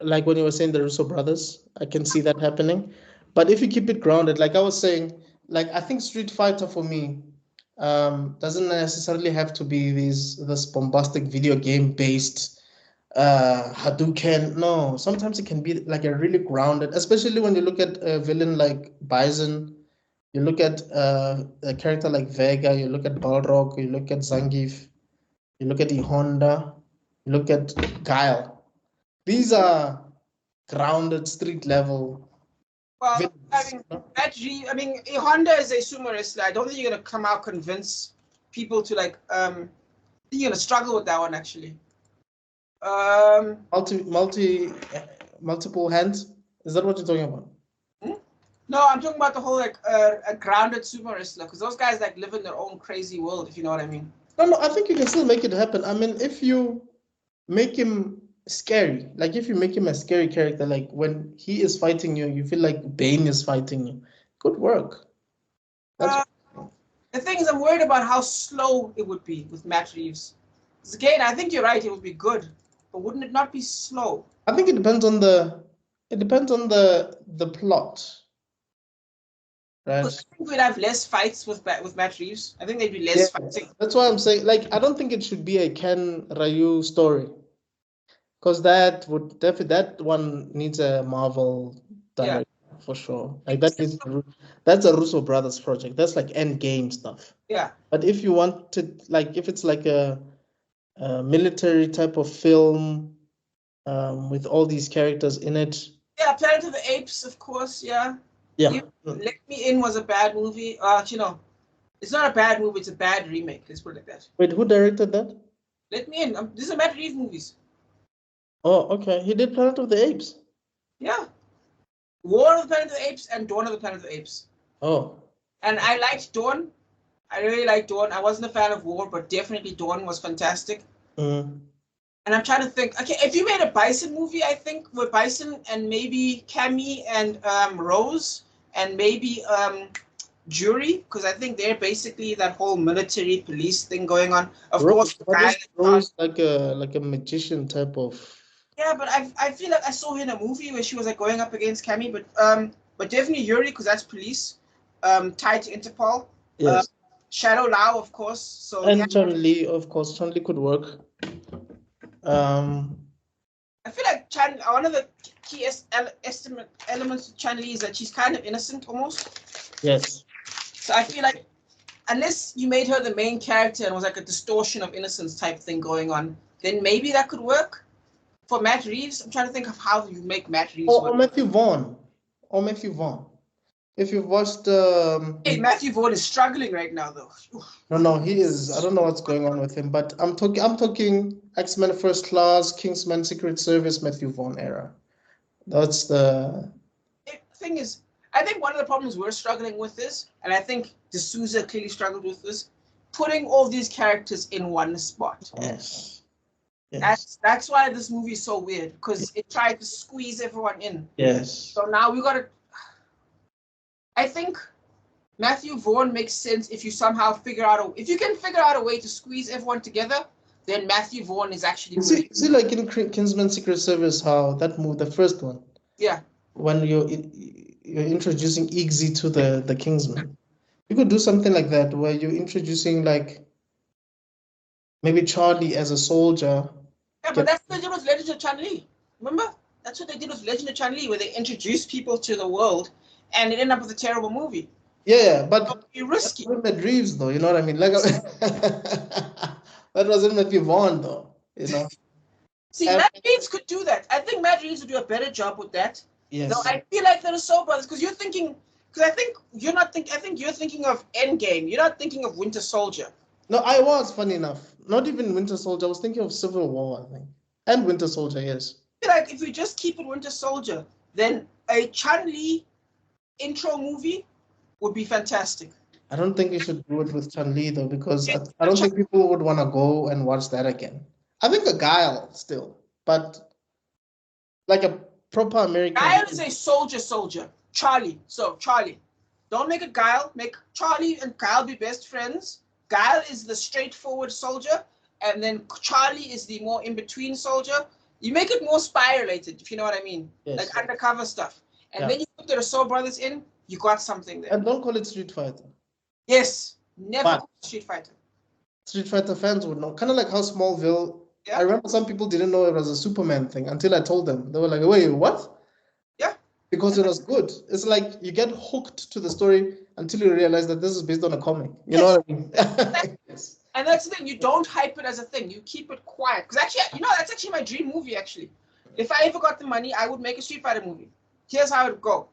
Like when you were saying the Russo brothers, I can see that happening. But if you keep it grounded, like I was saying, like I think Street Fighter for me doesn't necessarily have to be this bombastic video game based Hadouken. No, sometimes it can be like a really grounded, especially when you look at a villain like Bison, you look at a character like Vega, you look at Balrog, you look at Zangief, you look at Honda, you look at Guile. These are grounded street level. Well, I mean, Honda is a sumo wrestler. I don't think you're gonna come out convince people to like. You're gonna struggle with that one actually. Multiple hands. Is that what you're talking about? No, I'm talking about the whole like a grounded sumo wrestler because those guys like live in their own crazy world. If you know what I mean. No, I think you can still make it happen. I mean, if you make him scary, like if you make him a scary character, like when he is fighting you, you feel like Bane is fighting you. Good work. The thing is, I'm worried about how slow it would be with Matt Reeves. Because again, I think you're right; it would be good, but wouldn't it not be slow? I think it depends on the plot. Right. I think we'd have less fights with Matt Reeves. I think they'd be less fighting. That's why I'm saying, like, I don't think it should be a Ken Ryu story. Because that one needs a Marvel director for sure. Like that's a Russo brothers project. That's like end game stuff. Yeah. But if you want to, like, if it's like a military type of film with all these characters in it. Yeah, Planet of the Apes, of course. Yeah. Yeah. Let Me In was a bad movie. It's not a bad movie. It's a bad remake. Let's put it like that. Wait, who directed that? Let Me In. These are Matt Reeves movies. Oh, okay. He did Planet of the Apes. Yeah. War of the Planet of the Apes and Dawn of the Planet of the Apes. Oh. And I liked Dawn. I really liked Dawn. I wasn't a fan of War, but definitely Dawn was fantastic. And I'm trying to think. Okay, if you made a Bison movie, I think with Bison and maybe Cammy and Rose and maybe Jury, because I think they're basically that whole military police thing going on. Of course, Rose like a magician type of. Yeah, but I feel like I saw her in a movie where she was like going up against Cammy, but definitely Yuri because that's police, tied to Interpol. Yes. Shadow Lao, of course. So and Chun-Li, of course, Chun-Li could work. I feel like one of the key elements of Chun-Li is that she's kind of innocent almost. Yes. So I feel like unless you made her the main character and was like a distortion of innocence type thing going on, then maybe that could work. For Matt Reeves, I'm trying to think of how you make Matt Reeves work. Or Matthew Vaughn. If you've watched... Hey, Matthew Vaughn is struggling right now, though. No, he is. I don't know what's going on with him, but I'm talking X-Men First Class, Kingsman Secret Service, Matthew Vaughn era. That's the thing is, I think one of the problems we're struggling with is, and I think D'Souza clearly struggled with this, putting all these characters in one spot. Yes. That's why this movie is so weird, because it tried to squeeze everyone in. Yes. So now we got to... I think Matthew Vaughn makes sense if you somehow figure out if you can figure out a way to squeeze everyone together, then Matthew Vaughn is actually good. You see, like in Kingsman Secret Service, how that movie, the first one. Yeah. When you're introducing Iggsy to the Kingsman, you could do something like that where you're introducing like maybe Charlie as a soldier. Yeah, but that's what they did with Legend of Chun-Li. Remember? That's what they did with Legend of Chun-Li, where they introduced people to the world, and it ended up with a terrible movie. Yeah, but so be risky. Matt Reeves, though, you know what I mean? Like that wasn't Matthew Vaughn, though, you know. See, Matt Reeves could do that. I think Matt Reeves would do a better job with that. Yes. No, I feel like they're Soul Brothers because you're thinking. Because I think you're not think. I think you're thinking of Endgame. You're not thinking of Winter Soldier. No, I was, funny enough. Not even Winter Soldier. I was thinking of Civil War, I think, and Winter Soldier. Yes. I feel like if we just keep it Winter Soldier, then a Chun-Li intro movie would be fantastic. I don't think you should do it with Chun-Li though, because I don't think people would want to go and watch that again. I think a Guile still, but like a proper American. Guile is a soldier. Charlie. So Charlie. Don't make a Guile. Make Charlie and Guile be best friends. Guile is the straightforward soldier, and then Charlie is the more in-between soldier. You make it more spy-related, if you know what I mean. Yes, like undercover stuff. And then you put the Soul Brothers in, you got something there. And don't call it Street Fighter. Yes, never call it Street Fighter. Street Fighter fans would know. Kind of like how Smallville, I remember some people didn't know it was a Superman thing until I told them. They were like, wait, what? Yeah. Because it was good. It's like you get hooked to the story until you realize that this is based on a comic. You know what I mean? Yes. And that's the thing. You don't hype it as a thing. You keep it quiet. Because actually, that's actually my dream movie, actually. If I ever got the money, I would make a Street Fighter movie. Here's how it would go.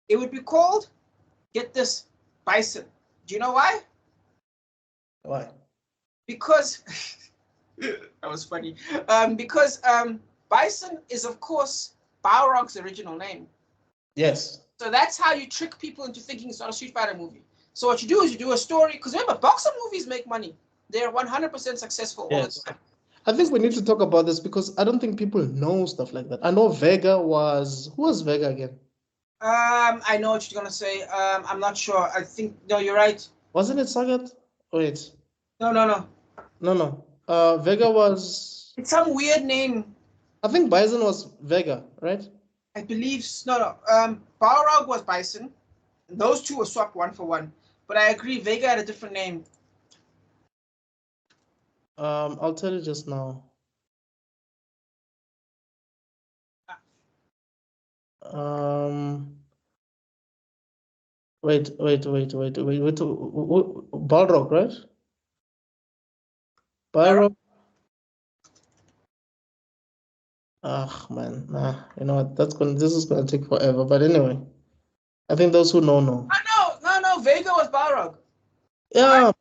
It would be called, get this, Bison. Do you know why? Why? Because, that was funny. Because Bison is, of course, Balrog's original name. Yes. So that's how you trick people into thinking it's not a Street Fighter movie. So what you do is you do a story, because remember, boxer movies make money. They're 100% successful all the time. I think we need to talk about this because I don't think people know stuff like that. I know Vega was... Who was Vega again? I know what you're going to say. I'm not sure. I think... No, you're right. Wasn't it Sagat? Wait. No. Vega was... It's some weird name. I think Bison was Vega, right? I believe... No. Balrog was Bison. Those two were swapped one for one. But I agree, Vega had a different name. I'll tell you just now. Wait. Balrog, right? Balrog. Ah, man, nah. You know what? This is gonna take forever. But anyway, I think those who know. No. Vega was Balrog. Yeah.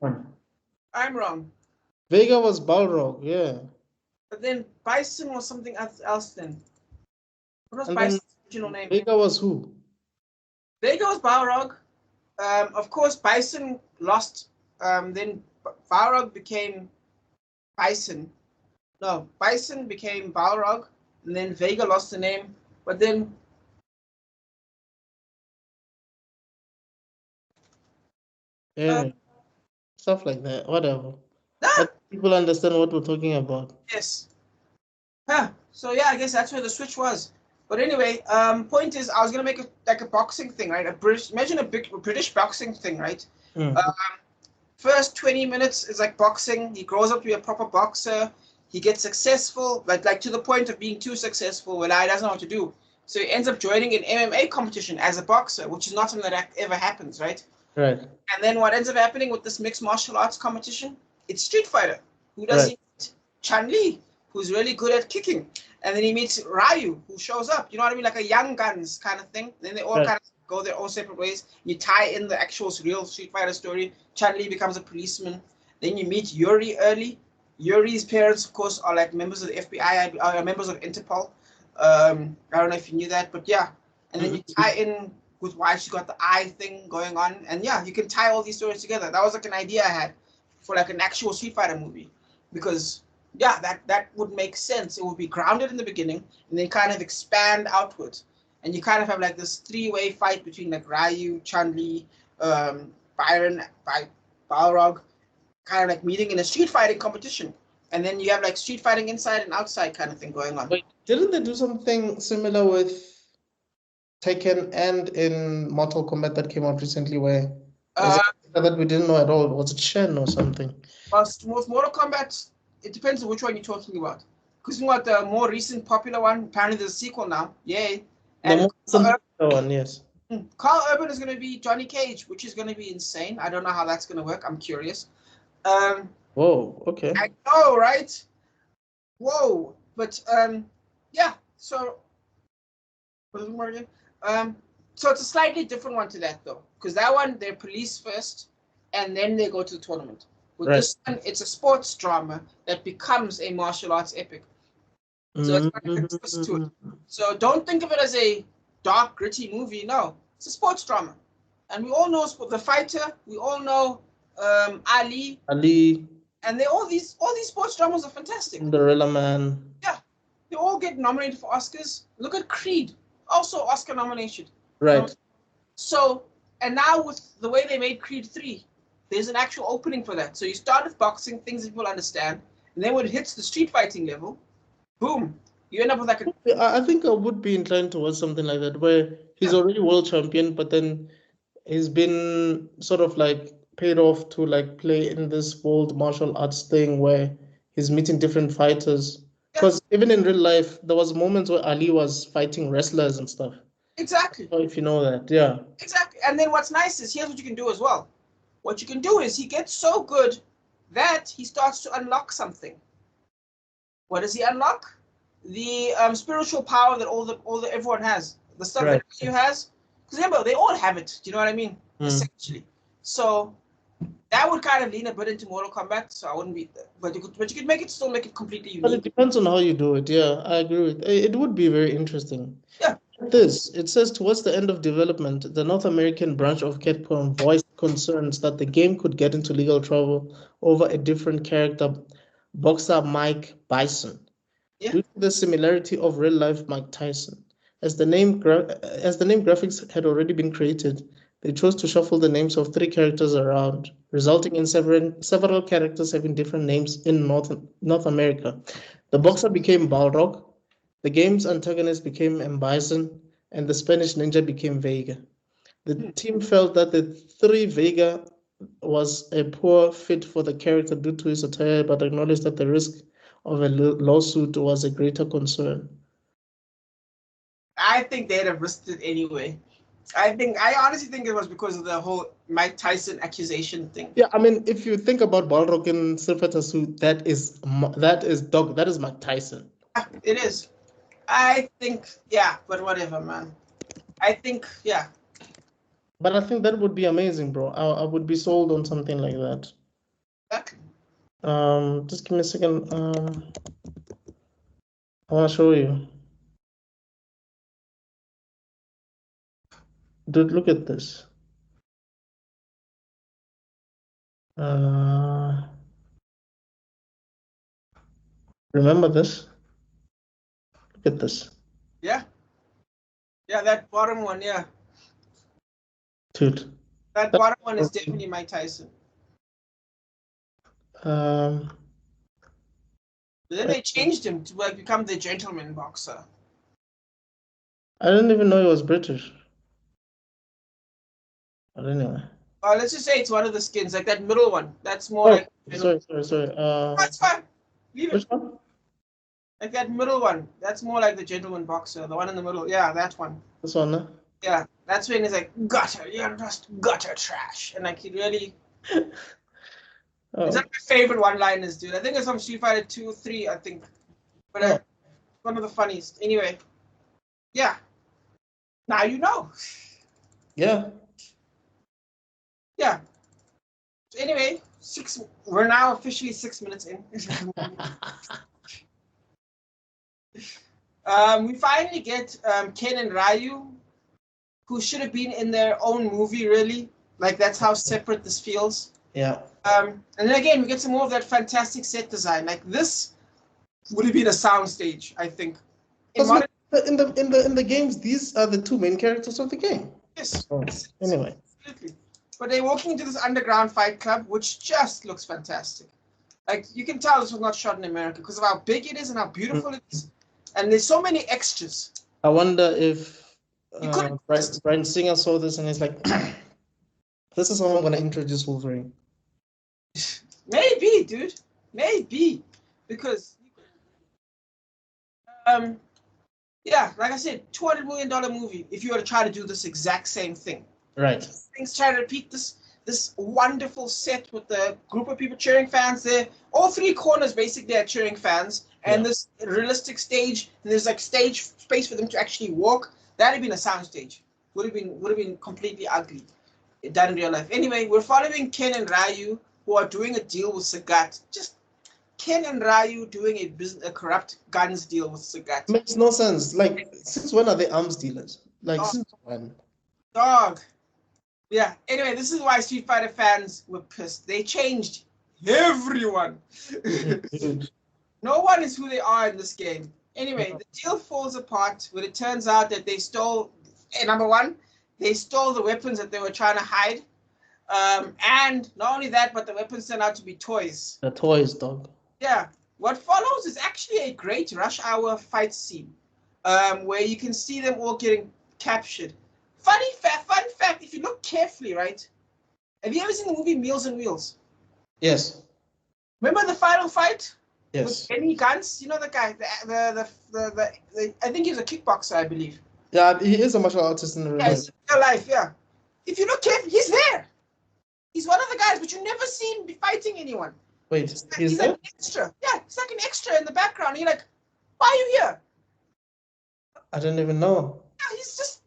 I'm wrong. Vega was Balrog, yeah. But then Bison was something else then. What was Bison's original name? Vega was who? Vega was Balrog. Of course, Bison lost. Then Balrog became Bison. No, Bison became Balrog. And then Vega lost the name. But then... Yeah. Stuff like that. Whatever. People understand what we're talking about. Yes. So yeah, I guess that's where the switch was. But anyway, point is, I was gonna make a boxing thing, right? Imagine a big British boxing thing, right? First 20 minutes is like boxing. He grows up to be a proper boxer. He gets successful, like to the point of being too successful, where he doesn't know what to do. So he ends up joining an MMA competition as a boxer, which is not something that ever happens, right? Right. And then what ends up happening with this mixed martial arts competition? It's Street Fighter. Who does he meet? Chun-Li, who's really good at kicking. And then he meets Ryu, who shows up. You know what I mean? Like a Young Guns kind of thing. Then they all kind of go their own separate ways. You tie in the actual real Street Fighter story. Chun-Li becomes a policeman. Then you meet Yuri early. Yuri's parents, of course, are like members of the FBI, are members of Interpol. I don't know if you knew that, but yeah. And then you tie in with why she got the eye thing going on. And yeah, you can tie all these stories together. That was like an idea I had for like an actual Street Fighter movie. Because yeah, that would make sense. It would be grounded in the beginning and then kind of expand outwards. And you kind of have like this three-way fight between like Ryu, Chun-Li, Byron, Balrog, kind of like meeting in a street fighting competition. And then you have like street fighting inside and outside kind of thing going on. Wait, didn't they do something similar with Tekken and in Mortal Kombat that came out recently where that we didn't know at all? Was it Chun or something? Well, with Mortal Kombat, it depends on which one you're talking about. Because you know what, the more recent popular one, apparently there's a sequel now. Yay. And the one, yes. Carl Urban is going to be Johnny Cage, which is going to be insane. I don't know how that's going to work. I'm curious. Whoa, okay. I know, right? Whoa. But, yeah. So, what is it more again? So it's a slightly different one to that, though. Because that one, they're police first, and then they go to the tournament. With this one, it's a sports drama that becomes a martial arts epic. So it's kind of a twist to it. So don't think of it as a dark, gritty movie. No, it's a sports drama. And we all know the fighter. We all know Ali. And all these sports dramas are fantastic. Cinderella Man. Yeah, they all get nominated for Oscars. Look at Creed, also Oscar nomination. Right. So, and now with the way they made Creed 3, there's an actual opening for that. So you start with boxing, things that people understand, and then when it hits the street fighting level, boom, you end up with like a... I think I would be inclined towards something like that, where he's already world champion, but then he's been sort of like paid off to like play in this world martial arts thing where he's meeting different fighters. Because even in real life, there was moments where Ali was fighting wrestlers and stuff. Exactly. So if you know that, yeah. Exactly. And then what's nice is, here's what you can do as well. What you can do is he gets so good that he starts to unlock something. What does he unlock? The spiritual power that everyone has. The stuff that you has. Because remember, they all have it. Do you know what I mean? Essentially. So that would kind of lean a bit into Mortal Kombat. So I wouldn't be, but you could make it completely unique. But it depends on how you do it. Yeah, I agree with it. It would be very interesting. Yeah. It says towards the end of development, the North American branch of Capcom voiced concerns that the game could get into legal trouble over a different character, boxer Mike Bison, due to the similarity of real-life Mike Tyson. As the name graphics had already been created, they chose to shuffle the names of 3 characters around, resulting in several characters having different names in North America. The boxer became Balrog, the game's antagonist became M. Bison, and the Spanish ninja became Vega. The team felt that the 3 Vega was a poor fit for the character due to his attire, but acknowledged that the risk of a lawsuit was a greater concern. I think they'd have risked it anyway. I honestly think it was because of the whole Mike Tyson accusation thing. Yeah, I mean, if you think about Balrog in Street Fighter suit, that is Mike Tyson. Yeah, it is. I think, yeah, but whatever, man. I think, yeah. But I think that would be amazing, bro. I would be sold on something like that. Exactly. Just give me a second. I want to show you. Dude, look at this. Remember this? Look at this. Yeah. Yeah, that bottom one, yeah. Dude. That bottom one is definitely Mike Tyson. But then they changed him to like become the gentleman boxer. I didn't even know he was British. But anyway. Let's just say it's one of the skins, like that middle one. That's more like... Sorry. That's fine. Leave it. Which one? Like that middle one. That's more like the gentleman boxer. The one in the middle. Yeah, that one. This one, huh? Yeah. That's when he's like, gutter. You're just gutter trash. And like he really... It's like my favorite one-liners, dude. I think it's from Street Fighter 2, 3, I think. But one of the funniest. Anyway. Yeah. Now you know. Yeah. Yeah. So anyway, we're now officially 6 minutes in. We finally get Ken and Ryu, who should have been in their own movie, really. Like, that's how separate this feels. Yeah. And then again, we get some more of that fantastic set design. Like, this would have been a soundstage, I think. In the games, these are the 2 main characters of the game. Yes. Oh, anyway. Absolutely. But they're walking into this underground fight club, which just looks fantastic. Like, you can tell this was not shot in America because of how big it is and how beautiful it is. And there's so many extras. I wonder if Bryan Singer saw this and he's like, this is how I'm going to introduce Wolverine. Maybe, dude. Maybe. Because, yeah, like I said, $200 million movie if you were to try to do this exact same thing. Right. Things try to repeat this wonderful set with the group of people cheering fans there. All three corners basically are cheering fans. And this realistic stage, and there's like stage space for them to actually walk. That'd have been a sound stage. Would have been completely ugly. Done in real life. Anyway, we're following Ken and Ryu, who are doing a deal with Sagat. Just Ken and Ryu doing a corrupt guns deal with Sagat. Makes no sense. Like, since when are they arms dealers? Like, since when? Dog. Yeah. Anyway, this is why Street Fighter fans were pissed. They changed everyone. No one is who they are in this game. Anyway, the deal falls apart when it turns out that they stole, number one, they stole the weapons that they were trying to hide. And not only that, but the weapons turned out to be toys. The toys, dog. Yeah. What follows is actually a great rush hour fight scene where you can see them all getting captured. Fun fact, if you look carefully, right? Have you ever seen the movie Meals on Wheels? Yes. Remember the final fight? Yes. With Benny Gantz? You know the guy, the I think he's a kickboxer, I believe. Yeah, he is a martial artist in real life. Real life, yeah. If you look carefully, he's there. He's one of the guys, but you never see him fighting anyone. Wait, he's there? like an extra. Yeah, he's like an extra in the background. And you're like, why are you here? I didn't even know. Yeah,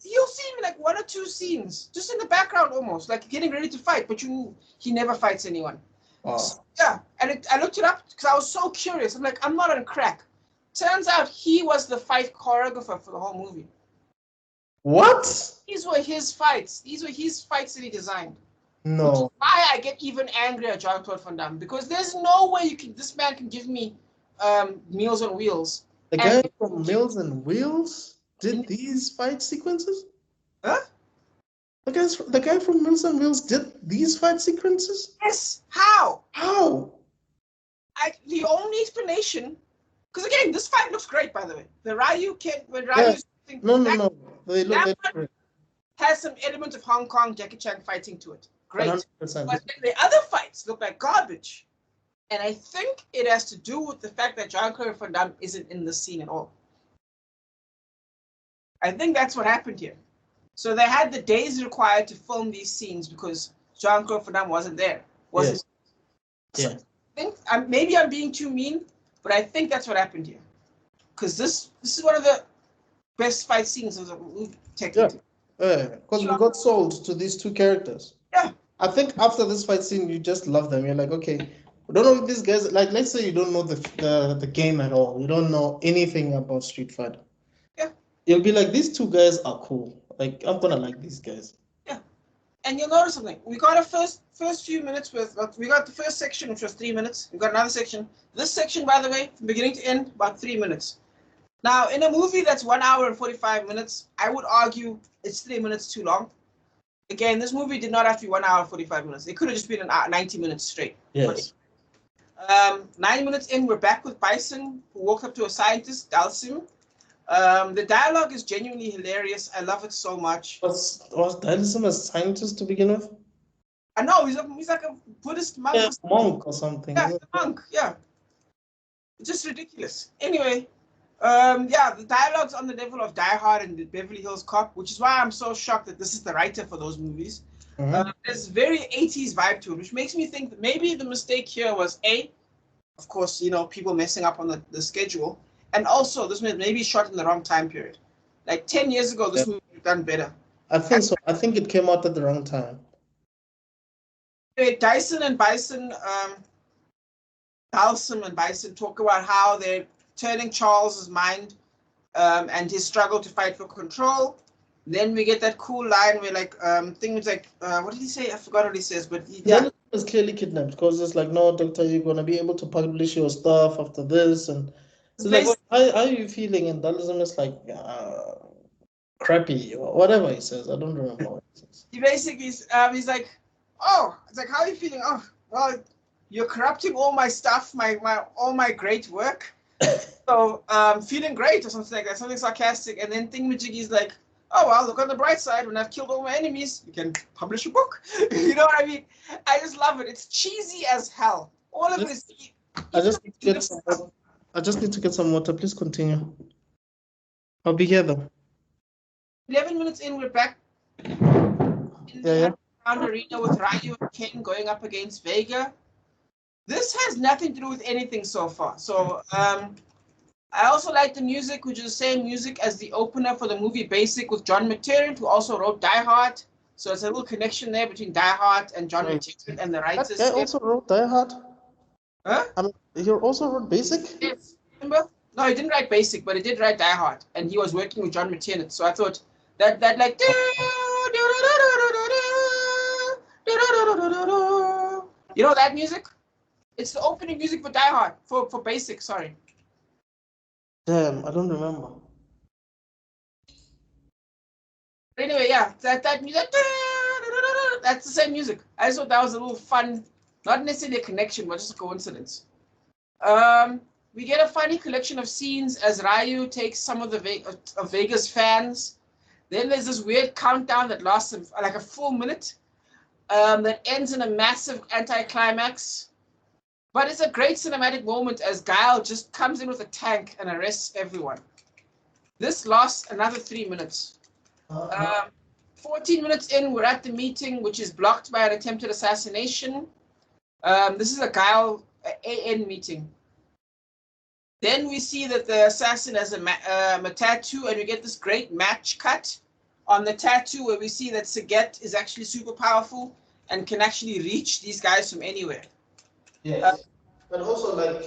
you'll see him in like one or two scenes, just in the background almost, like getting ready to fight, but he never fights anyone. Wow. So, yeah, and I looked it up because I was so curious. I'm like, I'm not on crack. Turns out he was the fight choreographer for the whole movie. What? These were his fights. These were his fights that he designed. No. Which is why I get even angrier at Jean-Claude Van Damme, because there's no way this man can give me Meals on Wheels. The guy from Meals on Wheels did these fight sequences? Huh? The guy from Meals on Wheels did these fight sequences? Yes. How? How? The only explanation, because again, this fight looks great, by the way. The Ryu when Ryu's No. They look great. Has some element of Hong Kong Jackie Chan fighting to it. Great. 100%. But then the other fights look like garbage. And I think it has to do with the fact that Jean-Claude Van Damme isn't in the scene at all. I think that's what happened here. So they had the days required to film these scenes because Jean-Claude Van Damme wasn't there. Yes. So I think maybe I'm being too mean, but I think that's what happened here. Because this is one of the best fight scenes of the movie, technically. Yeah, because we got sold to these two characters. Yeah. I think after this fight scene, you just love them. You're like, okay, we don't know if these guys, like, let's say you don't know the game at all. You don't know anything about Street Fighter. Yeah. You'll be like, these two guys are cool. Like, I'm gonna like these guys. Yeah. And you'll notice something. We got a first few minutes we got the first section, which was 3 minutes. We got another section. This section, by the way, from beginning to end, about 3 minutes. Now, in a movie that's 1 hour and 45 minutes, I would argue it's 3 minutes too long. Again, this movie did not have to be 1 hour and 45 minutes. It could have just been 90 minutes straight. Yes. 9 minutes in, we're back with Bison, who walked up to a scientist, Damme. The dialogue is genuinely hilarious. I love it so much. Was Damme a scientist to begin with? I know, he's like a Buddhist monk. Yeah, monk or something. Yeah, a monk, yeah. It's just ridiculous. Anyway, the dialogue's on the level of Die Hard and the Beverly Hills Cop, which is why I'm so shocked that this is the writer for those movies. Mm-hmm. There's very 80s vibe to it, which makes me think that maybe the mistake here was of course, people messing up on the schedule, and also this maybe shot in the wrong time period. Like 10 years ago, this movie would have done better. I think so. I think it came out at the wrong time. Dyson and Bison, Dalsum and Bison talk about how they're turning Charles's mind and his struggle to fight for control. Then we get that cool line where things like, what did he say? I forgot what he says, but he was clearly kidnapped because it's like, no, doctor, you're going to be able to publish your stuff after this. And so like, how are you feeling? And Dalsum is like, crappy or whatever he says. I don't remember what he says. He basically, he's like, oh, it's like, how are you feeling? Oh, well, you're corrupting all my stuff, all my great work. So feeling great or something like that, something sarcastic. And then Thingamajiggy's like, oh, well, look on the bright side. When I've killed all my enemies, you can publish a book. You know what I mean? I just love it. It's cheesy as hell. All of this. I just need to get some water. I just need to get some water. Please continue. I'll be here though. 11 minutes in, we're back in the round arena with Ryu and Ken going up against Vega. This has nothing to do with anything so far. So I also like the music, which is the same music as the opener for the movie Basic with John McTiernan, who also wrote Die Hard. So it's a little connection there between Die Hard and John McTiernan and the writers. That guy also wrote Die Hard? Huh? He also wrote Basic? Yes. Remember? No, he didn't write Basic, but he did write Die Hard. And he was working with John McTiernan. So I thought that like... You know that music? It's the opening music for Die Hard, for Basic, sorry. Damn, I don't remember. Anyway, yeah, that music, that's the same music. I just thought that was a little fun, not necessarily a connection, but just a coincidence. We get a funny collection of scenes as Ryu takes some of Vega's fans. Then there's this weird countdown that lasts like a full minute that ends in a massive anticlimax. But it's a great cinematic moment as Guile just comes in with a tank and arrests everyone. This lasts another 3 minutes. 14 minutes in, we're at the meeting, which is blocked by an attempted assassination. This is a Guile AN meeting. Then we see that the assassin has a tattoo, and we get this great match cut on the tattoo where we see that Saget is actually super powerful and can actually reach these guys from anywhere. Yeah, but also, like,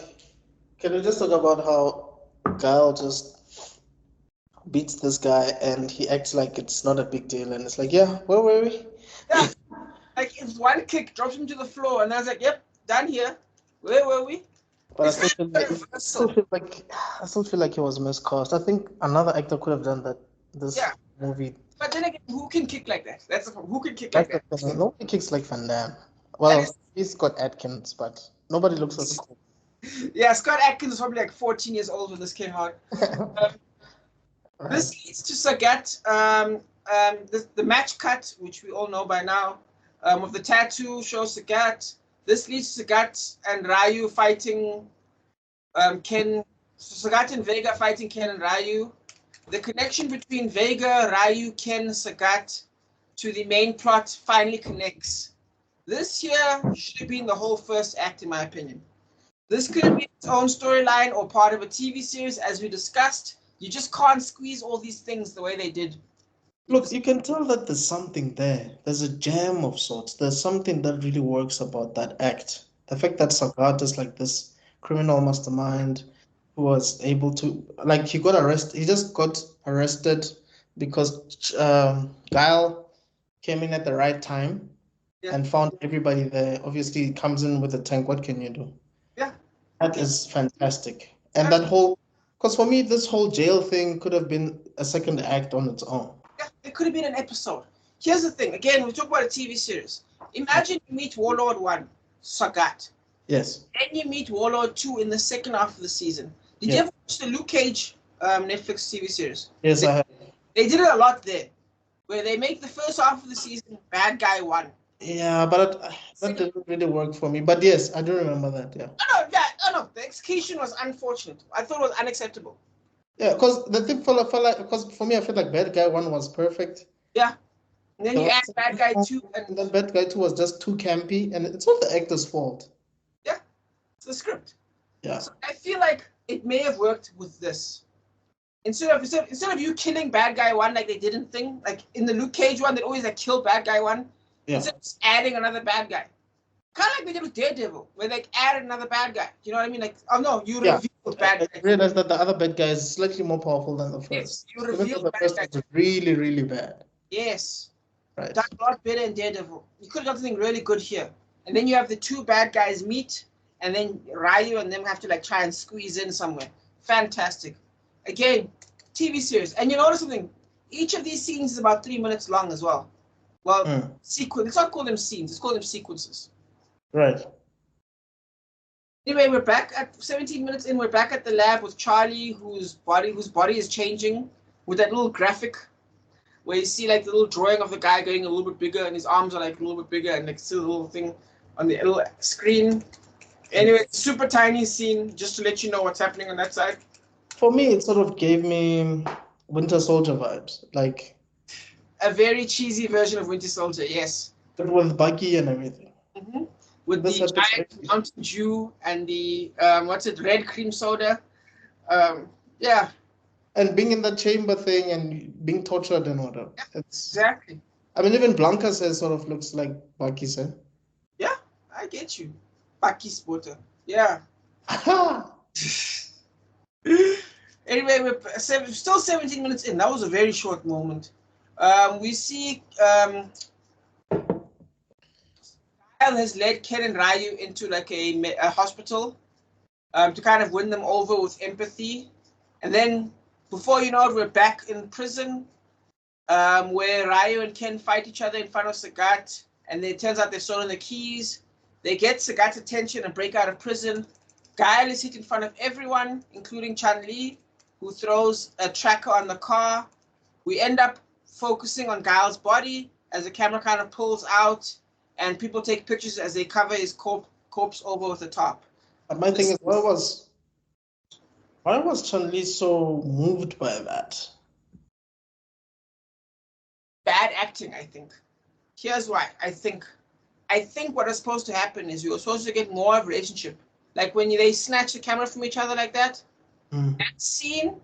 can we just talk about how Guile just beats this guy and he acts like it's not a big deal, and it's like, yeah, where were we? Yeah, like it's one kick drops him to the floor, and I was like, yep, done here. Where were we? But I still feel like he was miscast. I think another actor could have done that. This movie. But then again, who can kick like that? Who can kick like that? Nobody kicks like Van Damme. Well, he's Scott Adkins, but nobody looks as cool. Yeah, Scott Adkins was probably like 14 years old when this came out. This leads to Sagat. The match cut, which we all know by now, of the tattoo shows Sagat. This leads to Sagat and Ryu fighting Ken. Sagat and Vega fighting Ken and Ryu. The connection between Vega, Ryu, Ken, Sagat to the main plot finally connects. This here should have been the whole first act, in my opinion. This could have been its own storyline or part of a TV series, as we discussed. You just can't squeeze all these things the way they did. Look, you can tell that there's something there. There's a jam of sorts. There's something that really works about that act. The fact that Sagat is like this criminal mastermind who was able to, like, he got arrested. He just got arrested because Guile came in at the right time and found everybody there. Obviously, he comes in with a tank. What can you do? Yeah. That is fantastic. And that whole, because for me, this whole jail thing could have been a second act on its own. Yeah, it could have been an episode. Here's the thing. Again, we talk about a TV series. Imagine you meet Warlord 1, Sagat. Yes. Then you meet Warlord 2 in the second half of the season. Did you ever watch the Luke Cage Netflix TV series? Yes, I have. They did it a lot there, where they make the first half of the season bad guy 1. Yeah, but that didn't really work for me. But yes, I do remember that, yeah. No. The execution was unfortunate. I thought it was unacceptable. Yeah, because the thing because for me, I felt like bad guy 1 was perfect. Yeah. And then you add bad guy 2. And then bad guy 2 was just too campy, and it's not the actor's fault. Yeah, it's the script. Yeah. So I feel like it may have worked with this. Instead of you killing bad guy 1 like they did in Thing, like in the Luke Cage one, they always like kill bad guy 1. Yeah. Instead of just adding another bad guy. Kind of like they did with Daredevil, where they added another bad guy. You know what I mean? Like, oh no, you revealed bad guy. I realized that the other bad guy is slightly more powerful than the first. Yes, you revealed the first was really, really bad. Yes. Right. Done a lot better in Daredevil. You could have done something really good here. And then you have the two bad guys meet, and then Ryu and them have to like try and squeeze in somewhere. Fantastic. Again, TV series. And you notice something? Each of these scenes is about 3 minutes long as well. Well, sequence. Let's not call them scenes. Let's call them sequences. Right. Anyway, we're back at 17 minutes in. We're back at the lab with Charlie, whose body is changing with that little graphic where you see like the little drawing of the guy getting a little bit bigger, and his arms are like a little bit bigger, and like still a little thing on the little screen. Anyway, super tiny scene just to let you know what's happening on that side. For me, it sort of gave me Winter Soldier vibes, like a very cheesy version of Winter Soldier, yes. But with Bucky and everything. Mm-hmm. With the giant Mountain Dew and the red cream soda. Yeah. And being in the chamber thing and being tortured and whatever. Yeah, exactly. I mean, even Blanca says sort of looks like Bucky said. Yeah, I get you. Bucky spotter. Yeah. Anyway, we're still 17 minutes in. That was a very short moment. We see Kyle has led Ken and Ryu into like a hospital to kind of win them over with empathy. And then before you know it, we're back in prison where Ryu and Ken fight each other in front of Sagat. And then it turns out they've stolen the keys. They get Sagat's attention and break out of prison. Guile is hit in front of everyone, including Chun-Li, who throws a tracker on the car. We end up focusing on Guile's body as the camera kind of pulls out, and people take pictures as they cover his corpse over with the top. But my thing is, why was Chun-Li so moved by that? Bad acting, I think. Here's why. I think what is supposed to happen is we were supposed to get more of a relationship. Like when they snatch the camera from each other like that, that scene,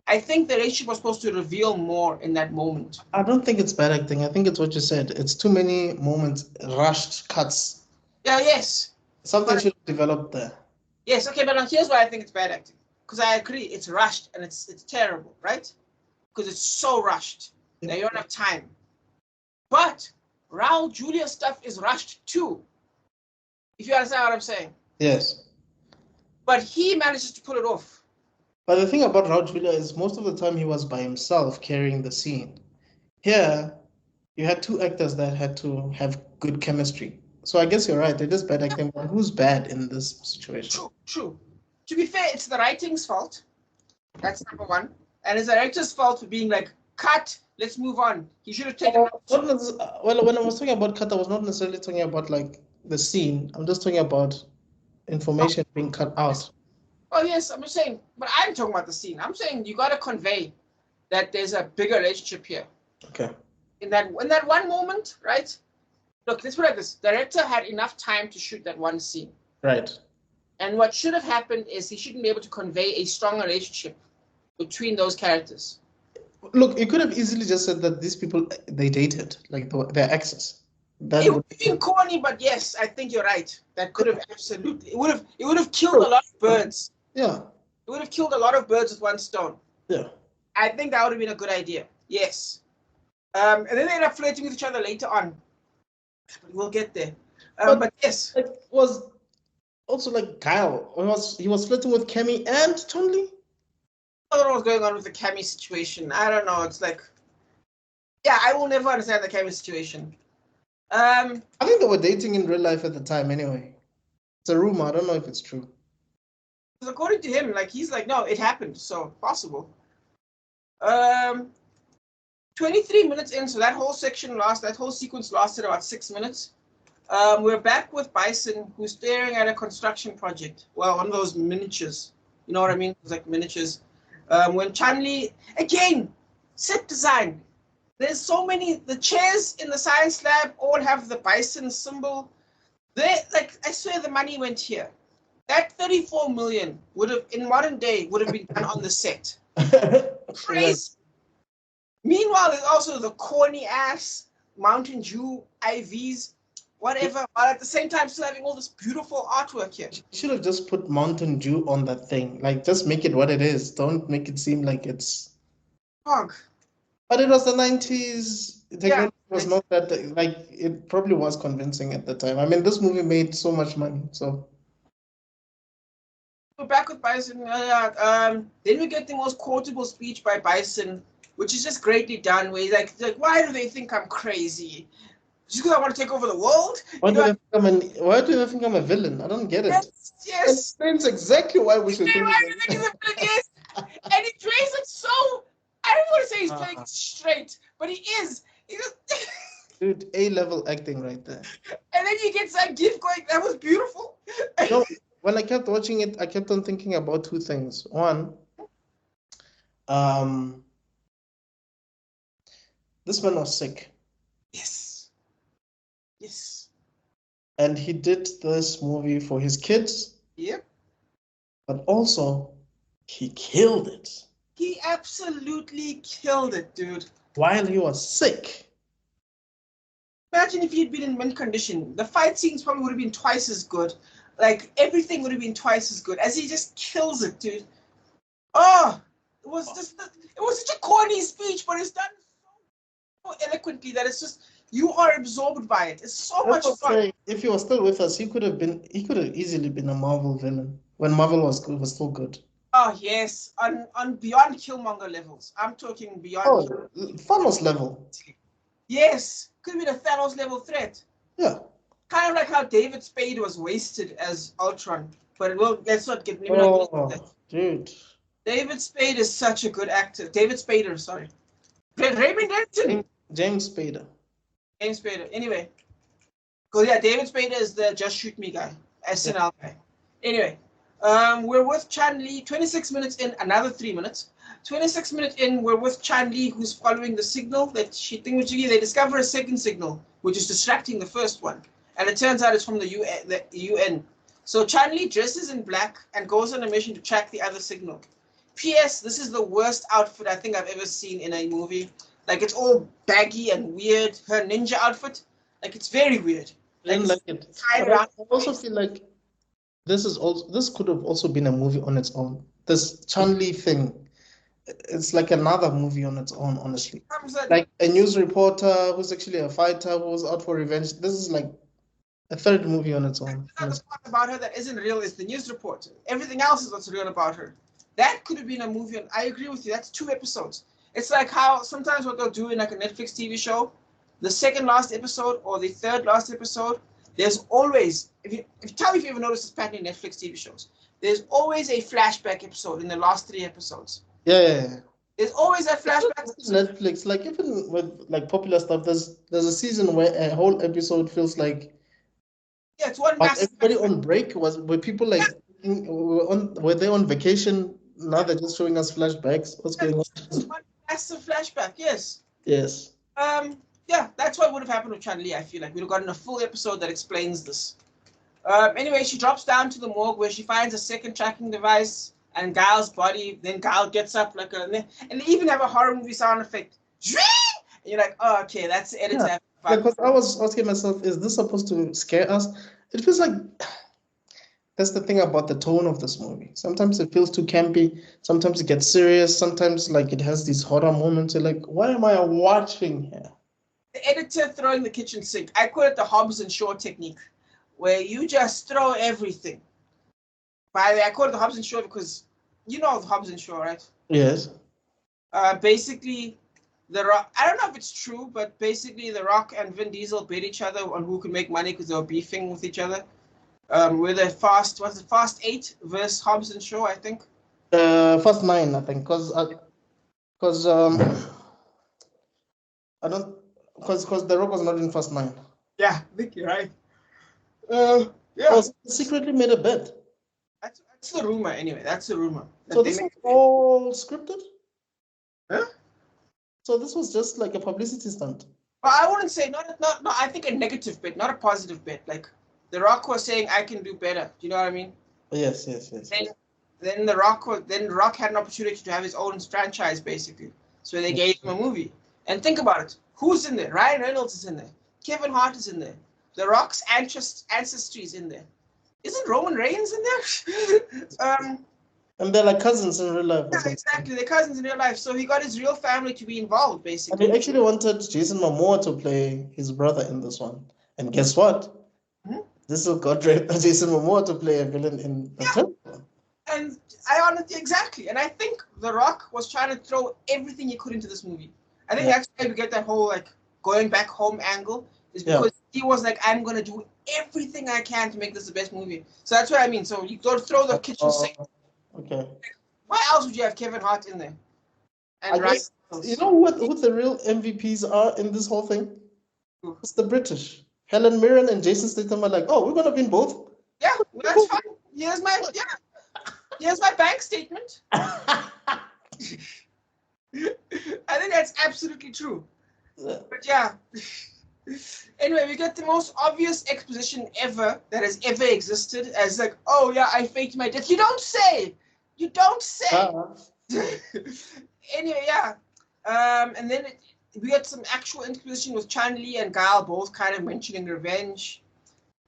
I think the relationship was supposed to reveal more in that moment. I don't think it's bad acting. I think it's what you said. It's too many moments, rushed cuts. Yeah, yes. Something should have developed there. Yes, okay, but here's why I think it's bad acting. Because I agree, it's rushed and it's terrible, right? Because it's so rushed. Yeah. Now you don't have time. But Raul Julia stuff is rushed too. If you understand what I'm saying. Yes. But he manages to pull it off. But the thing about Raul Julia is most of the time he was by himself carrying the scene. Here, you had two actors that had to have good chemistry. So I guess you're right. It is bad acting. But who's bad in this situation? True. To be fair, it's the writing's fault. That's number one. And it's the director's fault for being like, cut, let's move on. He should have taken... Well, when I was talking about cut, I was not necessarily talking about like the scene. I'm just talking about information being cut out. Oh yes, I'm just saying, but I'm talking about the scene. I'm saying you got to convey that there's a bigger relationship here. Okay. In that one moment, right? Look, let's put it like this. The director had enough time to shoot that one scene. Right. And what should have happened is he shouldn't be able to convey a strong relationship between those characters. Look, you could have easily just said that these people, they dated, like their exes. It would have been corny, but yes, I think you're right. That could have absolutely, it would have killed a lot of birds. Yeah. It would have killed a lot of birds with one stone. Yeah. I think that would have been a good idea. Yes. And then they end up flirting with each other later on. We'll get there. But yes. It was also like Kyle. He was flirting with Kemi and Chun-Li. I don't know what's going on with the Cammy situation. I don't know. It's like, yeah, I will never understand the Cammy situation. I think they were dating in real life at the time anyway. It's a rumor. I don't know if it's true. According to him, like he's like, no, it happened. So possible. 23 minutes in, so that whole sequence lasted about 6 minutes. We're back with Bison, who's staring at a construction project. Well, one of those miniatures. You know what I mean? It's like miniatures. When Chun-Li, again, set design. There's so many, the chairs in the science lab all have the Bison symbol. I swear the money went here. That 34 million would have, in modern day, would have been done on the set. Crazy. Meanwhile, there's also the corny ass Mountain Dew IVs, whatever, but at the same time still having all this beautiful artwork here. You should have just put Mountain Dew on that thing. Like, just make it what it is. Don't make it seem like it's... Pog. But it was the 90s. Technology was not that... Like, it probably was convincing at the time. I mean, this movie made so much money, so... We're back with Bison. Then we get the most quotable speech by Bison. which is just greatly done. Where he's like, why do they think I'm crazy? Just because I want to take over the world? Why do they think I'm a villain? I don't get it. Yes. It explains exactly why we should think. Why do they think he's a villain? Yes. And he plays it so. I don't want to say he's playing straight, but he is. He just. Dude, A-level acting right there. And then he gets that gift going. That was beautiful. When I kept watching it, I kept on thinking about two things. One, this man was sick. Yes. Yes. And he did this movie for his kids. Yep. But also, he killed it. He absolutely killed it, dude. While he was sick. Imagine if he had been in mint condition. The fight scenes probably would have been twice as good. Like, everything would have been twice as good. As he just kills it, dude. Oh, it was such a corny speech, but it's done so eloquently that it's just, you are absorbed by it. It's so much fun. If he was still with us, he could have easily been a Marvel villain when Marvel was still good. Oh yes, on beyond Killmonger levels. I'm talking beyond. Thanos level. Yes, could be the Thanos level threat. Yeah. Kind of like how David Spade was wasted as Ultron, but let's not get. Dude. David Spade is such a good actor. David Spader, sorry. Raymond Denton. James Spader. James Spader. Anyway, because yeah, David Spader is the Just Shoot Me guy, SNL guy. Anyway, we're with Chun-Li. 26 minutes in, another 3 minutes. 26 minutes in, we're with Chun-Li, who's following the signal that she thinks they discover a second signal, which is distracting the first one, and it turns out it's from the UN. So Chun-Li dresses in black and goes on a mission to track the other signal. P.S. This is the worst outfit I think I've ever seen in a movie. Like, it's all baggy and weird. Her ninja outfit, like, it's very weird. I didn't like it. I also feel like this could have also been a movie on its own. This Chun-Li thing, it's like another movie on its own, honestly. Like a news reporter who's actually a fighter who's out for revenge. This is like a third movie on its own. The part about her that isn't real is the news reporter. Everything else is what's real about her. That could have been a movie. I agree with you. That's 2 episodes. It's like how sometimes what they'll do in like a Netflix TV show, the second last episode or the third last episode, there's always, tell me if you ever noticed this pattern in Netflix TV shows, there's always a flashback episode in the last 3 episodes. Yeah. There's always a flashback. Netflix, like even with like popular stuff, there's a season where a whole episode feels like it's one massive. Everybody on break were people like were they on vacation? Now they're just showing us flashbacks. What's going on? One massive flashback, yes. Yes. Yeah, that's what would have happened with Chun-Li, I feel like. We'd have gotten a full episode that explains this. Anyway, she drops down to the morgue where she finds a second tracking device and Guile's body. Then Guile gets up and they even have a horror movie sound effect. And you're like, oh, okay, that's the editor. Yeah, because I was asking myself, is this supposed to scare us? It feels like that's the thing about the tone of this movie. Sometimes it feels too campy. Sometimes it gets serious. Sometimes like it has these horror moments. You're like, what am I watching here? The editor throwing the kitchen sink. I call it the Hobbs and Shaw technique, where you just throw everything. By the way, I call it the Hobbs and Shaw because you know the Hobbs and Shaw, right? Yes. Basically, The Rock. I don't know if it's true, but basically, The Rock and Vin Diesel beat each other on who could make money because they were beefing with each other. With a Fast 8 versus Hobbs and Shaw, I think. Fast 9, I think, because The Rock was not in Fast 9. Yeah, I think you're right. Secretly made a bet. That's the rumor, anyway. That's the rumor. So this was all scripted? Huh? So this was just like a publicity stunt? Well, I wouldn't say not. I think a negative bet, not a positive bet. Like The Rock was saying, "I can do better." Do you know what I mean? Yes. Then The Rock had an opportunity to have his own franchise, basically. So they gave him a movie. And think about it. Who's in there? Ryan Reynolds is in there. Kevin Hart is in there. The Rock's ancestry is in there. Isn't Roman Reigns in there? And they're like cousins in real life. Yeah, exactly. They're cousins in real life. So he got his real family to be involved, basically. And he actually wanted Jason Momoa to play his brother in this one. And guess what? This will got Jason Momoa to play a villain in the third one. And I honestly, exactly. And I think The Rock was trying to throw everything he could into this movie. I think that's why we get that whole like going back home angle is because he was like, I'm gonna do everything I can to make this the best movie. So that's what I mean. So you don't throw the kitchen sink. Okay. Why else would you have Kevin Hart in there? And I guess, you know what the real MVPs are in this whole thing? It's the British. Helen Mirren and Jason Statham are like, oh, we're gonna be in both. Yeah, that's fine. Here's my bank statement. I think that's absolutely true. But yeah. Anyway, we got the most obvious exposition ever that has ever existed as like, oh yeah, I faked my death. You don't say. You don't say. Anyway, yeah. And then we got some actual exposition with Chun-Li and Guile both kind of mentioning revenge.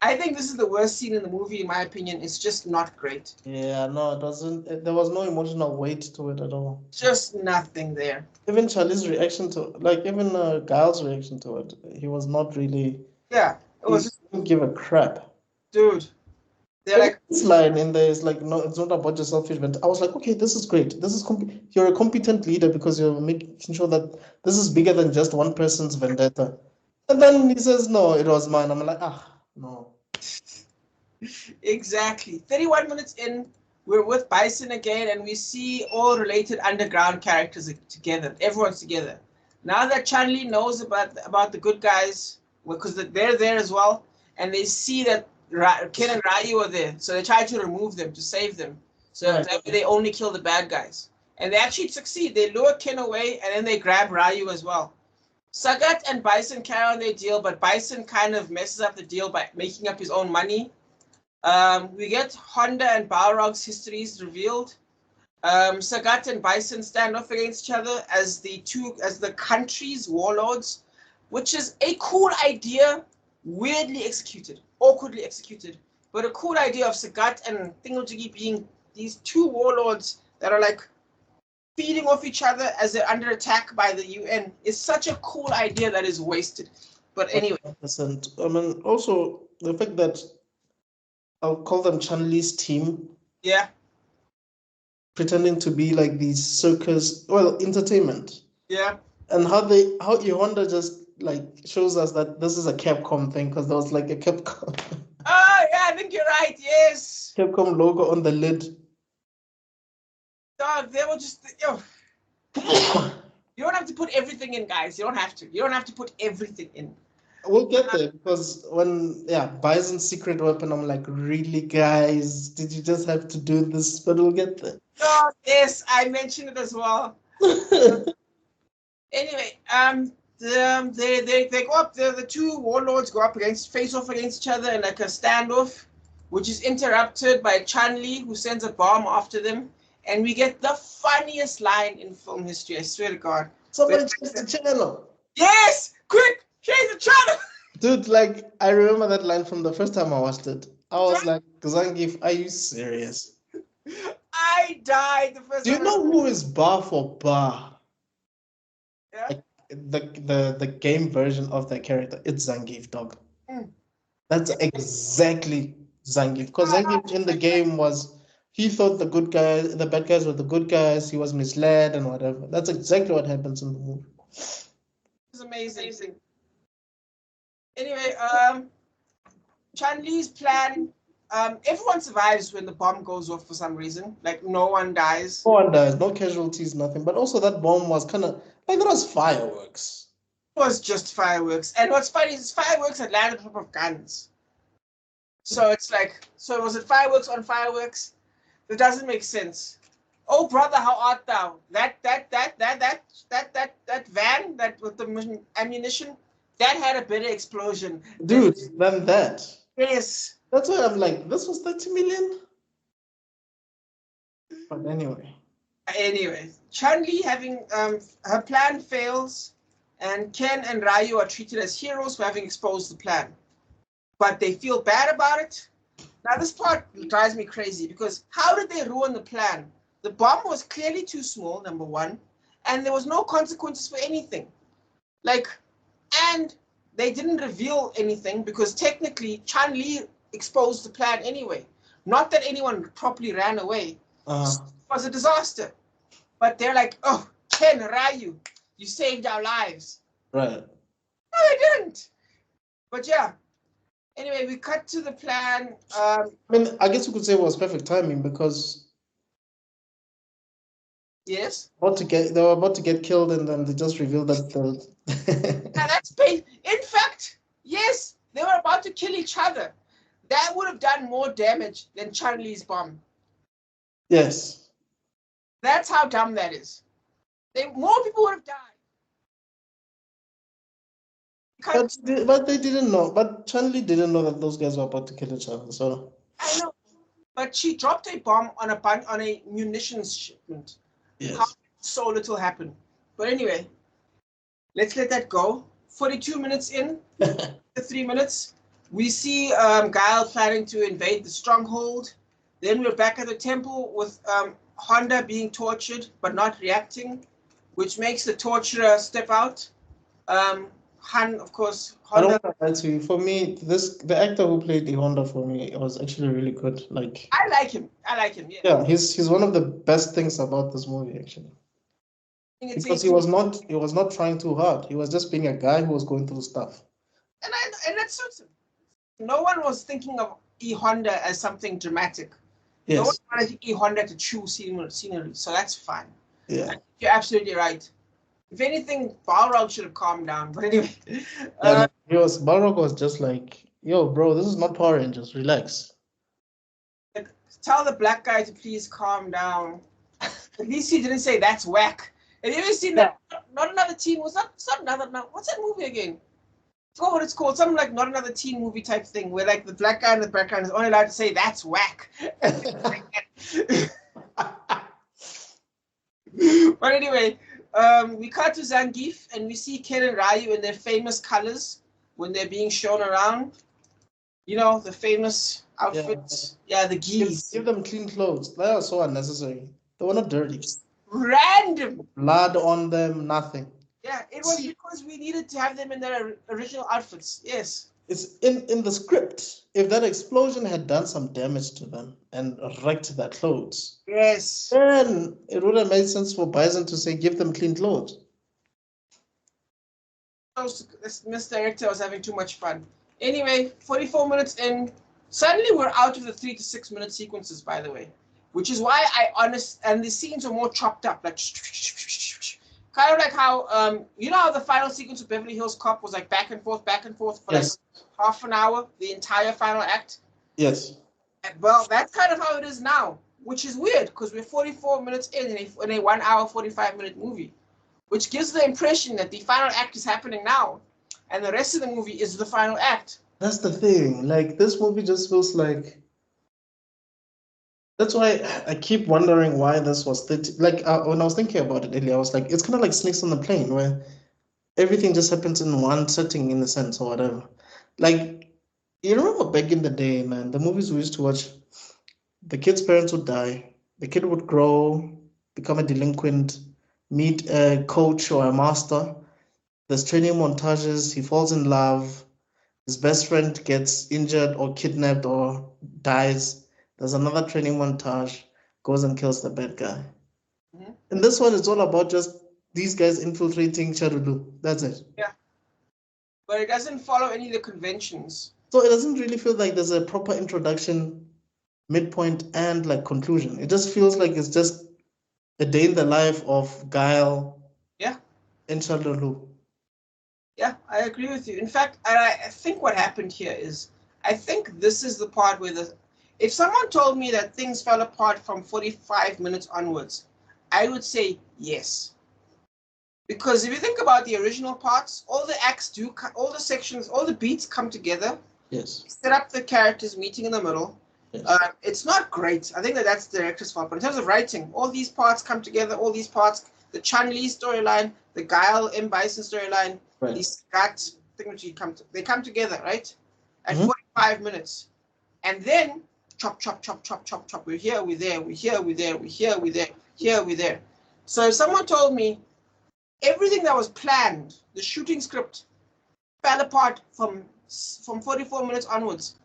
I think this is the worst scene in the movie, in my opinion. It's just not great. Yeah, no, it wasn't. There was no emotional weight to it at all. Just nothing there. Even Charlie's reaction to, like, even Guile's reaction to it, he was not really. Yeah, it was. He didn't give a crap. Dude, they're like. This line in there is like, no, it's not about your self-judgment. I was like, okay, this is great. This is you're a competent leader because you're making sure that this is bigger than just one person's vendetta. And then he says, no, it was mine. I'm like, no. Exactly. 31 minutes in, we're with Bison again, and we see all related underground characters together. Everyone's together. Now that Chun-Li knows about the good guys, because they're there as well, and they see that Ken and Ryu are there, so they try to remove them, to save them. So that way they only kill the bad guys. And they actually succeed. They lure Ken away, and then they grab Ryu as well. Sagat and Bison carry on their deal, but Bison kind of messes up the deal by making up his own money. We get Honda and Balrog's histories revealed. Sagat and Bison stand off against each other as the country's warlords, which is a cool idea, weirdly executed, awkwardly executed, but a cool idea of Sagat and Thingamajiggy being these two warlords that are like feeding off each other as they're under attack by the UN is such a cool idea that is wasted. But anyway. 100%. I mean, also the fact that I'll call them Chun-Li's team. Yeah. Pretending to be like these circus, entertainment. Yeah. And how Honda just like shows us that this is a Capcom thing because there was like a Capcom. Oh yeah, I think you're right. Yes. Capcom logo on the lid. Dog, they were just. You don't have to put everything in, guys. You don't have to. You don't have to put everything in. We'll get there because when Bison's secret weapon, I'm like, really, guys, did you just have to do this? But we'll get there. Oh yes, I mentioned it as well. Anyway, they go up. The two warlords go up face off against each other in like a standoff, which is interrupted by Chun-Li, who sends a bomb after them, and we get the funniest line in film history. I swear to God. Somebody change the channel. Yes, quick. Change the channel! Dude, like, I remember that line from the first time I watched it. I was like, Zangief, are you serious? I died the first time. Do you know who is bar for bar? Yeah. Like, the game version of that character, it's Zangief, dog. That's exactly Zangief. Because Zangief in the game he thought the bad guys were the good guys, he was misled and whatever. That's exactly what happens in the movie. It's amazing. Anyway, Chun-Li's plan, everyone survives when the bomb goes off for some reason. Like, no one dies. No one dies, no casualties, nothing. But also that bomb was kind of, like, that was fireworks. It was just fireworks. And what's funny is fireworks that landed on top of guns. So it's like, was it fireworks on fireworks? It doesn't make sense. Oh, brother, how art thou? That van, that with the ammunition, that had a better explosion. Dude, than that. Yes. That's why I'm like, this was 30 million? But anyway. Chun-Li having, her plan fails, and Ken and Ryu are treated as heroes for having exposed the plan. But they feel bad about it. Now, this part drives me crazy, because how did they ruin the plan? The bomb was clearly too small, number one, and there was no consequences for anything. And they didn't reveal anything because technically Chun-Li exposed the plan anyway. Not that anyone properly ran away. It was a disaster. But they're like, oh, Ken, Ryu, you saved our lives. Right. No, they didn't. But yeah. Anyway, we cut to the plan. I mean, I guess you could say it was perfect timing because yes, they were about to get killed, and then they just revealed that now that's in fact, yes, they were about to kill each other. That would have done more damage than Chun-Li's bomb. Yes. That's how dumb that is. More people would have died. But they didn't know. But Chun-Li didn't know that those guys were about to kill each other. So I know, but she dropped a bomb on a munitions shipment. yes. How so little happened. But anyway, let's let that go. 42 minutes in, 3 minutes, we see Guile planning to invade the stronghold. Then we're back at the temple with Honda being tortured but not reacting, which makes the torturer step out. Han, of course, Honda. I don't know to you. For me, the actor who played the Honda for me was actually really good. Like I like him. Yeah. Yeah, he's one of the best things about this movie actually. Because he was not trying too hard. He was just being a guy who was going through stuff. And that suits him. No one was thinking of E Honda as something dramatic. Yes. No one wanted E Honda to chew scenery, so that's fine. Yeah. You're absolutely right. If anything, Balrog should have calmed down. But anyway, Balrog was just like, "Yo, bro, this is not Power Rangers. Relax." Tell the black guy to please calm down. At least he didn't say that's whack. Have you ever seen that? Not Another Teen was not another. What's that movie again? I forgot what it's called. Something like Not Another Teen movie type thing, where like the black guy in the background is only allowed to say that's whack. But anyway, we cut to Zangief and we see Ken and Ryu in their famous colors when they're being shown around. You know, the famous outfits. Yeah, the geese. Give them clean clothes. They are so unnecessary. They were not dirty. Random. Blood on them, nothing. Yeah, it was because we needed to have them in their original outfits. Yes. It's in the script. If that explosion had done some damage to them and wrecked their clothes, yes, then it would have made sense for Bison to say, give them clean clothes. This director was having too much fun. Anyway, 44 minutes in, suddenly we're out of the 3 to 6 minute sequences, by the way, which is why and the scenes are more chopped up, like kind of like how you know how the final sequence of Beverly Hills Cop was like back and forth for like half an hour, the entire final act. Yes. Well, that's kind of how it is now, which is weird because we're 44 minutes in a 1 hour 45 minute movie, which gives the impression that the final act is happening now, and the rest of the movie is the final act. That's the thing. Like this movie just feels like. That's why I keep wondering why this was 30. Like when I was thinking about it earlier, I was like, it's kind of like Snakes on the Plane, where everything just happens in one setting, in a sense, or whatever. Like, you remember back in the day, man, the movies we used to watch, the kid's parents would die, the kid would grow, become a delinquent, meet a coach or a master. There's training montages, he falls in love, his best friend gets injured or kidnapped or dies. There's another training montage, goes and kills the bad guy. Mm-hmm. And this one is all about just these guys infiltrating Charulu. That's it. Yeah. But it doesn't follow any of the conventions. So it doesn't really feel like there's a proper introduction, midpoint, and like conclusion. It just feels like it's just a day in the life of Guile. Yeah. In Charulu. Yeah, I agree with you. In fact, I think what happened here is, I think this is the part where if someone told me that things fell apart from 45 minutes onwards, I would say yes. Because if you think about the original parts, all the acts all the sections, all the beats come together. Yes. Set up the characters meeting in the middle. Yes. It's not great. I think that's the director's fault. But in terms of writing, all these parts come together, all these parts, the Chun-Li storyline, the Guile M. Bison storyline, the Scott thing, they come together, right? At 45 minutes. And then chop, chop, chop, chop, chop, chop. We're here, we're there, we're here, we're there, we're here, we're there, here, we're there. So if someone told me everything that was planned, the shooting script, fell apart from 44 minutes onwards,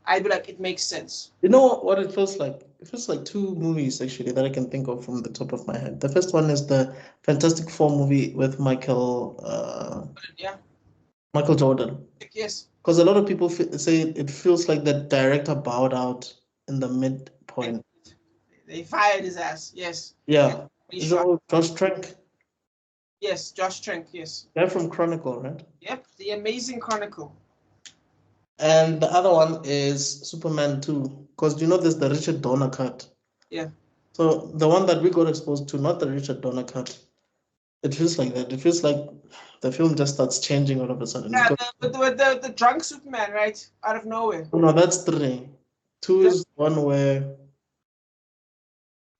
I'd be like, it makes sense. You know what it feels like? It feels like two movies actually that I can think of from the top of my head. The first one is the Fantastic Four movie with Yeah. Michael Jordan. Yes. Because a lot of people say it feels like the director bowed out in the midpoint. They fired his ass. Yes. Yeah. Is it Josh Trank? Yes, Josh Trank. Yes. Guy from Chronicle, right? Yep, the Amazing Chronicle. And the other one is Superman 2. Because you know there's the Richard Donner cut. Yeah. So the one that we got exposed to, not the Richard Donner cut. It feels like that. It feels like the film just starts changing all of a sudden. Yeah, with the drunk Superman, right? Out of nowhere. No, that's 3. 2 is one where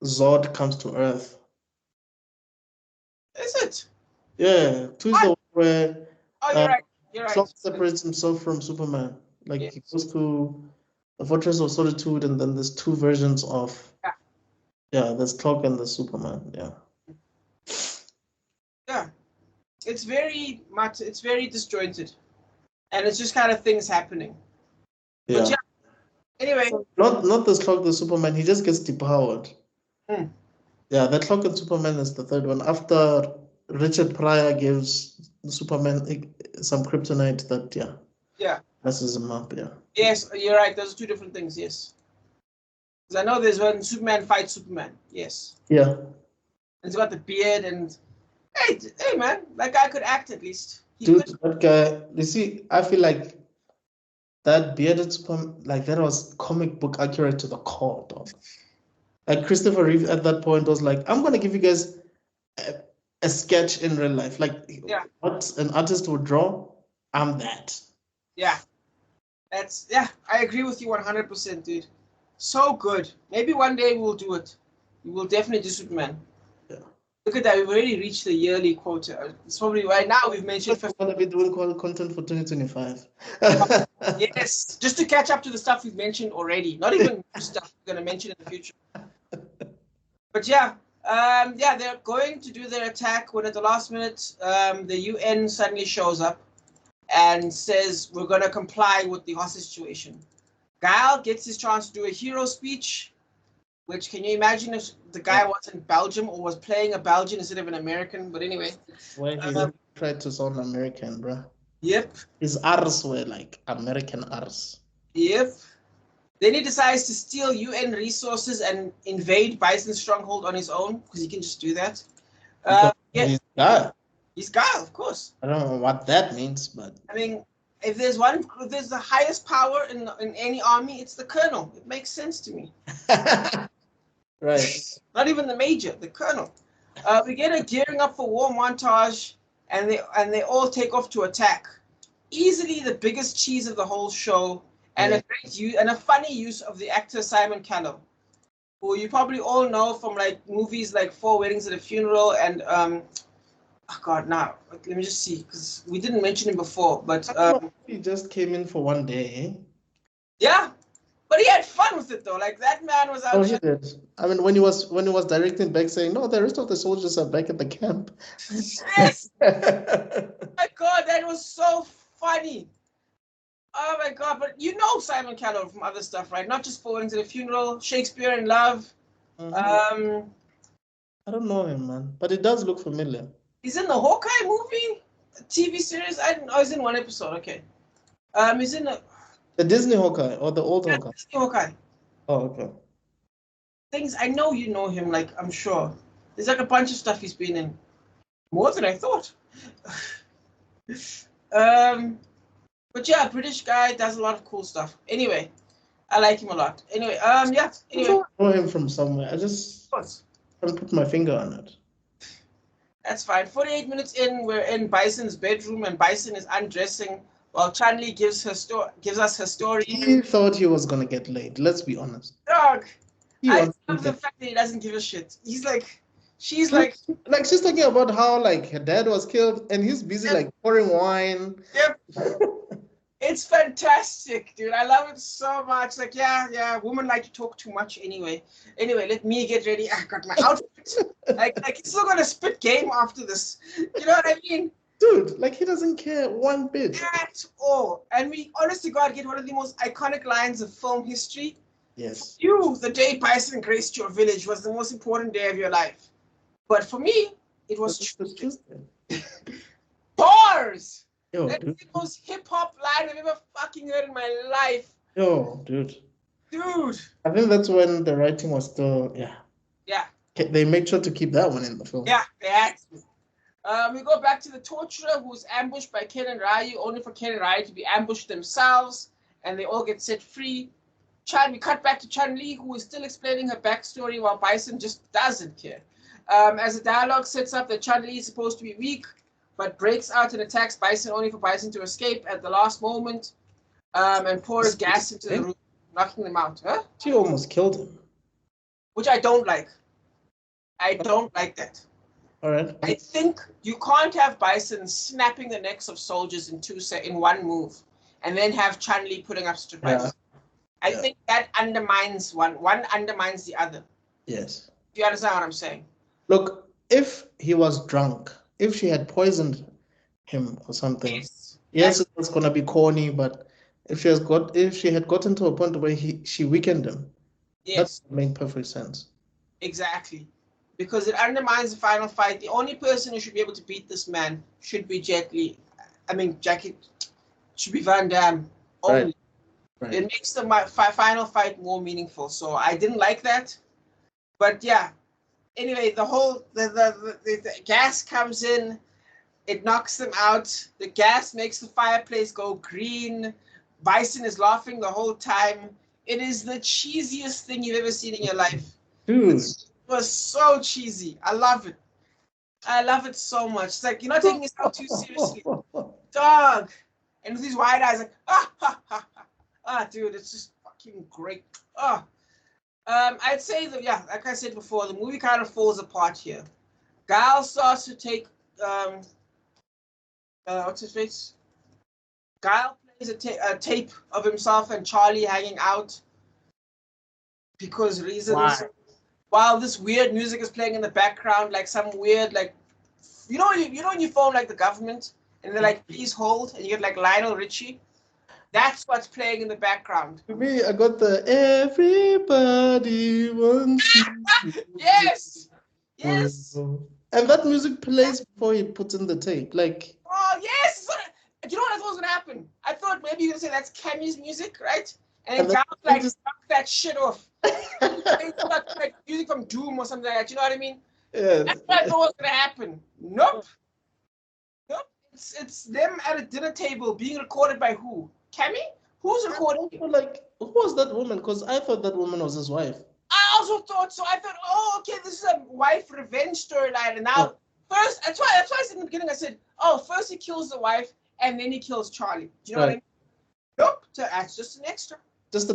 Zod comes to Earth. Is it? Yeah, 2 is the one where you're right. You're right. Clark separates himself from Superman. Like he goes to the Fortress of Solitude, and then there's 2 versions of. Yeah, there's Clark and the Superman. Yeah. Yeah, it's very disjointed, and it's just kind of things happening. Yeah. But yeah. Anyway. Not this Clark the Superman. He just gets depowered. Yeah, that Clark and Superman is the third one. After Richard Pryor gives Superman some kryptonite that messes him up. Yeah. Yes, you're right. Those are 2 different things. Yes. Because I know there's when Superman fights Superman. Yes. Yeah. And he's got the beard and. Hey man, that guy could act at least. That guy, you see, I feel like that bearded Superman, like that was comic book accurate to the core, dog. Like Christopher Reeve at that point was like, I'm going to give you guys a sketch in real life. Like what an artist would draw, I'm that. Yeah. I agree with you 100%, dude. So good. Maybe one day we'll do it. We will definitely do Superman. Look at that, we've already reached the yearly quota. It's probably right now we've mentioned. We're going to be doing content for 2025. Yes, just to catch up to the stuff we've mentioned already. Not even stuff we're going to mention in the future. But they're going to do their attack when at the last minute the UN suddenly shows up and says we're going to comply with the hostage situation. Guile gets his chance to do a hero speech. Which, can you imagine if the guy was in Belgium or was playing a Belgian instead of an American? But anyway. Well, he tried to sound American, bro. Yep. His R's were like American R's. Yep. Then he decides to steal UN resources and invade Bison's stronghold on his own, because he can just do that. He's Guile. He's Guile, of course. I don't know what that means, but... I mean, if there's the highest power in any army, it's the colonel. It makes sense to me. Right. Not even the major, the colonel. We get a gearing up for war montage, and they all take off to attack. Easily the biggest cheese of the whole show, and a funny use of the actor Simon Callow, who you probably all know from like movies like 4 Weddings and a Funeral and let me just see, because we didn't mention him before, but he just came in for one day. Yeah. But he had fun with it though. Like that man was out. Oh, he did. I mean, when he was directing back, saying, "No, the rest of the soldiers are back at the camp." Yes. My God, that was so funny. Oh my God! But you know Simon Callow from other stuff, right? Not just Falling to the Funeral, Shakespeare in Love. I don't know him, man, but it does look familiar. He's in the Hawkeye movie, TV series. He's in one episode. Okay. He's in the Disney Hawkeye or the old Hawkeye? Disney Hawkeye. Oh, okay. Things I know you know him, like I'm sure. There's like a bunch of stuff he's been in. More than I thought. But yeah, British guy does a lot of cool stuff. Anyway, I like him a lot. Anyway, Anyway. I know him from somewhere. I just can't put my finger on it. That's fine. 48 minutes in, we're in Bison's bedroom, and Bison is undressing while Chun-Li gives us her story. He thought he was gonna get laid. Let's be honest. Dog. I love the fact that he doesn't give a shit. He's like, she's like she's talking about how like her dad was killed, and he's busy like pouring wine. Yep. It's fantastic, dude. I love it so much. Like, yeah, women like to talk too much anyway. Anyway, let me get ready. I got my outfit. like he's still gonna spit game after this. You know what I mean? Dude, like he doesn't care one bit. At all. And we, honest to God, get one of the most iconic lines of film history. Yes. For you, the day Bison graced your village was the most important day of your life. But for me, it was Tuesday. Bars! Yo, That's dude. the most hip-hop line I've ever fucking heard in my life. Yo, dude. Dude. I think that's when the writing was still, yeah. Yeah. They made sure to keep that one in the film. Yeah, they had to. We go back to the torturer who's ambushed by Ken and Ryu, only for Ken and Ryu to be ambushed themselves, and they all get set free. We cut back to Chun-Li, who is still explaining her backstory while Bison just doesn't care. As the dialogue sets up that Chun-Li is supposed to be weak, but breaks out and attacks Bison only for Bison to escape at the last moment, and pours gas into the room, knocking them out. Huh? She almost killed him. Which I don't like. I don't like that. All right. I think you can't have Bison snapping the necks of soldiers in one move, and then have Chun-Li putting up street fighter. Yeah. I think that undermines one undermines the other. Yes. Do you understand what I'm saying? Look, if he was drunk, if she had poisoned him or something, yes, it was gonna be corny, but if she had gotten to a point where she weakened him, yes, that made perfect sense. Exactly. Because it undermines the final fight. The only person who should be able to beat this man should be should be Van Damme only. Right. It makes the final fight more meaningful. So I didn't like that. But yeah. Anyway, the gas comes in. It knocks them out. The gas makes the fireplace go green. Bison is laughing the whole time. It is the cheesiest thing you've ever seen in your life. Dude. It was so cheesy. I love it. I love it so much. It's like, you're not taking yourself too seriously. Dog. And with these wide eyes, like, dude, it's just fucking great. I'd say that, yeah, like I said before, the movie kind of falls apart here. Guile starts to take, what's his face? Guile plays a tape of himself and Charlie hanging out because reasons. Why? While this weird music is playing in the background, like some weird, like, you know when you phone like the government and they're like, please hold, and you get like Lionel Richie. That's what's playing in the background. To me, I got the everybody wants you. Yes. Yes. And that music plays before he puts in the tape. Like. Oh yes. You know what I thought was gonna happen? I thought maybe you're gonna say that's Cammy's music, right? And then like just knock that shit off. like music from Doom or something like that. You know what I mean? Yeah. That's what I thought was gonna happen. Nope. It's them at a dinner table being recorded by who? Cammy? Who's recording? Like, who was that woman? Because I thought that woman was his wife. I also thought so. I thought, oh, okay, this is a wife revenge storyline. And now, first, that's why I said in the beginning, I said, oh, first he kills the wife and then he kills Charlie. Do you know what I mean? Nope. So that's just an extra. Just a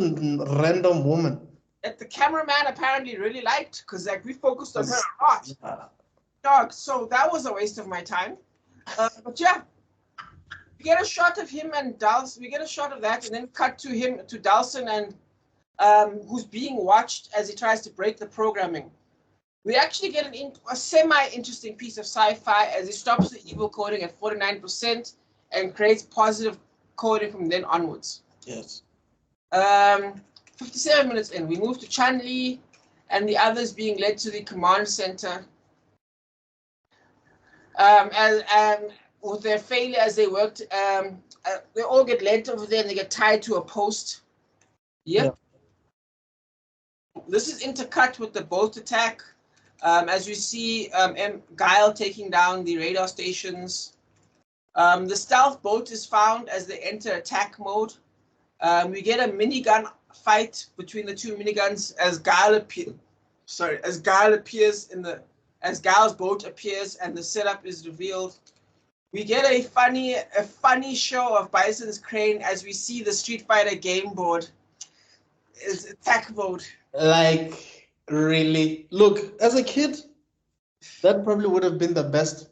random woman. That the cameraman apparently really liked because like we focused on her a lot. Dog. So that was a waste of my time. But yeah. We get a shot of him and Dawson. We get a shot of that, and then cut to Dawson and who's being watched as he tries to break the programming. We actually get a semi-interesting piece of sci-fi as he stops the evil coding at 49% and creates positive coding from then onwards. Yes. 57 minutes in, we move to Chun-Li and the others being led to the command center. And with their failure as they worked, they all get led over there and they get tied to a post. Yep. Yeah. This is intercut with the boat attack. As we see Guile taking down the radar stations. The stealth boat is found as they enter attack mode. We get a minigun fight between the two miniguns as Guile appears as Guile's boat appears and the setup is revealed. We get a funny show of Bison's crane as we see the Street Fighter game board is attack mode. Like, really? Look, as a kid, that probably would have been the best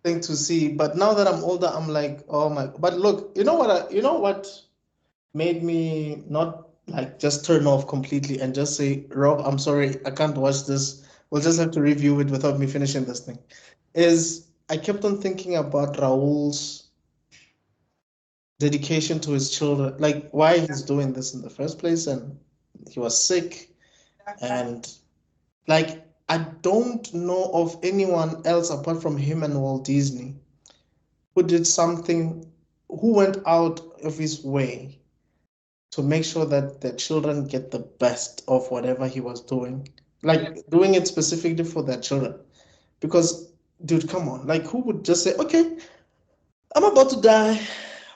thing to see. But now that I'm older, I'm like, oh my. But look, you know what made me not like just turn off completely and just say, Rob, I'm sorry, I can't watch this. We'll just have to review it without me finishing this thing. Is I kept on thinking about Raul's dedication to his children, like why he's doing this in the first place, and he was sick, and like I don't know of anyone else apart from him and Walt Disney who did something, who went out of his way to make sure that their children get the best of whatever he was doing, like doing it specifically for their children. Because, dude, come on, like who would just say, okay, I'm about to die,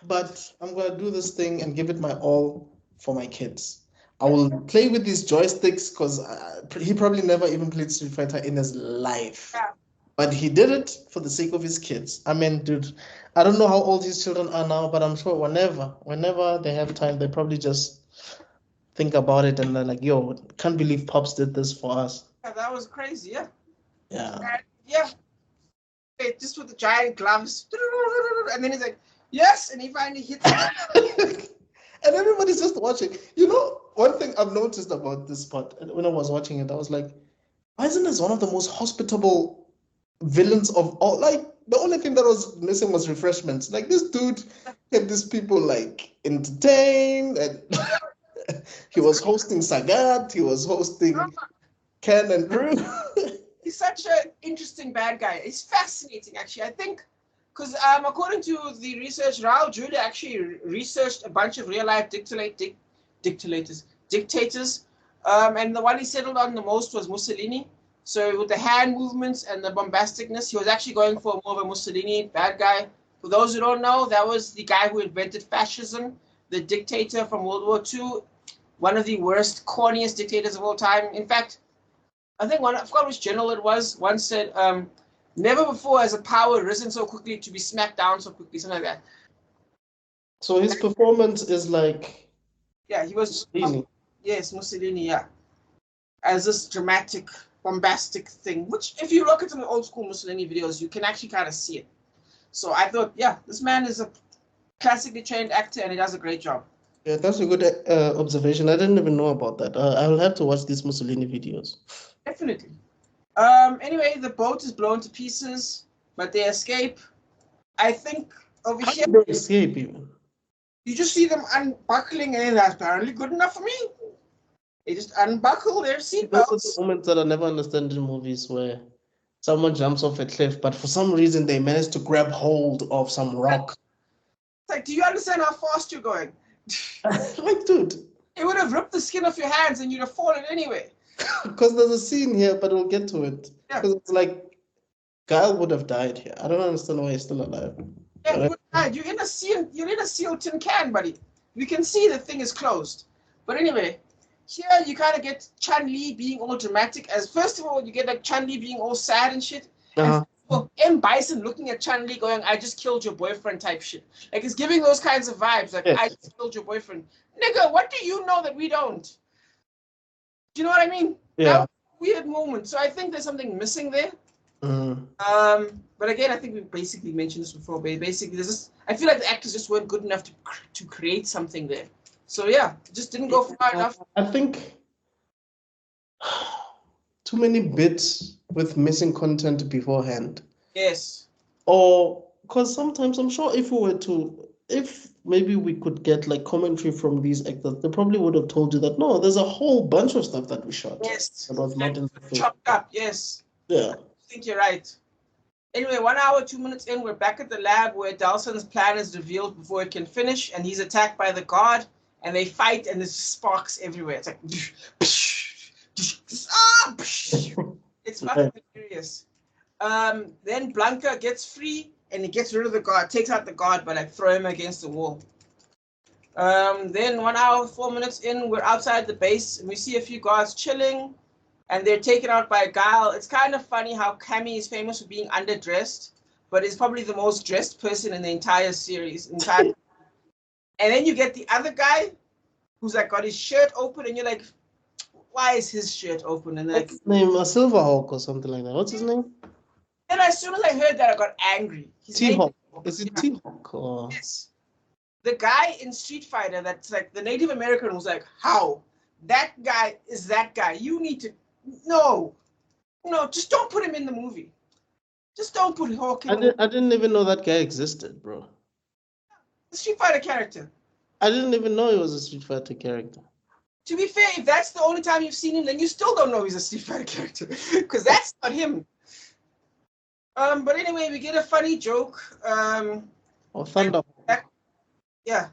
but I'm gonna do this thing and give it my all for my kids. I will play with these joysticks because he probably never even played Street Fighter in his life. Yeah. But he did it for the sake of his kids. I mean, dude, I don't know how old his children are now, but I'm sure whenever they have time, they probably just think about it and they're like, yo, can't believe Pops did this for us. Yeah, that was crazy, yeah. Yeah. And, yeah. Just with the giant gloves. And then he's like, yes, and he finally hits it. And everybody's just watching. You know, one thing I've noticed about this part, when I was watching it, I was like, Bison is one of the most hospitable villains of all. Like, the only thing that was missing was refreshments. Like, this dude kept these people, like, entertained, and he was hosting Sagat, he was hosting Ken and Drew. He's such an interesting bad guy. He's fascinating, actually. I think, because according to the research, Raul Julia actually researched a bunch of real-life dictators. And the one he settled on the most was Mussolini. So with the hand movements and the bombasticness, he was actually going for more of a Mussolini bad guy. For those who don't know, that was the guy who invented fascism, the dictator from World War II, one of the worst, corniest dictators of all time. In fact, I think I forgot which general it was, once said, never before has a power risen so quickly to be smacked down so quickly, something like that. So his performance is like... Yeah, he was... Mussolini. Yes, Mussolini, yeah. As this dramatic, bombastic thing, which if you look at some old school Mussolini videos, you can actually kind of see it. So I thought, yeah, this man is a classically trained actor and he does a great job. Yeah, that's a good observation. I didn't even know about that. I will have to watch these Mussolini videos. Definitely. Anyway, the boat is blown to pieces, but they escape. I think over How here... did they escape even? You just see them unbuckling and that's apparently good enough for me. They just unbuckle their seatbelts. Those are the moments that I never understand in movies where someone jumps off a cliff, but for some reason they manage to grab hold of some rock. It's like, do you understand how fast you're going? Like, dude. It would have ripped the skin off your hands and you'd have fallen anyway. Because there's a scene here, but we'll get to it. Because it's like, Guile would have died here. I don't understand why he's still alive. Yeah, you would have died. You're in a sealed tin can, buddy. You can see the thing is closed. But anyway, here you kind of get Chun-Li being all dramatic. As first of all, you get like Chun-Li being all sad and shit. And M. Bison looking at Chun-Li going, I just killed your boyfriend type shit. Like, it's giving those kinds of vibes. Like, I just killed your boyfriend. Nigga, what do you know that we don't? Do you know what I mean? Yeah. That was a weird moment. So I think there's something missing there. But again, I think we basically mentioned this before. But basically, there's just, I feel like the actors just weren't good enough to create something there. So yeah, it just didn't go far enough. I think too many bits with missing content beforehand. Yes. Or because sometimes I'm sure if maybe we could get like commentary from these actors, they probably would have told you that no, there's a whole bunch of stuff that we shot. Yes. That was not in the film. Chopped up. Yes. Yeah. I think you're right. Anyway, 1 hour, 2 minutes in, we're back at the lab where Dalson's plan is revealed before it can finish, and he's attacked by the guard, and they fight, and there's sparks everywhere. It's like, it's fucking hilarious. Then Blanca gets free, and he gets rid of the guard, takes out the guard by like throw him against the wall. Then 1 hour, 4 minutes in, we're outside the base, and we see a few guards chilling. And they're taken out by Guile. It's kind of funny how Cammy is famous for being underdressed, but is probably the most dressed person in the entire series. And then you get the other guy who's like got his shirt open, and you're like, why is his shirt open? And like, what's his name? A Silverhawk or something like that. What's his name? And as soon as I heard that, I got angry. T-Hawk. Is it T-Hawk? Or... Yes. The guy in Street Fighter that's like the Native American was like, how? That guy is that guy. You need to... No, just don't put him in the movie. Just don't put Hawking. I didn't even know that guy existed, bro. The Street Fighter character. I didn't even know he was a Street Fighter character. To be fair, if that's the only time you've seen him, then you still don't know he's a Street Fighter character. Because that's not him. But anyway, we get a funny joke. Thunder. Yeah.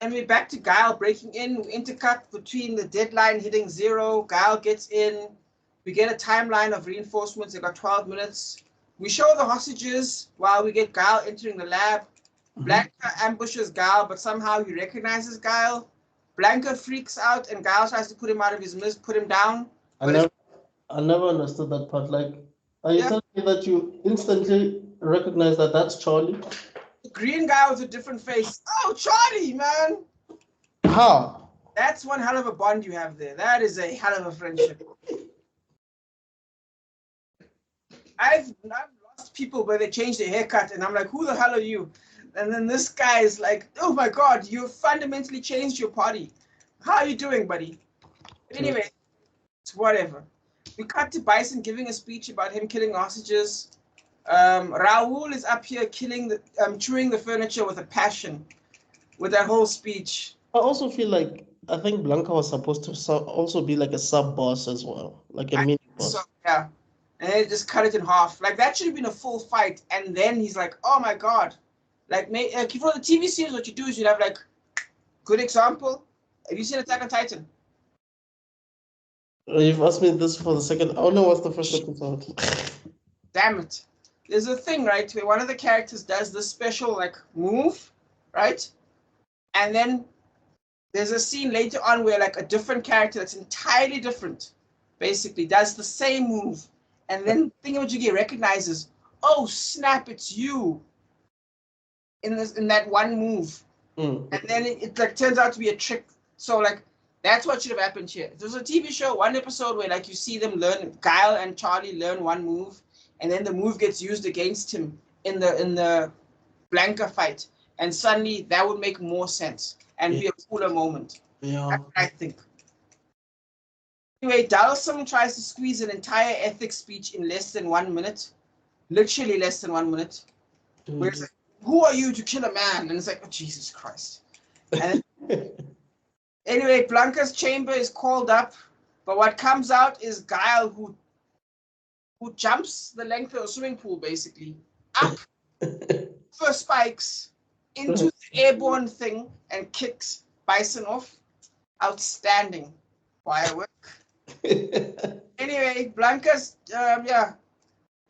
And we're back to Guile breaking in. We intercut between the deadline hitting 0. Guile gets in. We get a timeline of reinforcements. They got 12 minutes. We show the hostages while we get Guile entering the lab. Blanca ambushes Guile, but somehow he recognizes Guile. Blanca freaks out, and Guile tries to put him out of his misery, put him down. I never understood that part. Like, are you telling me that you instantly recognize that that's Charlie? The green guy with a different face. Oh, Charlie, man. How? That's one hell of a bond you have there. That is a hell of a friendship. I've lost people where they change their haircut, and I'm like, who the hell are you? And then this guy is like, oh my God, you fundamentally changed your body. How are you doing, buddy? But anyway, it's whatever. We cut to Bison giving a speech about him killing hostages. Raul is up here chewing the furniture with a passion with that whole speech. I also feel like, I think Blanca was supposed to also be like a sub-boss as well, like a mini-boss. So, yeah, and they just cut it in half. Like, that should have been a full fight, and then he's like, oh my God. Like, for the TV series, what you do is you'd have, like, good example. Have you seen Attack on Titan? You've asked me this for the second. Oh no, what's the first episode? Damn it. There's a thing, right, where one of the characters does this special, like, move, right? And then there's a scene later on where, like, a different character that's entirely different, basically, does the same move. And then Thingamajiggy recognizes, oh, snap, it's you in that one move. And then it like turns out to be a trick. So, like, that's what should have happened here. There's a TV show, one episode where, like, you see them learn, Guile and Charlie learn one move, and then the move gets used against him in the Blanca fight, and suddenly that would make more sense and be a cooler moment. Yeah, that's what I think. Anyway, Dalsum tries to squeeze an entire ethics speech in less than 1 minute, literally less than 1 minute. Where it's like, who are you to kill a man? And it's like, oh, Jesus Christ. And anyway, Blanca's chamber is called up, but what comes out is Guile who jumps the length of a swimming pool, basically, up for spikes into the airborne thing and kicks Bison off. Outstanding firework. Anyway, Blanca's,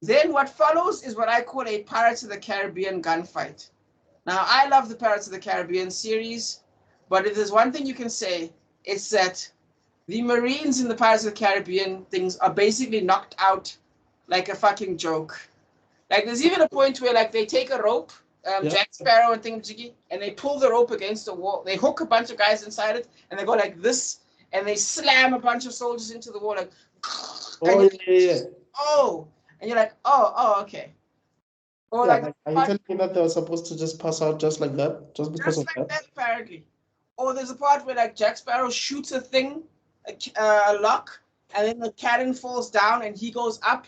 Then what follows is what I call a Pirates of the Caribbean gunfight. Now, I love the Pirates of the Caribbean series, but if there's one thing you can say, it's that the Marines in the Pirates of the Caribbean things are basically knocked out like a fucking joke. Like, there's even a point where, like, they take a rope, Jack Sparrow and Thingamajiggy, and they pull the rope against the wall. They hook a bunch of guys inside it, and they go like this, and they slam a bunch of soldiers into the wall, like, and you're like, oh, okay. Or are you telling me that they were supposed to just pass out just like that, just because of that? Apparently. Or there's a part where, like, Jack Sparrow shoots a thing, a lock, and then the cannon falls down, and he goes up,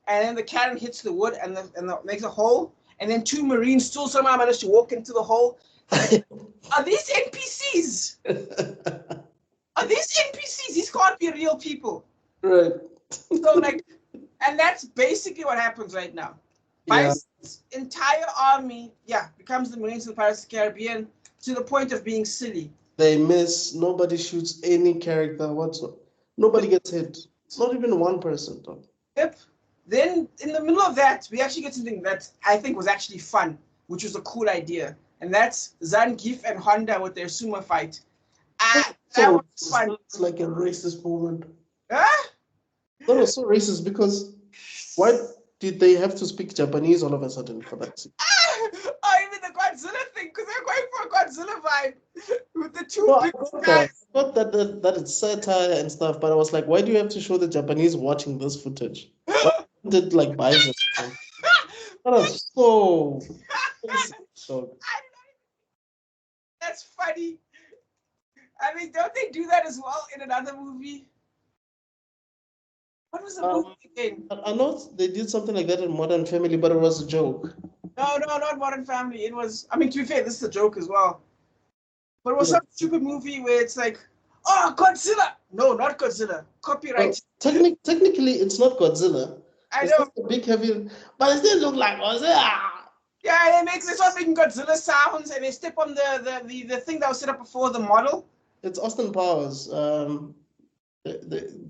and then the cannon hits the wood and makes a hole, and then two Marines still somehow manage to walk into the hole. Are these NPCs? These can't be real people. Right. So, like, and that's basically what happens right now. Bison's entire army, becomes the Marines of the Pirates of the Caribbean to the point of being silly. They miss. Nobody shoots any character whatsoever. Nobody gets hit. Not even one person. Though. Yep. Then, in the middle of that, we actually get something that I think was actually fun, which was a cool idea. And that's Zangief and Honda with their sumo fight. That was fun. It's like a racist moment. Huh? That was so racist because why did they have to speak Japanese all of a sudden for that scene? I mean the Godzilla thing, because they're going for a Godzilla vibe with the two big I guys. thought that it's satire and stuff, but I was like, why do you have to show the Japanese watching this footage? Why did like Bison? That was so. That's funny. I mean, don't they do that as well in another movie? What was the movie again? I know they did something like that in Modern Family, but it was a joke. No, not Modern Family. It was, I mean, to be fair, this is a joke as well. But it was some stupid movie where it's like, oh, Godzilla. No, not Godzilla. Copyright. Well, technically, it's not Godzilla. I it's know. Not a big heavy, but it still look like Godzilla. Yeah, they start making Godzilla sounds, and they step on the thing that was set up before the model. It's Austin Powers, the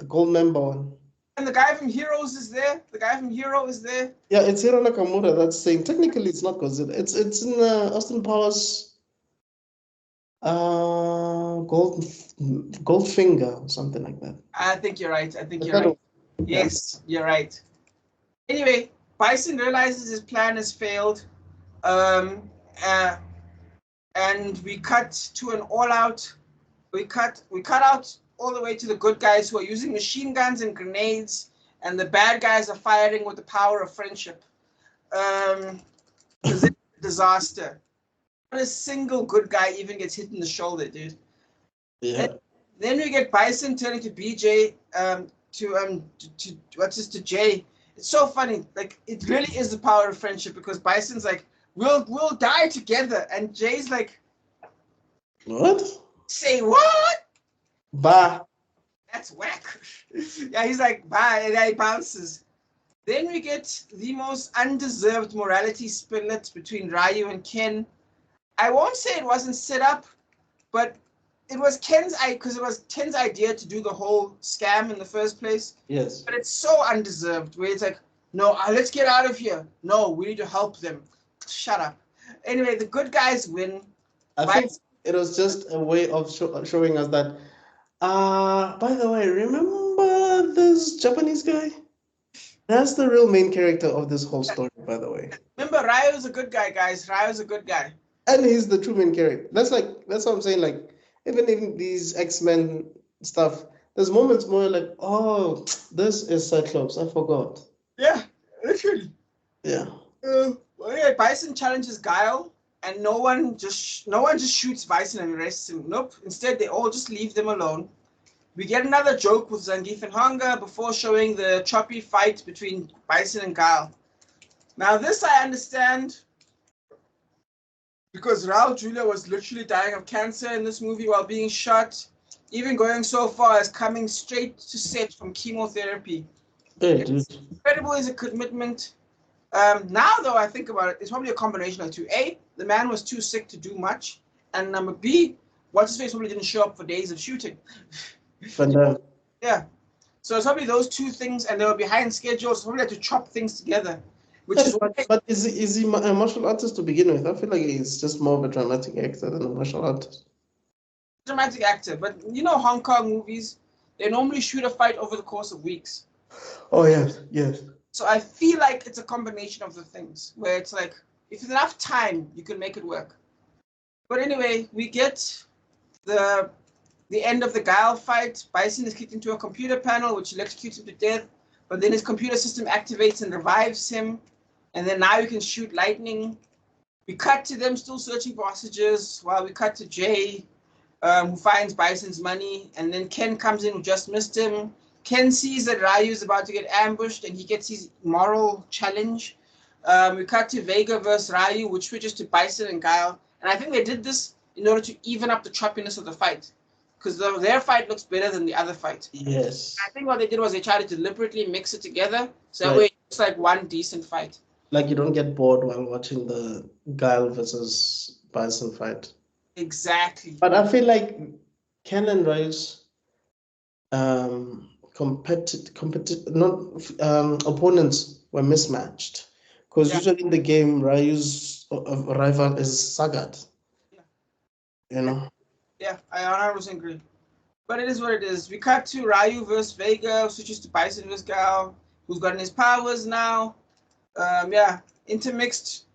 gold member one. And the guy from Heroes is there. The guy from Hero is there. Yeah, it's Hiro Nakamura that's saying technically it's not Godzilla. It's in Austin Powers Goldfinger or something like that. I think you're right. Yes, you're right. Anyway, Bison realizes his plan has failed. And we cut to an all-out. We cut out all the way to the good guys who are using machine guns and grenades, and the bad guys are firing with the power of friendship. It's a disaster. Not a single good guy even gets hit in the shoulder, dude. Yeah. Then we get Bison turning to BJ, to Jay. It's so funny. Like, it really is the power of friendship, because Bison's like, we'll die together, and Jay's like, what? Say what? Bah. That's whack. Yeah, he's like, bye, and then he bounces. Then we get the most undeserved morality split between Ryu and Ken. I won't say it wasn't set up, but it was Ken's idea to do the whole scam in the first place. Yes. But it's so undeserved, where it's like, no, let's get out of here. No, we need to help them. Shut up. Anyway, the good guys win. I think it was just a way of showing us that, by the way, remember this Japanese guy? That's the real main character of this whole story, by the way. Remember, Ryu's a good guy, guys. Ryu's a good guy. And he's the true main character. That's what I'm saying. Like, even in these X-Men stuff, there's moments more like, oh, this is Cyclops. I forgot. Yeah, literally. Yeah. Well, anyway, Bison challenges Guile, and no one just shoots Bison and arrests him. Nope. Instead, they all just leave them alone. We get another joke with Zangief and Hunger before showing the choppy fight between Bison and Guile. Now, this I understand, because Raul Julia was literally dying of cancer in this movie while being shot, even going so far as coming straight to set from chemotherapy. Hey, dude. It's incredible as a commitment. Now, though, I think about it, it's probably a combination of two. A, the man was too sick to do much. And number B, what's-his-face probably didn't show up for days of shooting. Yeah. So it's probably those two things, and they were behind schedule, so probably had to chop things together. But is he a martial artist to begin with? I feel like he's just more of a dramatic actor than a martial artist. Dramatic actor, but you know Hong Kong movies, they normally shoot a fight over the course of weeks. Oh, yes, yes. So I feel like it's a combination of the things, where it's like, if there's enough time, you can make it work. But anyway, we get the end of the Guile fight. Bison is kicked into a computer panel, which electrocutes him to death, but then his computer system activates and revives him, and then now you can shoot lightning. We cut to them still searching for hostages, while we cut to Jay, who finds Bison's money, and then Ken comes in, who just missed him. Ken sees that Ryu is about to get ambushed, and he gets his moral challenge. We cut to Vega versus Ryu, which switches to Bison and Guile. And I think they did this in order to even up the choppiness of the fight, because their fight looks better than the other fight. Yes. I think what they did was they tried to deliberately mix it together, so that way it's like one decent fight. Like you don't get bored while watching the Guile versus Bison fight. Exactly. But I feel like Ken and Ryu's opponents were mismatched, because usually in the game Ryu's rival is Sagat. Yeah. You know. Yeah, I 100% agree. But it is what it is. We cut to Ryu versus Vega, switches to Bison versus Guile, who's gotten his powers now. Intermixed.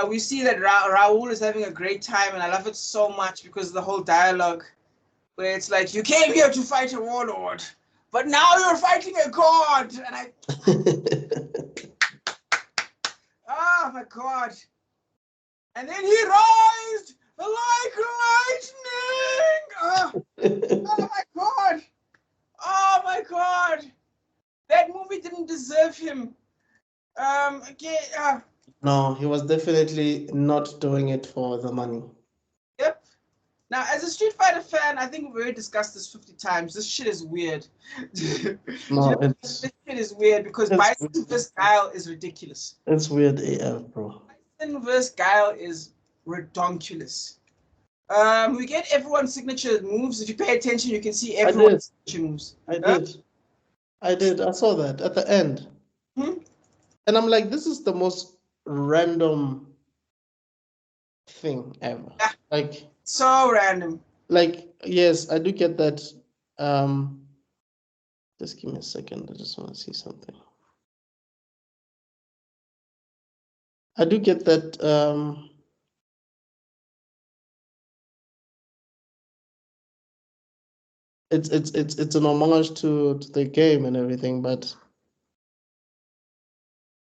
We see that Raul is having a great time, and I love it so much because of the whole dialogue, where it's like, you came here to fight a warlord, but now you're fighting a god. And I, oh my god. And then he rised like lightning. Oh my god. Oh my god. deserve him. Okay. No, he was definitely not doing it for the money. Yep. Now, as a Street Fighter fan, I think we've already discussed this 50 times. This shit is weird. No, this shit is weird because Bison vs. Guile is ridiculous. It's weird AF, bro. Bison vs. Guile is redonkulous. We get everyone's signature moves. If you pay attention, you can see everyone's signature moves. I did. I saw that at the end. And I'm like, this is the most random thing ever. Yeah. Like, so random. Like, yes, I do get that. Just give me a second. I just want to see something. I do get that. It's an homage to the game and everything, but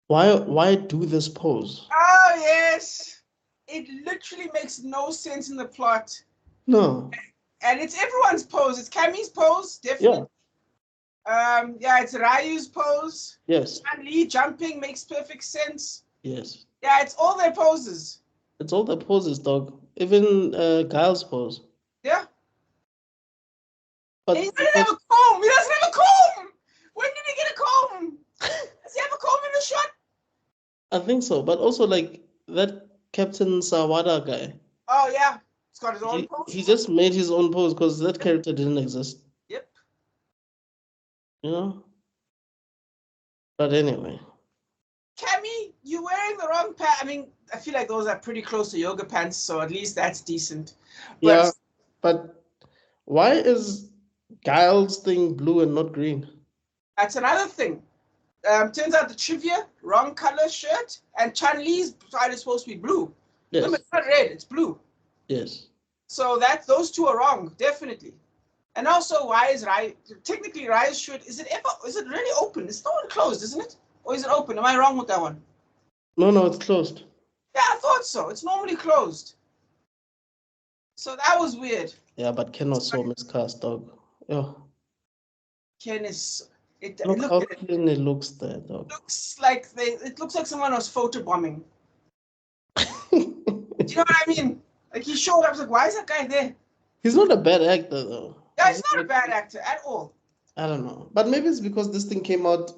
why do this pose? Oh yes, it literally makes no sense in the plot. No. And it's everyone's pose. It's Cammy's pose, definitely. Yeah, it's Ryu's pose. Yes. Chun Li jumping makes perfect sense. Yes. Yeah, it's all their poses. It's all their poses, dog. Even Guile's pose. Yeah. But and he doesn't have a comb. He doesn't have a comb. When did he get a comb? Does he have a comb in the shot? I think so, but also like that Captain Sawada guy. Oh yeah, he's got his own pose. He just made his own pose because that character didn't exist. Yep. You know. But anyway. Cammy, you're wearing the wrong pants. I mean, I feel like those are pretty close to yoga pants, so at least that's decent. But, yeah, but why is Guile's thing blue and not green? That's another thing. Turns out the trivia, wrong color shirt, and Chun Li's side is supposed to be blue. Yes. No, it's not red, it's blue. Yes. So those two are wrong, definitely. And also, why is technically Ryu's shirt, is it really open? It's not closed, isn't it? Or is it open? Am I wrong with that one? No, it's closed. Yeah, I thought so. It's normally closed. So that was weird. Yeah, but Ken was so miscast, dog. Yeah. Ken is... Look how clean it looks there, dog. It looks like someone was photobombing. Do you know what I mean? Like he showed up, I was like, why is that guy there? He's not a bad actor, though. Yeah, he's not a bad actor at all. I don't know. But maybe it's because this thing came out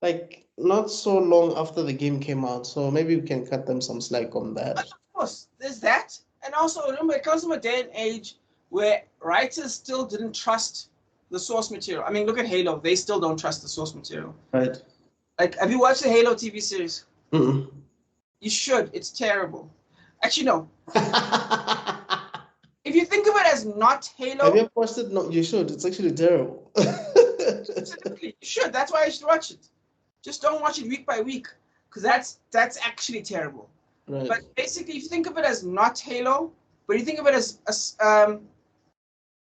like not so long after the game came out. So maybe we can cut them some slack on that. But of course, there's that. And also, remember, it comes from a day and age where writers still didn't trust the source material. I mean, look at Halo. They still don't trust the source material. Right. Like, have you watched the Halo TV series? Mm-mm. You should. It's terrible. Actually, no. If you think of it as not Halo... Have you watched it? No, you should. It's actually terrible. You should. That's why you should watch it. Just don't watch it week by week, because that's actually terrible. Right. But basically, if you think of it as not Halo, but you think of it as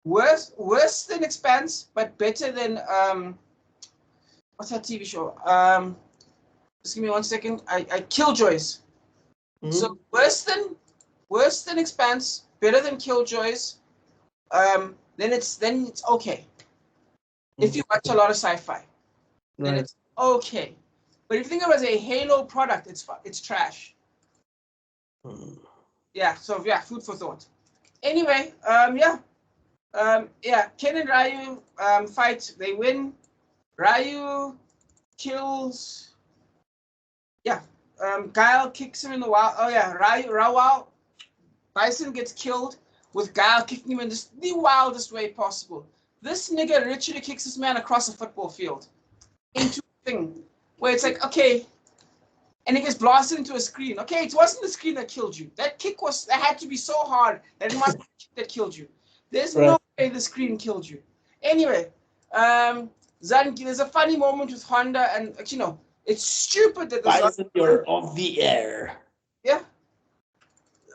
worse than Expanse, but better than what's that TV show? Just give me 1 second. I Killjoys. Mm-hmm. So worse than Expanse, better than Killjoys. Then it's okay. Mm-hmm. If you watch a lot of sci-fi, then it's okay. But if you think of it as a Halo product, it's trash. Mm. Yeah. So yeah, food for thought. Anyway, Ken and Ryu fight. They win. Ryu kills. Yeah. Guile kicks him in the wild. Oh yeah, Ryu. Bison gets killed with Guile kicking him in just the wildest way possible. This nigga literally kicks this man across a football field into a thing where it's like, okay, and he gets blasted into a screen. Okay, it wasn't the screen that killed you. That had to be so hard that it must be the kick that killed you. There's no way the screen killed you. Anyway, there's a funny moment with Honda, and it's stupid that the you're off the air. Yeah.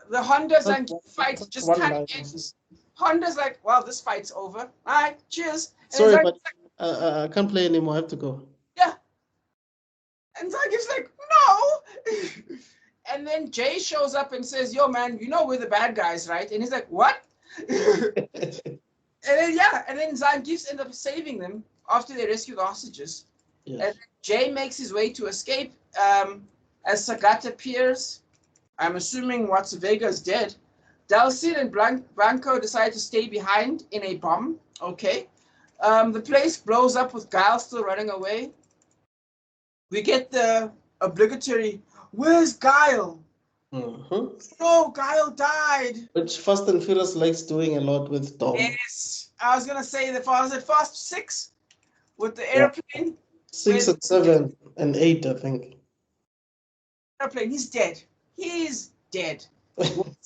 The Honda Zangief fight just kind of ends. Honda's like, well, this fight's over. All right, cheers. And sorry, but I can't play anymore. I have to go. Yeah. And Zangief's like, no. And then Jay shows up and says, yo, man, we're the bad guys, right? And he's like, what? And then Zangief's end up saving them after they rescue the hostages. Yes. And Jay makes his way to escape. As Sagat appears, I'm assuming Watsavega is dead. Dalcin and Blanco decide to stay behind in a bomb. Okay. The place blows up with Guile still running away. We get the obligatory, "Where's Guile?" No, Guile died. Which Fast and Furious likes doing a lot with Dom. Yes. I was going to say the Fast 6 with the airplane. 6 and 7 and 8, I think. Airplane, he's dead. He's dead.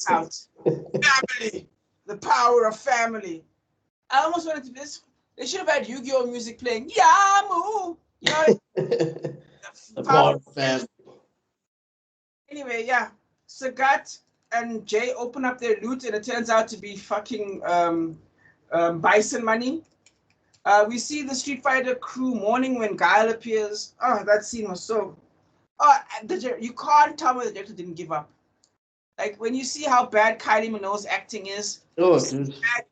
Out. Family. The power of family. I almost wanted to this. They should have had Yu-Gi-Oh music playing. Yamu. You know what I mean? The power of family. Anyway, yeah. Sagat and Jay open up their loot, and it turns out to be fucking Bison money. We see the Street Fighter crew mourning when Guile appears. Oh, that scene was so... Oh, you can't tell me the director didn't give up. Like, when you see how bad Kylie Minogue's acting is,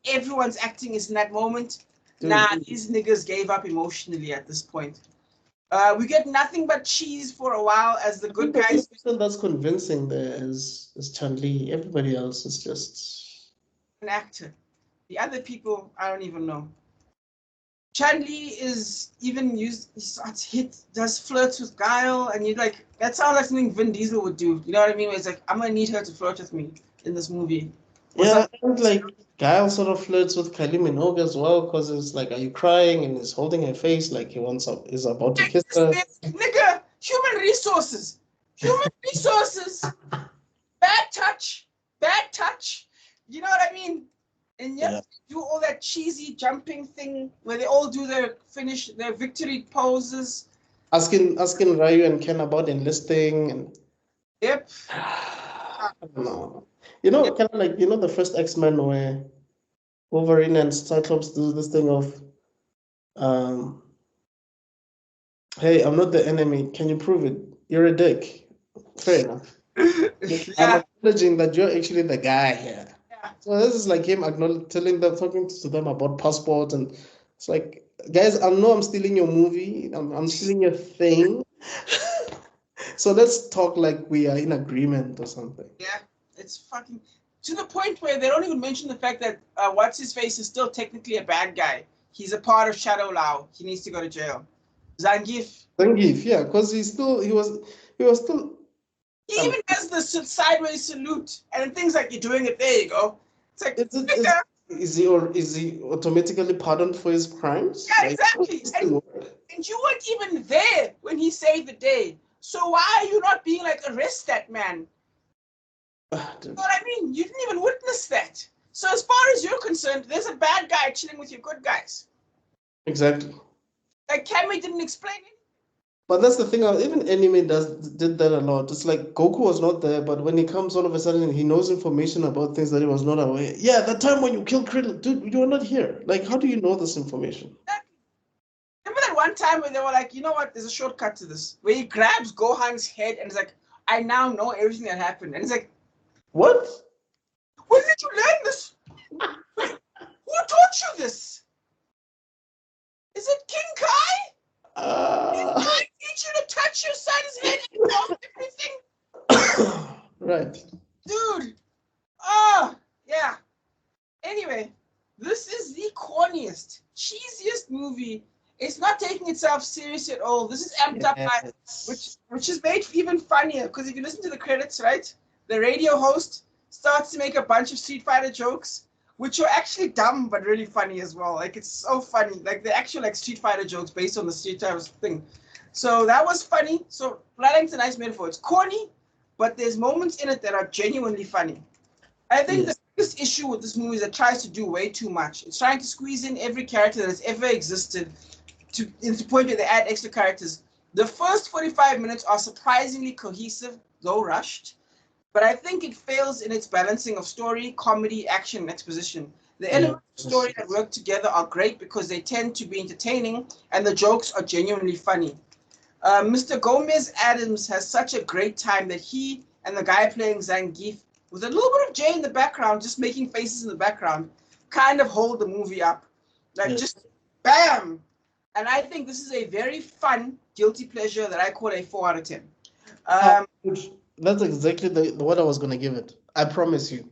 everyone's acting is in that moment. Dude, these niggas gave up emotionally at this point. We get nothing but cheese for a while as the good guys. The person that's convincing there is Chun-Li. Everybody else is just... an actor. The other people, I don't even know. Chun-Li is even used, does flirts with Guile, and you're like, that sounds like something Vin Diesel would do. You know what I mean? Where it's like, I'm gonna need her to flirt with me in this movie. Yeah, and like Guile sort of flirts with Kylie Minogue as well, because it's like, are you crying? And he's holding her face like he's about to kiss her. Nigga, human resources. Human resources. Bad touch. You know what I mean? And yet do all that cheesy jumping thing where they all do their victory poses. Asking Ryu and Ken about enlisting and yep. I don't know. You know, kind of like, the first X-Men where Wolverine and Cyclops do this thing of hey, I'm not the enemy. Can you prove it? You're a dick. Fair enough. I'm acknowledging that you're actually the guy here. So this is like him talking to them about passports, and it's like, guys, I know I'm stealing your movie. I'm stealing your thing. So let's talk like we are in agreement or something. Yeah, it's fucking to the point where they don't even mention the fact that what's his face is still technically a bad guy. He's a part of Shadow Lao. He needs to go to jail. Zangief, yeah, because he was still. He even has the sideways salute and things like, you're doing it. There you go. It's like, is he automatically pardoned for his crimes? Yeah, exactly. And you weren't even there when he saved the day. So why are you not being like, arrest that man? You know what I mean? You didn't even witness that. So as far as you're concerned, there's a bad guy chilling with your good guys. Exactly. Like Cammy didn't explain it. But that's the thing, even anime did that a lot. It's like Goku was not there, but when he comes all of a sudden, he knows information about things that he was not aware. Yeah, that time when you killed Krillin, dude, you were not here. Like, how do you know this information? Remember that one time when they were like, you know what, there's a shortcut to this, where he grabs Gohan's head and is like, I now know everything that happened. And it's like, what? When did you learn this? Who taught you this? Is it King Kai? Did I teach you to touch your son's head and know everything? Right. Dude. Yeah. Anyway, this is the corniest, cheesiest movie. It's not taking itself serious at all. This is amped up by, which is made even funnier, because if you listen to the credits, right, the radio host starts to make a bunch of Street Fighter jokes, which are actually dumb but really funny as well. Like, it's so funny. Like, the actual Street Fighter jokes based on the Street Fighter thing. So that was funny. So Flatline's a nice metaphor. It's corny, but there's moments in it that are genuinely funny. I think the biggest issue with this movie is it tries to do way too much. It's trying to squeeze in every character that has ever existed to the point where they add extra characters. The first 45 minutes are surprisingly cohesive, though rushed. But I think it fails in its balancing of story, comedy, action, and exposition. The elements of story that work together are great because they tend to be entertaining, and the jokes are genuinely funny. Mr. Gomez Adams has such a great time that he and the guy playing Zangief, with a little bit of Jay in the background, just making faces in the background, kind of hold the movie up. Like, just bam! And I think this is a very fun guilty pleasure that I call a 4 out of 10. That's exactly what I was going to give it. I promise you.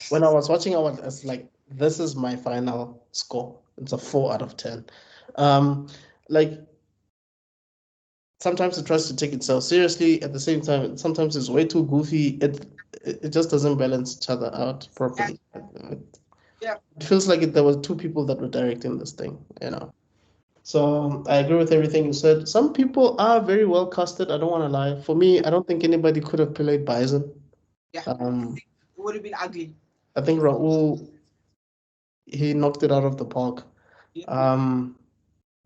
When I was watching, I was like, this is my final score. It's a 4 out of 10. Like, sometimes it tries to take itself seriously. At the same time, sometimes it's way too goofy. It just doesn't balance each other out properly. Yeah. It feels like there were two people that were directing this thing, you know. So I agree with everything you said. Some people are very well casted. I don't want to lie. For me, I don't think anybody could have played Bison. Yeah. It would have been ugly. I think Raul, he knocked it out of the park. Yeah.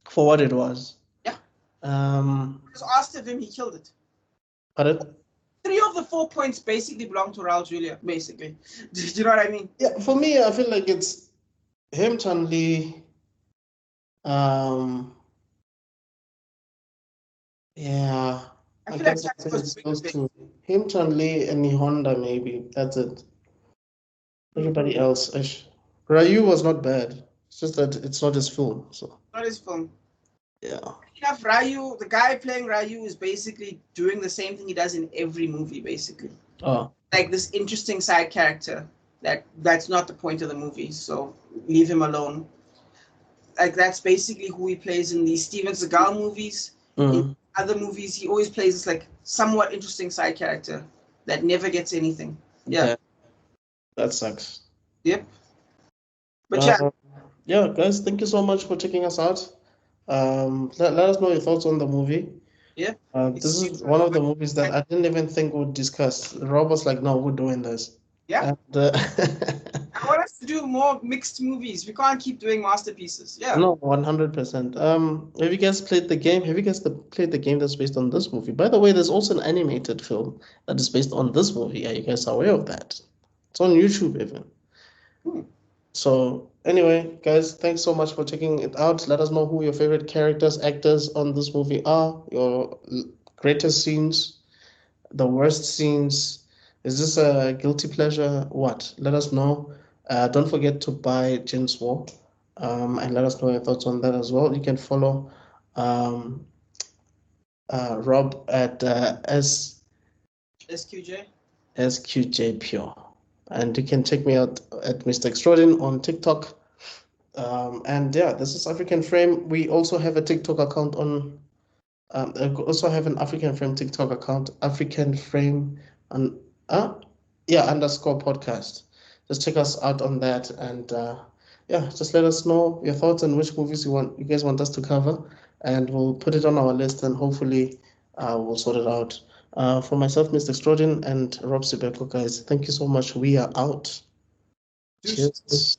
For what it was. Yeah. It was asked of him, he killed it. Pardon? 3 of the 4 points basically belong to Raul Julia, basically. Do you know what I mean? Yeah, for me, I feel like it's him, Chun-Li. Yeah. I guess it's those two. Him, Chun-Li, and Honda, maybe. That's it. Everybody else, Ryu was not bad. It's just that it's not his film. So. Not his film. Yeah. Enough, Ryu, the guy playing Ryu is basically doing the same thing he does in every movie, basically. Oh. Like this interesting side character that's not the point of the movie, so leave him alone. Like that's basically who he plays in the Steven Seagal movies. In other movies, he always plays this like somewhat interesting side character that never gets anything. Yeah. That sucks. Yep. But yeah, guys, thank you so much for checking us out. Let us know your thoughts on the movie. Yeah. This is one of the movies that I didn't even think we'd discuss. Rob was like, no, we're doing this. Yeah. And, I want us to do more mixed movies. We can't keep doing masterpieces. Yeah. No, 100%. Have you guys played the game? Have you guys played the game that's based on this movie? By the way, there's also an animated film that is based on this movie. Are you guys aware of that? It's on YouTube even. So anyway, guys, thanks so much for checking it out. Let us know who your favorite characters, actors on this movie are, your greatest scenes, the worst scenes. Is this a guilty pleasure? What? Let us know. Don't forget to buy Jin's War, and let us know your thoughts on that as well. You can follow Rob at SQJ Pure. And you can check me out at Mr. Extrodin on TikTok. And yeah, this is African Frame. We also have a TikTok account on. Also have an African Frame TikTok account. African Frame _podcast. Just check us out on that, and just let us know your thoughts on which movies you guys want us to cover, and we'll put it on our list, and hopefully we'll sort it out. For myself, Mr. Extrodin, and Rob Sibeko, guys, thank you so much. We are out. Cheers.